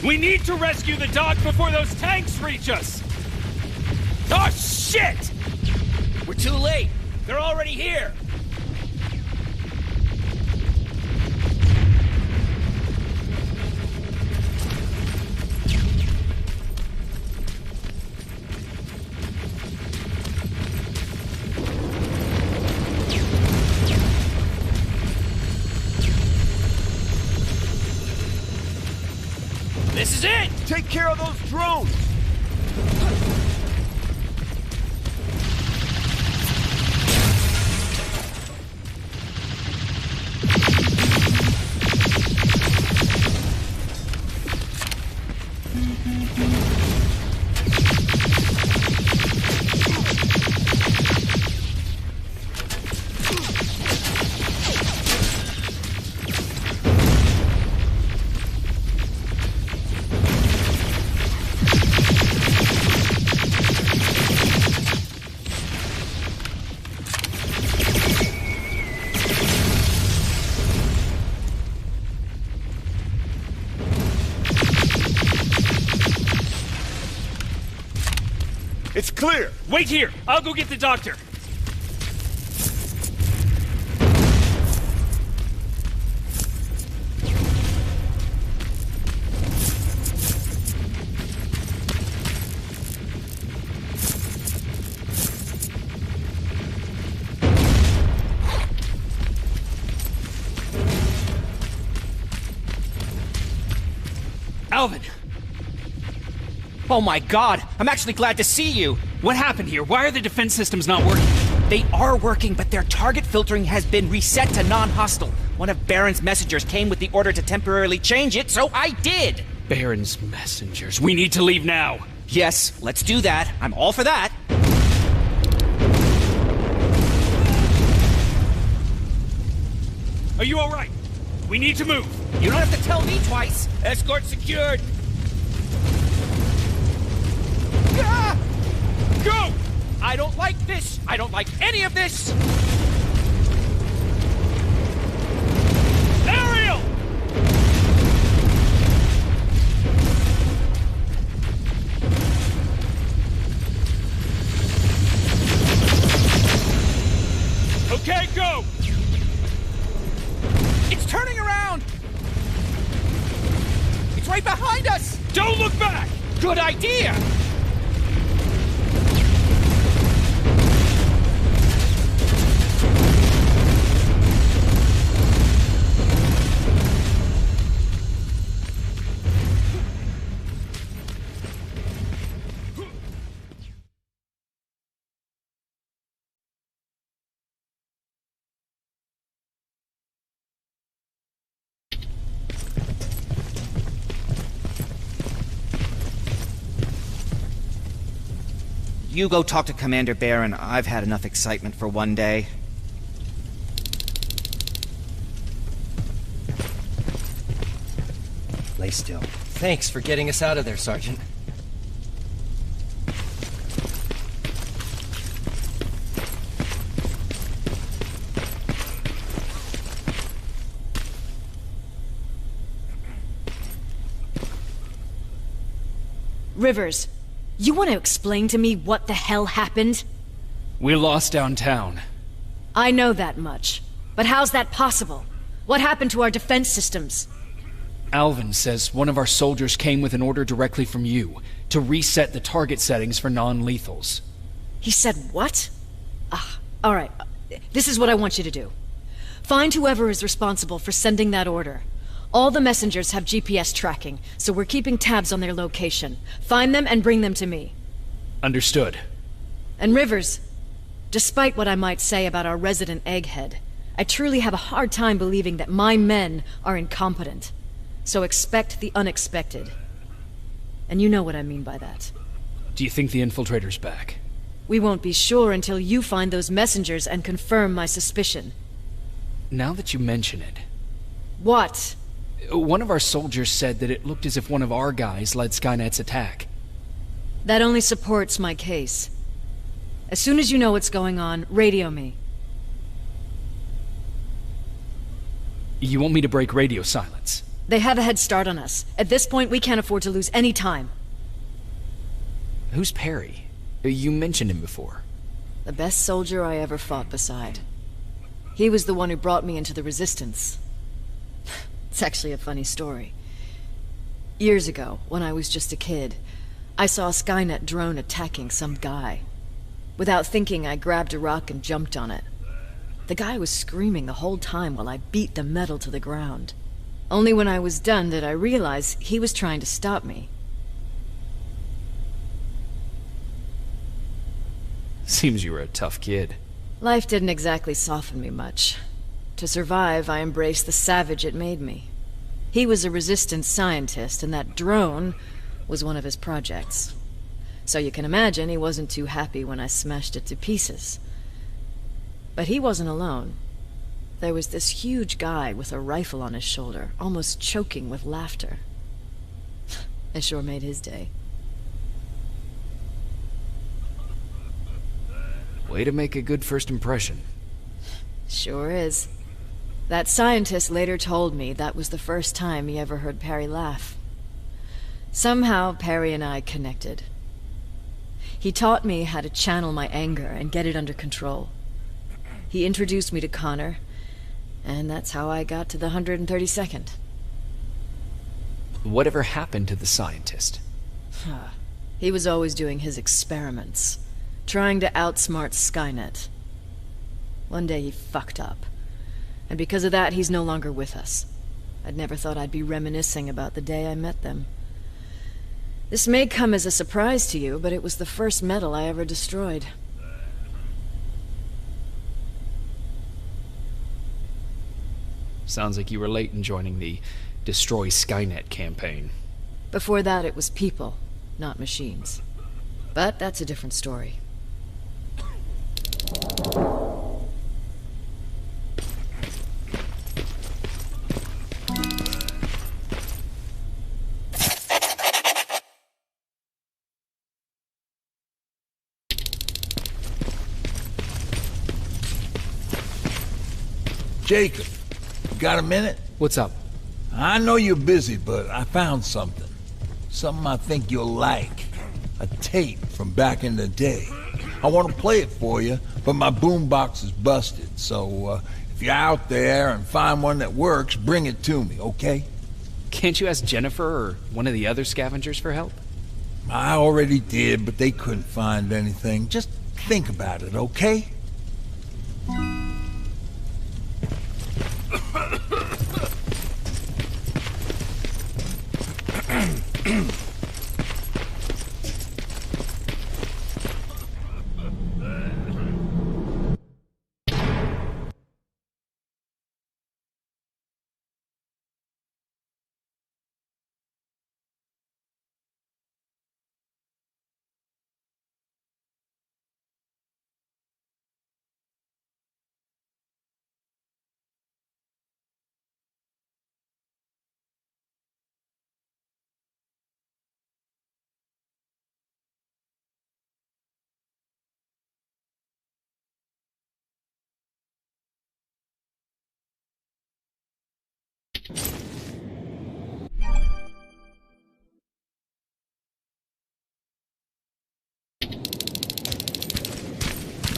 We need to rescue the dock before those tanks reach us! Oh, shit!
We're too late. They're already here.
This is it!
Take care of those drones! It's clear!
Wait here! I'll go get the doctor! Alvin!
Oh my god, I'm actually glad to see you!
What happened here? Why are the defense systems not working?
They are working, but their target filtering has been reset to non-hostile. One of Baron's messengers came with the order to temporarily change it, so I did!
Baron's messengers. We need to leave now.
Yes, let's do that. I'm all for that.
Are you alright? We need to move.
You don't have to tell me twice.
Escort secured. Ah! Go!
I don't like this. I don't like any of this.
Ariel! Okay, go!
It's turning around! It's right behind us!
Don't look back!
Good idea! You go talk to Commander Baron. I've had enough excitement for one day.
Lay still. Thanks for getting us out of there, Sergeant.
Rivers, you want to explain to me what the hell happened?
We're lost downtown.
I know that much. But how's that possible? What happened to our defense systems?
Alvin says one of our soldiers came with an order directly from you to reset the target settings for non-lethals.
He said what? Alright. This is what I want you to do. Find whoever is responsible for sending that order. All the messengers have GPS tracking, so we're keeping tabs on their location. Find them and bring them to me.
Understood.
And Rivers, despite what I might say about our resident egghead, I truly have a hard time believing that my men are incompetent. So expect the unexpected. And you know what I mean by that.
Do you think the infiltrator's back?
We won't be sure until you find those messengers and confirm my suspicion.
Now that you mention it...
What?
One of our soldiers said that it looked as if one of our guys led Skynet's attack.
That only supports my case. As soon as you know what's going on, radio me.
You want me to break radio silence?
They have a head start on us. At this point, we can't afford to lose any time.
Who's Perry? You mentioned him before.
The best soldier I ever fought beside. He was the one who brought me into the Resistance. It's actually a funny story. Years ago, when I was just a kid, I saw a Skynet drone attacking some guy. Without thinking, I grabbed a rock and jumped on it. The guy was screaming the whole time while I beat the metal to the ground. Only when I was done did I realize he was trying to stop me.
Seems you were a tough kid.
Life didn't exactly soften me much. To survive, I embraced the savage it made me. He was a Resistance scientist, and that drone was one of his projects. So you can imagine he wasn't too happy when I smashed it to pieces. But he wasn't alone. There was this huge guy with a rifle on his shoulder, almost choking with laughter. It sure made his day.
Way to make a good first impression.
Sure is. That scientist later told me that was the first time he ever heard Perry laugh. Somehow, Perry and I connected. He taught me how to channel my anger and get it under control. He introduced me to Connor, and that's how I got to the 132nd.
Whatever happened to the scientist?
He was always doing his experiments, trying to outsmart Skynet. One day he fucked up, and because of that he's no longer with us. I'd never thought I'd be reminiscing about the day I met them. This may come as a surprise to you, but it was the first metal I ever destroyed.
Sounds like you were late in joining the Destroy Skynet campaign.
Before that, it was people, not machines. But that's a different story.
Jacob, you got a minute?
What's up?
I know you're busy, but I found something. Something I think you'll like. A tape from back in the day. I want to play it for you, but my boombox is busted, so if you're out there and find one that works, bring it to me, okay?
Can't you ask Jennifer or one of the other scavengers for help?
I already did, but they couldn't find anything. Just think about it, okay?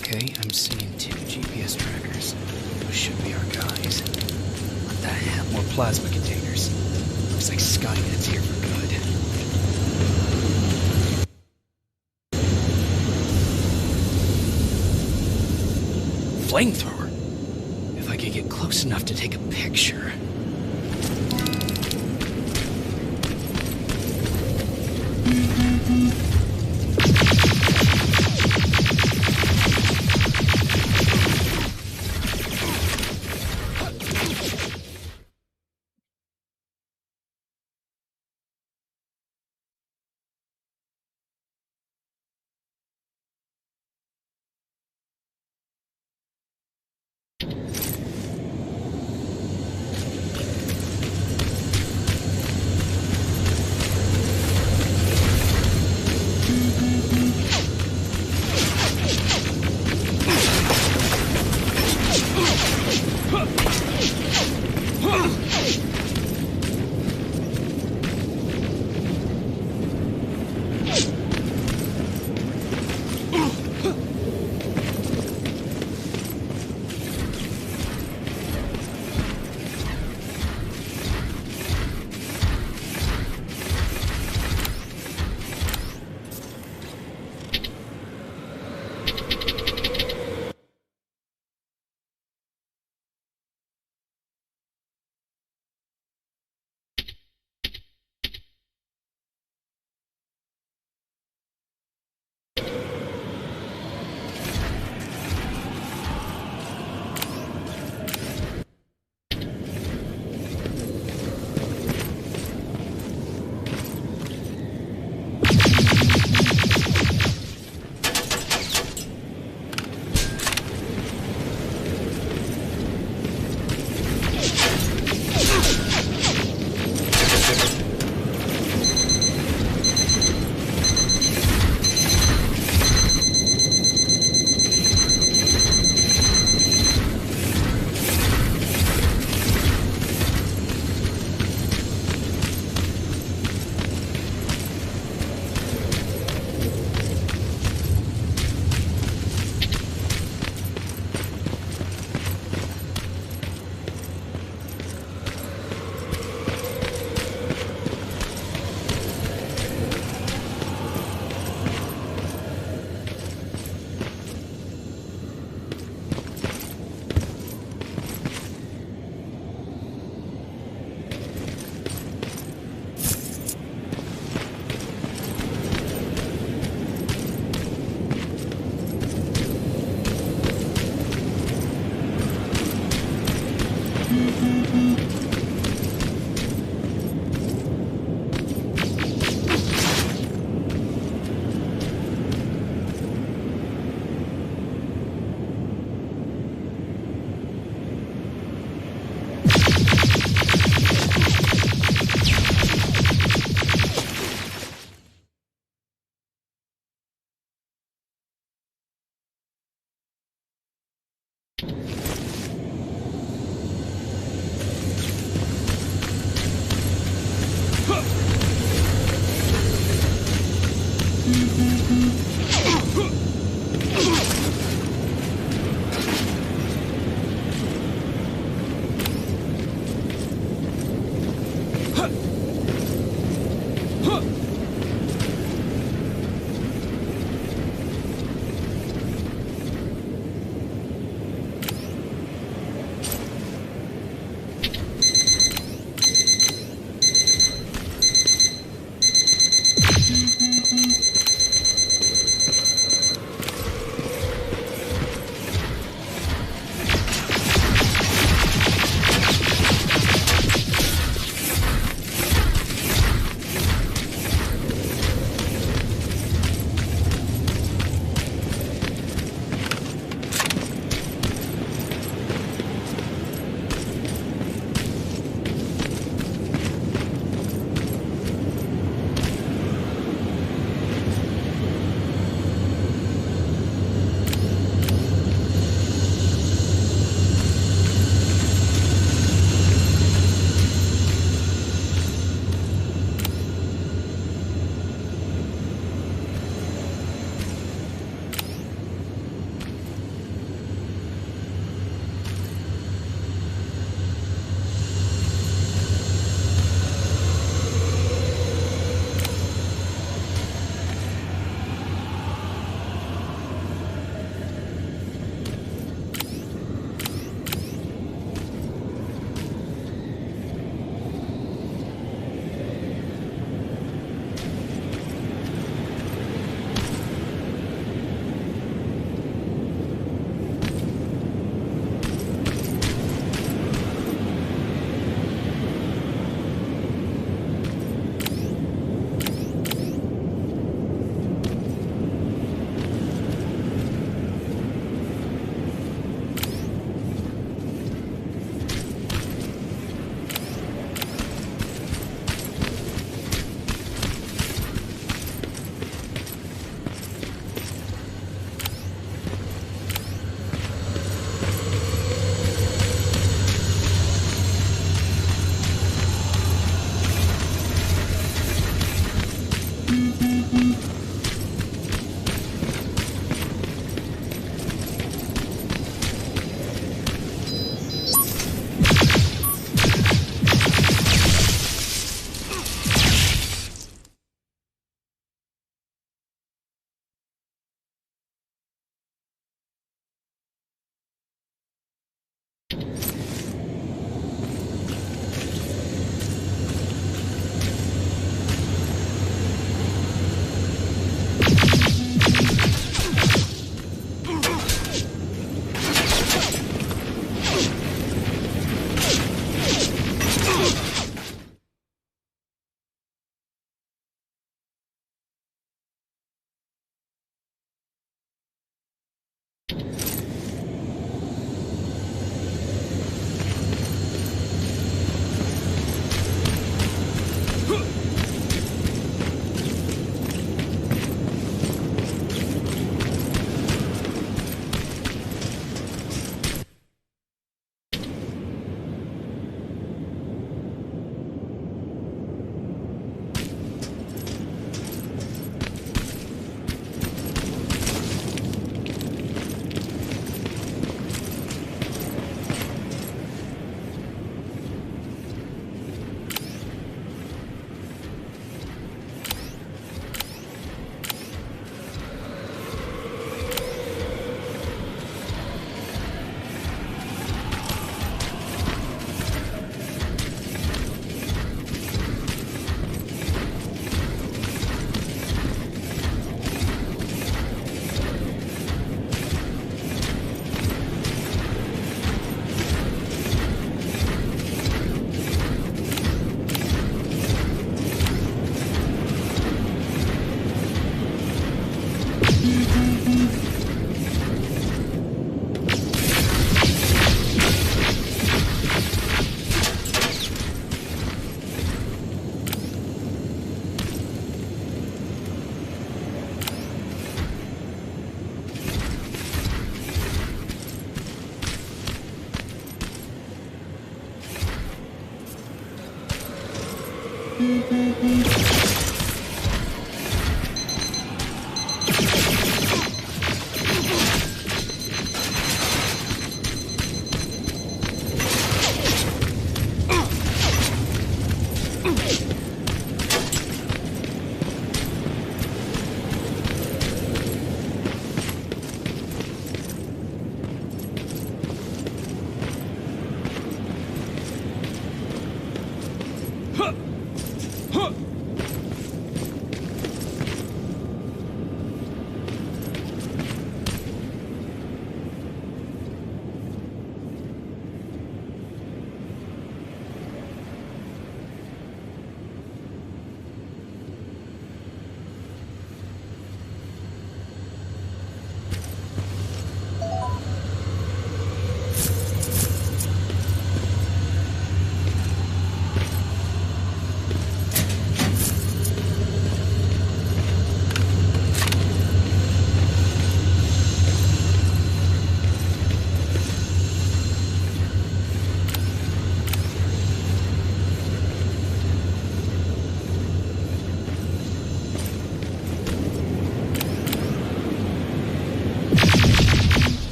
Okay, I'm seeing 2 GPS trackers. Those should be our guys. What the hell? More plasma containers. Looks like Skynet's here for good. Flamethrower? If I could get close enough to take a picture.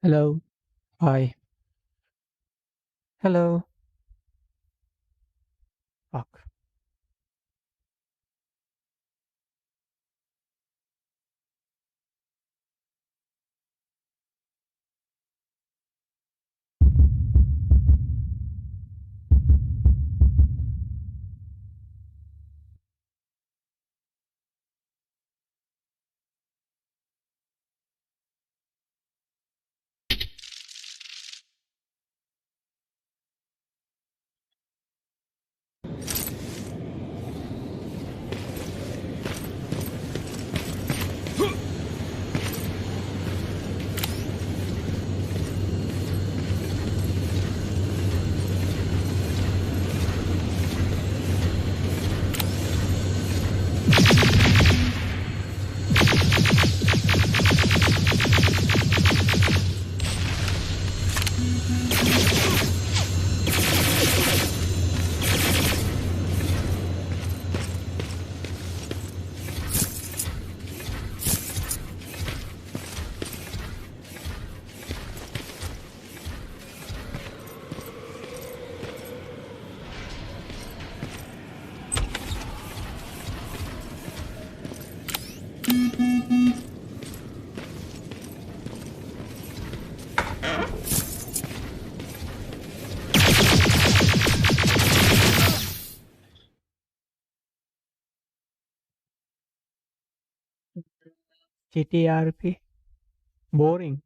Hello. Hi. Hello. Fuck. GTRP. Boring.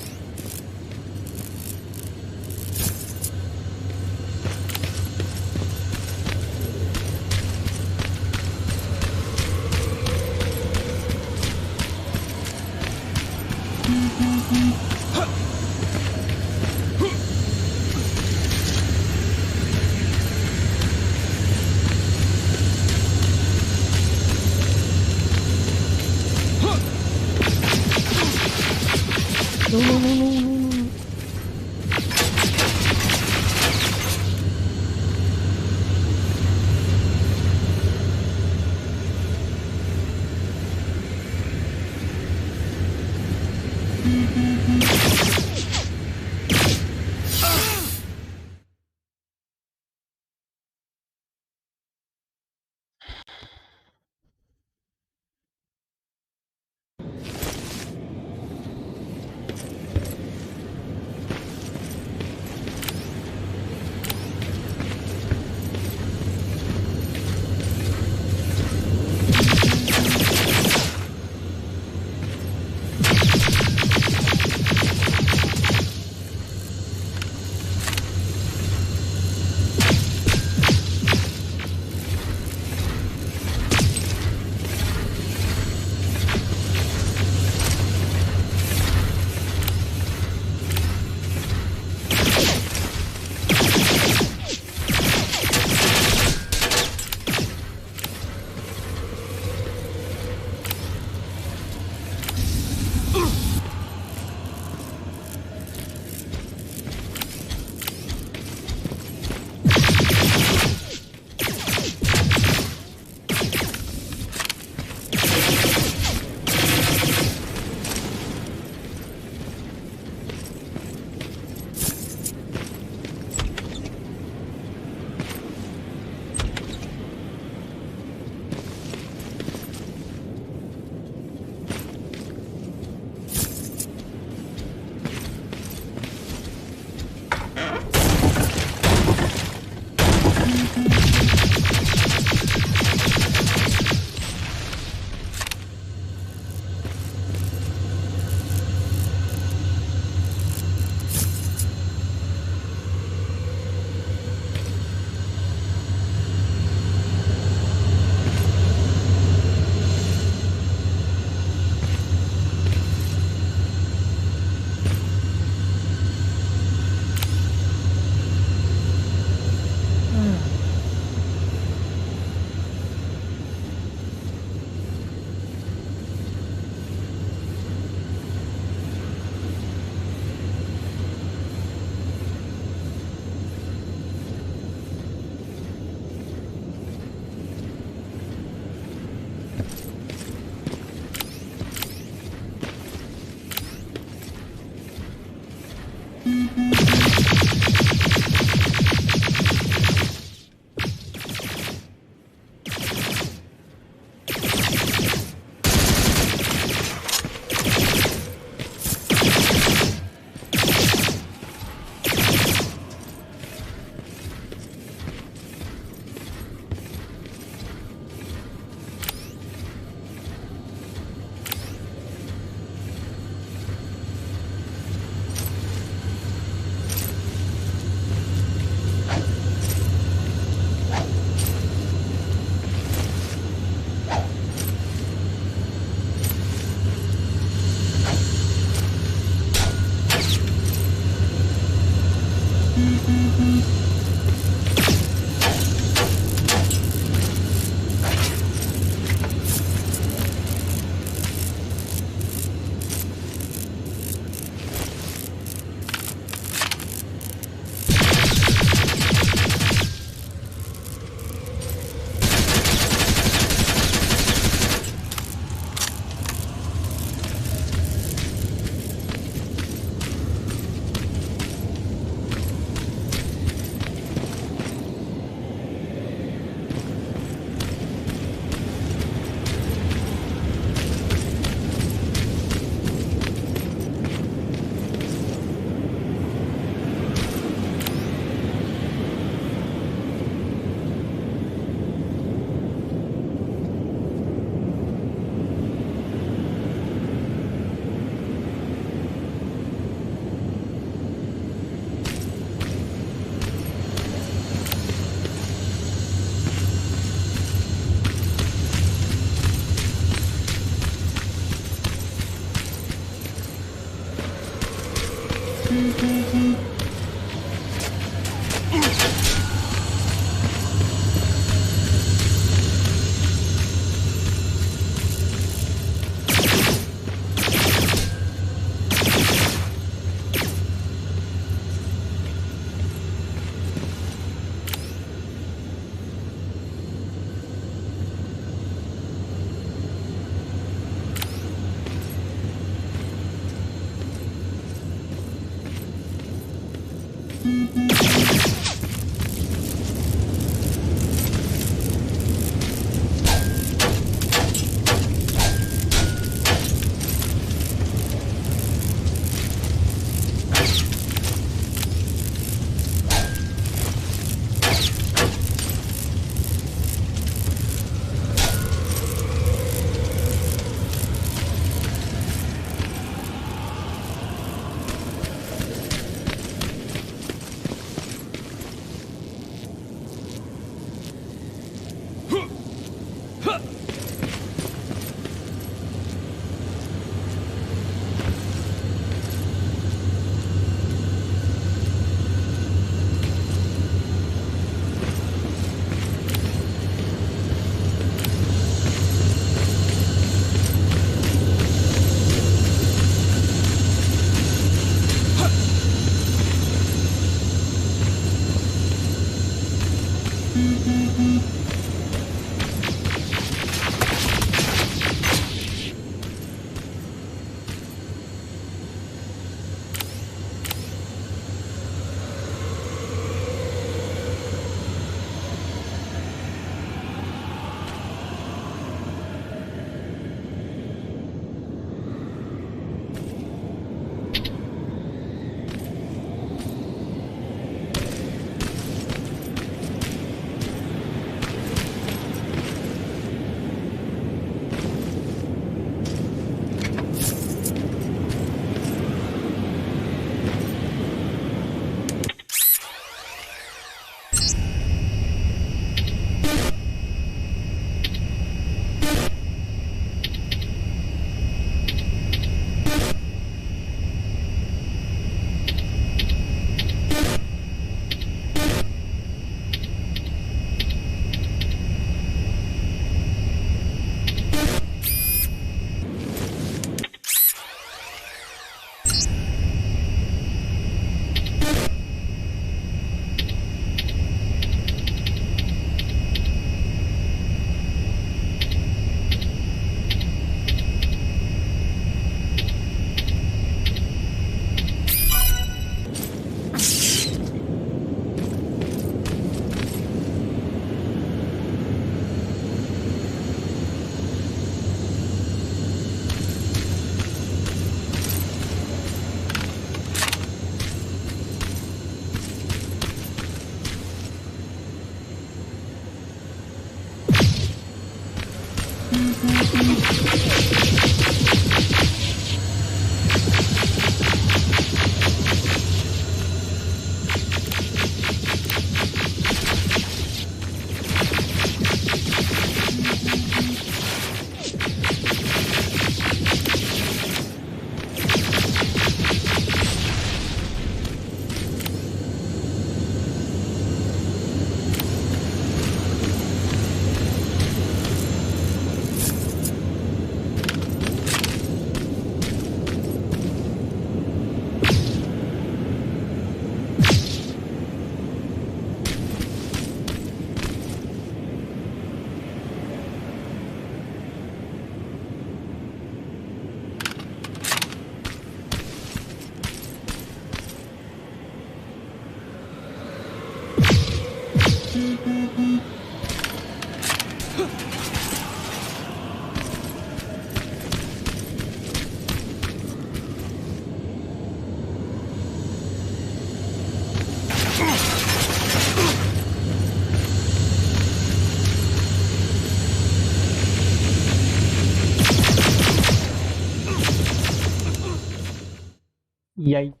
Yikes.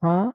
Huh?